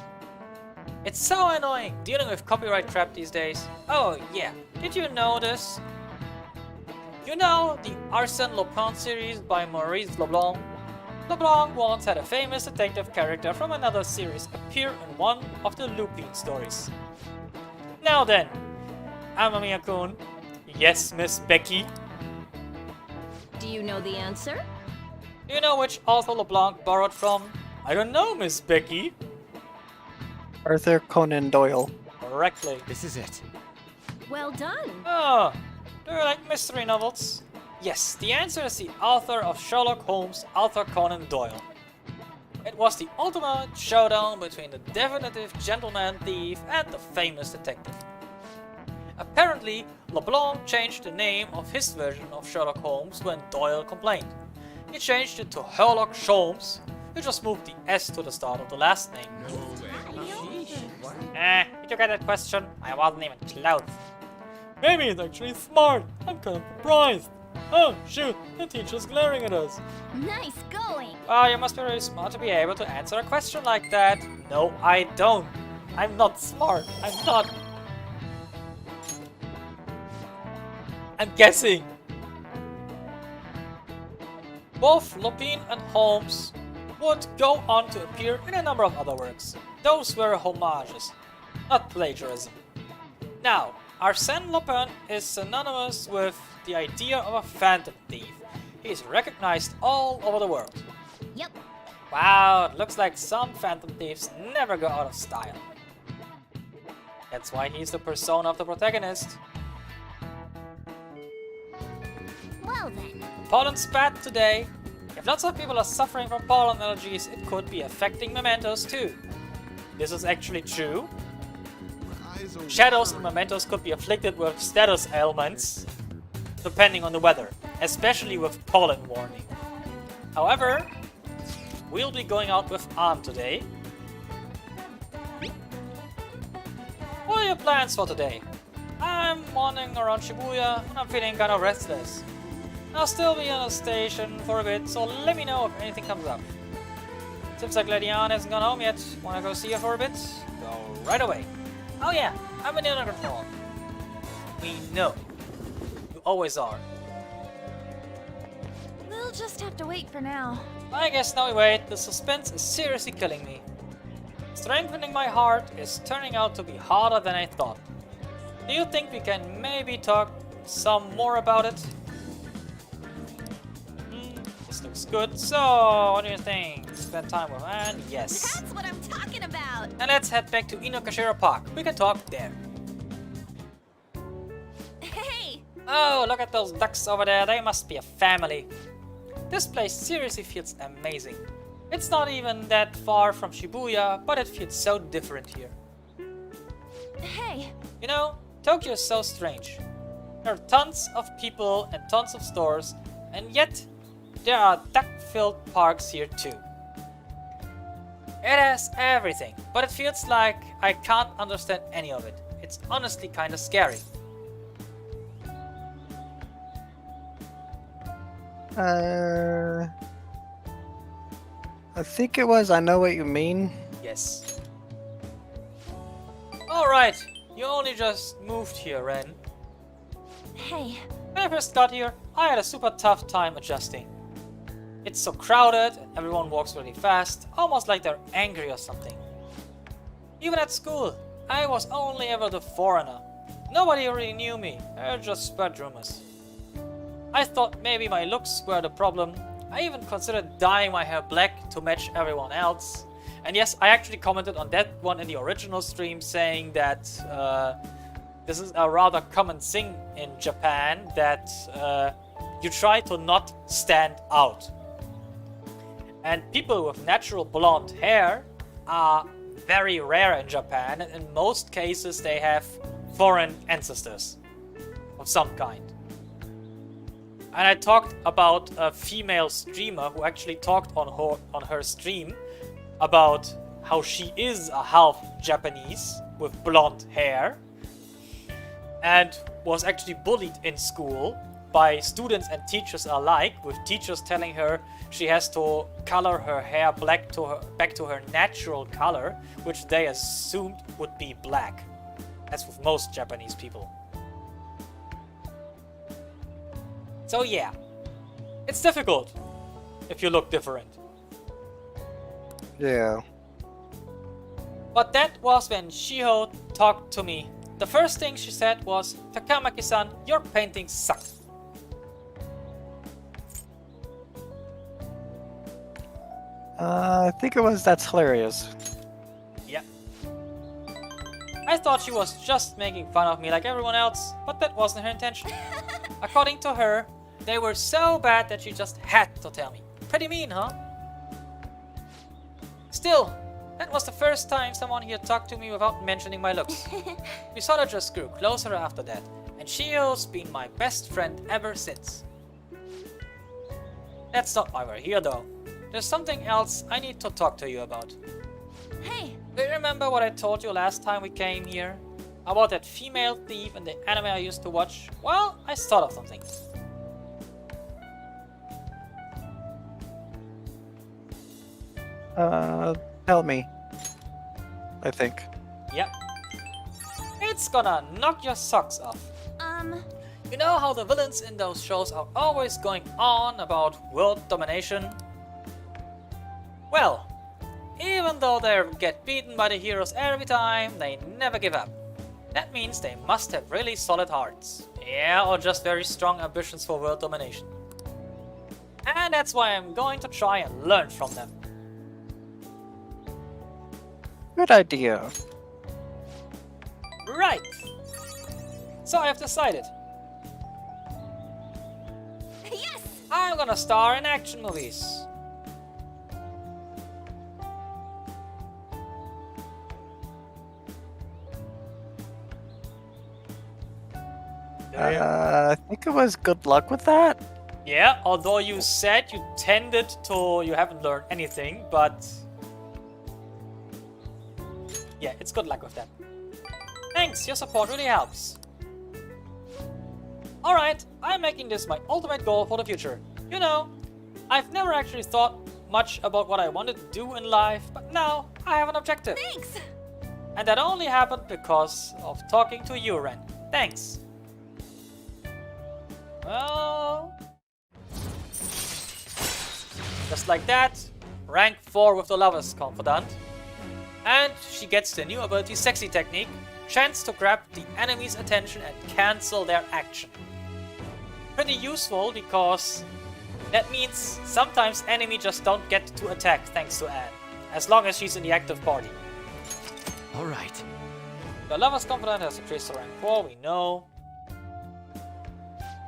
It's so annoying dealing with copyright crap these days. Oh yeah, did you know this? You know the Arsène Lupin series by Maurice Leblanc? Leblanc once had a famous detective character from another series appear in one of the Lupin stories. Now then, Amamiya-kun. Yes, Miss Becky. Do you know the answer? Do you know which author LeBlanc borrowed from? I don't know, Miss Becky. Arthur Conan Doyle. Correctly. This is it. Well done. Oh, do you like mystery novels? Yes, the answer is the author of Sherlock Holmes, Arthur Conan Doyle. It was the ultimate showdown between the definitive gentleman thief and the famous detective. Apparently, LeBlanc changed the name of his version of Sherlock Holmes when Doyle complained. He changed it to Sherlock Sholmes. He just moved the S to the start of the last name. Did you get that question? I wasn't even close. Maybe he's actually smart. I'm kind of surprised. Oh, shoot, the teacher's glaring at us. Nice going. Well, you must be really smart to be able to answer a question like that. No, I don't. I'm not smart. I'm not. I'm guessing. Both Lupin and Holmes would go on to appear in a number of other works. Those were homages, not plagiarism. Now, Arsène Lupin is synonymous with the idea of a phantom thief. He is recognized all over the world. Yep. Wow, it looks like some phantom thieves never go out of style. That's why he's the persona of the protagonist. Well then. Pollen's bad today. If lots of people are suffering from pollen allergies, it could be affecting mementos too. This is actually true. Shadows and mementos could be afflicted with status ailments, depending on the weather, especially with pollen warning. However, we'll be going out with Arm today. What are your plans for today? I'm wandering around Shibuya and I'm feeling kind of restless. I'll still be on a station for a bit, so let me know if anything comes up. Seems like Lady Anne hasn't gone home yet. Wanna go see her for a bit? Go right away. Oh yeah, I'm in under control. We know. You always are. We'll just have to wait for now. I guess now we wait. The suspense is seriously killing me. Strengthening my heart is turning out to be harder than I thought. Do you think we can maybe talk some more about it? This looks good. So, what do you think? Spend time with Anne? Yes. That's what I'm talking about! And let's head back to Inokashira Park. We can talk there. Hey! Oh, look at those ducks over there. They must be a family. This place seriously feels amazing. It's not even that far from Shibuya, but it feels so different here. Hey! You know, Tokyo is so strange. There are tons of people and tons of stores, and yet there are duck-filled parks here too. It has everything, but it feels like I can't understand any of it. It's honestly kinda scary. I think it was I Know What You Mean. Yes. Alright, you only just moved here, Ren. Hey. When I first got here, I had a super tough time adjusting. It's so crowded and everyone walks really fast, almost like they're angry or something. Even at school, I was only ever the foreigner. Nobody really knew me, I just spread rumors. I thought maybe my looks were the problem. I even considered dyeing my hair black to match everyone else. And yes, I actually commented on that one in the original stream saying that this is a rather common thing in Japan, that you try to not stand out. And people with natural blonde hair are very rare in Japan, and in most cases they have foreign ancestors of some kind. And I talked about a female streamer who actually talked on her stream about how she is a half Japanese with blonde hair and was actually bullied in school by students and teachers alike, with teachers telling her she has to color her hair back to her natural color, which they assumed would be black. That's with most Japanese people. So yeah, it's difficult if you look different. Yeah. But that was when Shiho talked to me. The first thing she said was, "Takamaki-san, your paintings suck." I think it was That's Hilarious. Yeah. I thought she was just making fun of me like everyone else, but that wasn't her intention. According to her, they were so bad that she just had to tell me. Pretty mean, huh? Still, that was the first time someone here talked to me without mentioning my looks. We sort of just grew closer after that, and Shiho's been my best friend ever since. That's not why we're here though. There's something else I need to talk to you about. Hey! Do you remember what I told you last time we came here? About that female thief in the anime I used to watch? Well, I thought of something. Tell me. I think. Yep. It's gonna knock your socks off. You know how the villains in those shows are always going on about world domination? Well, even though they get beaten by the heroes every time, they never give up. That means they must have really solid hearts. Yeah, or just very strong ambitions for world domination. And that's why I'm going to try and learn from them. Good idea. Right! So I have decided. Yes! I'm gonna star in action movies. I think it was Good Luck with that. Yeah, although you said you tended to, you haven't learned anything, but yeah, it's good luck with that. Thanks, your support really helps. Alright, I'm making this my ultimate goal for the future. You know, I've never actually thought much about what I wanted to do in life, but now I have an objective. Thanks! And that only happened because of talking to you, Ren. Thanks. Well... just like that, rank 4 with the Lover's Confidant. And she gets the new ability Sexy Technique, chance to grab the enemy's attention and cancel their action. Pretty useful because that means sometimes enemy just don't get to attack thanks to Anne, as long as she's in the active party. Alright. The Lover's Confidant has increased to rank 4, we know.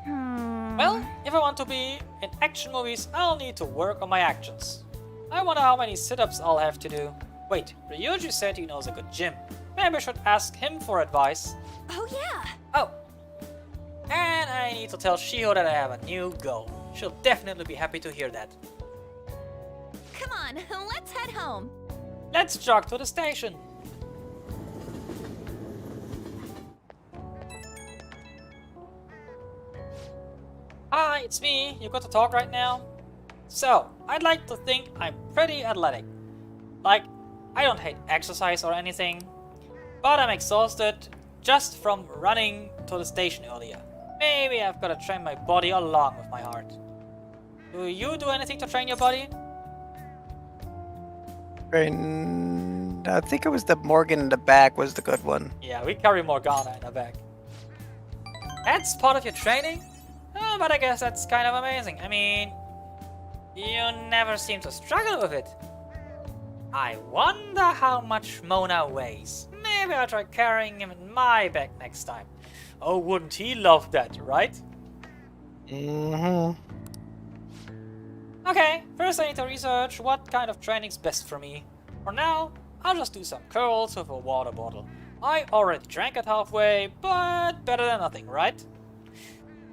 Well, if I want to be in action movies, I'll need to work on my actions. I wonder how many sit-ups I'll have to do. Wait, Ryuji said he knows a good gym. Maybe I should ask him for advice. Oh yeah! Oh! And I need to tell Shiho that I have a new goal. She'll definitely be happy to hear that. Come on, let's head home. Let's jog to the station. Hi, it's me. You got to talk right now? So, I'd like to think I'm pretty athletic. Like, I don't hate exercise or anything, but I'm exhausted just from running to the station earlier. Maybe I've got to train my body along with my heart. Do you do anything to train your body? I think it was the Morgan in the back was the good one. Yeah, we carry Morgana in our back. That's part of your training? Oh, but I guess that's kind of amazing. I mean, you never seem to struggle with it. I wonder how much Mona weighs. Maybe I'll try carrying him in my back next time. Oh, wouldn't he love that, right? Mm-hmm. Okay, first I need to research what kind of training's best for me. For now, I'll just do some curls with a water bottle. I already drank it halfway, but better than nothing, right?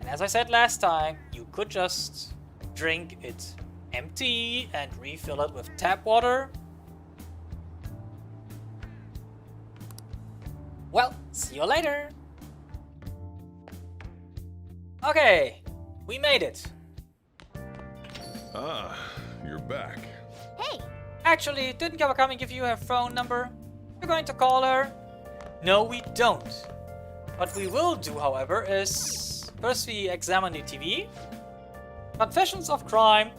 And as I said last time, you could just drink it empty and refill it with tap water. Well, see you later! Okay, we made it. Ah, you're back. Hey! Actually, didn't Kawakami give you her phone number? You're going to call her? No, we don't. What we will do, however, is... first we examine the TV. Confessions of crime,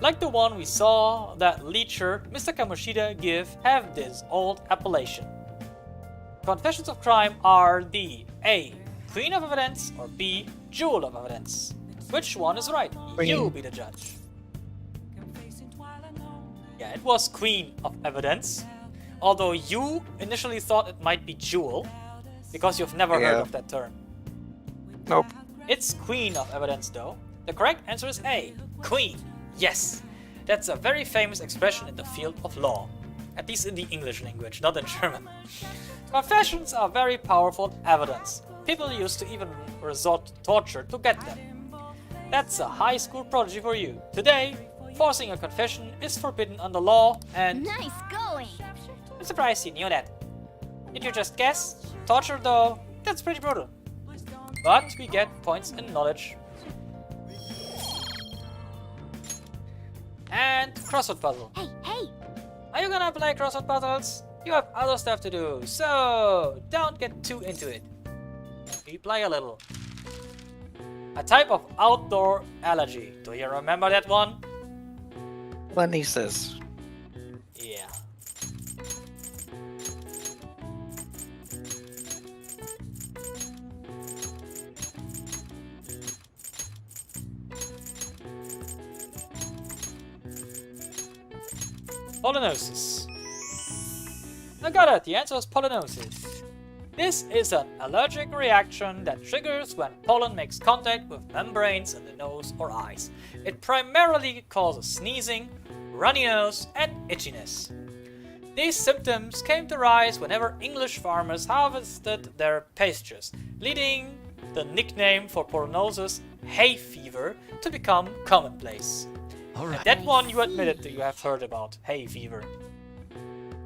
like the one we saw that Leecher, Mr. Kamoshida give, have this old appellation. Confessions of crime are the A. Queen of Evidence or B. Jewel of Evidence. Which one is right? You be the judge. Yeah, it was Queen of Evidence. Although you initially thought it might be Jewel, because you've never heard of that term. Nope. It's Queen of Evidence though. The correct answer is A. Queen. Yes. That's a very famous expression in the field of law. At least in the English language, not in German. Confessions are very powerful evidence. People used to even resort to torture to get them. That's a high school prodigy for you. Today, forcing a confession is forbidden under law and... Nice going! I'm surprised you knew that. Did you just guess? Torture though, that's pretty brutal. But we get points in knowledge. And crossword puzzle. Hey, hey! Are you gonna play crossword puzzles? You have other stuff to do, so don't get too into it. We play a little. A type of outdoor allergy. Do you remember that one? Lenises. Yeah. Pollinosis. I got it, the answer is pollinosis. This is an allergic reaction that triggers when pollen makes contact with membranes in the nose or eyes. It primarily causes sneezing, runny nose, and itchiness. These symptoms came to rise whenever English farmers harvested their pastures, leading the nickname for pollinosis, hay fever, to become commonplace. And that one you admitted that you have heard about, hay fever.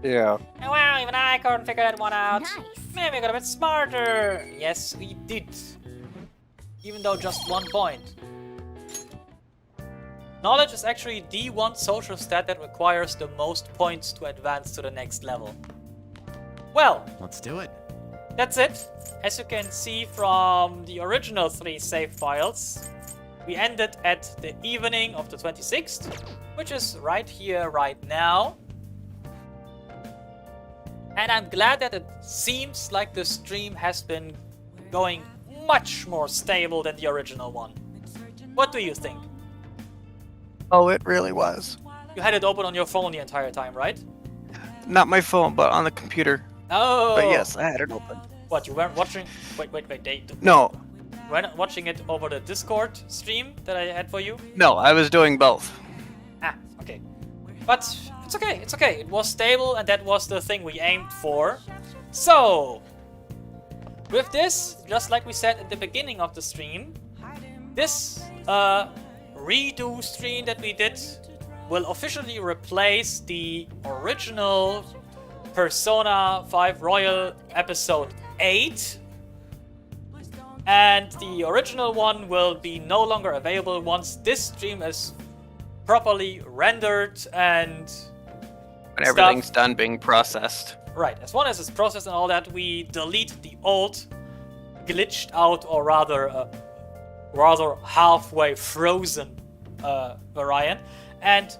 Yeah. Well, even I couldn't figure that one out. Nice. Maybe we got a bit smarter. Yes, we did. even though just 1 point. Knowledge is actually the one social stat that requires the most points to advance to the next level. Well, let's do it. That's it. As you can see from the original 3 save files, we ended at the evening of the 26th, which is right here, right now. And I'm glad that it seems like the stream has been going much more stable than the original one. What do you think? Oh, it really was. You had it open on your phone the entire time, right? Not my phone, but on the computer. Oh! But yes, I had it open. What, you weren't watching... Wait, No. You weren't watching it over the Discord stream that I had for you? No, I was doing both. Ah, okay. But it's okay, it's okay. It was stable and that was the thing we aimed for. So, with this, just like we said at the beginning of the stream, this redo stream that we did will officially replace the original Persona 5 Royal episode 8. And the original one will be no longer available once this stream is properly rendered and when everything's done being processed. Right, as long as it's processed and all that, we delete the old glitched out or rather halfway frozen variant. And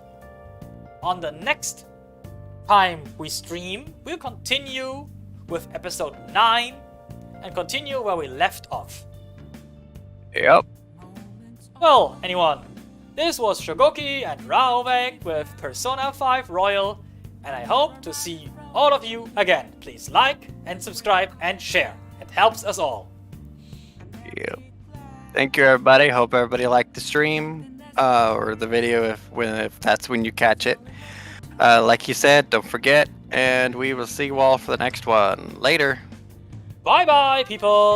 on the next time we stream, we'll continue with episode 9 and continue where we left off. Yep. Well, anyone, this was Shogoki and Raovek with Persona 5 Royal, and I hope to see all of you again. Please like and subscribe and share. It helps us all. Yep. Thank you, everybody. Hope everybody liked the stream or the video if that's when you catch it. Like you said, don't forget, and we will see you all for the next one. Later. Bye-bye, people.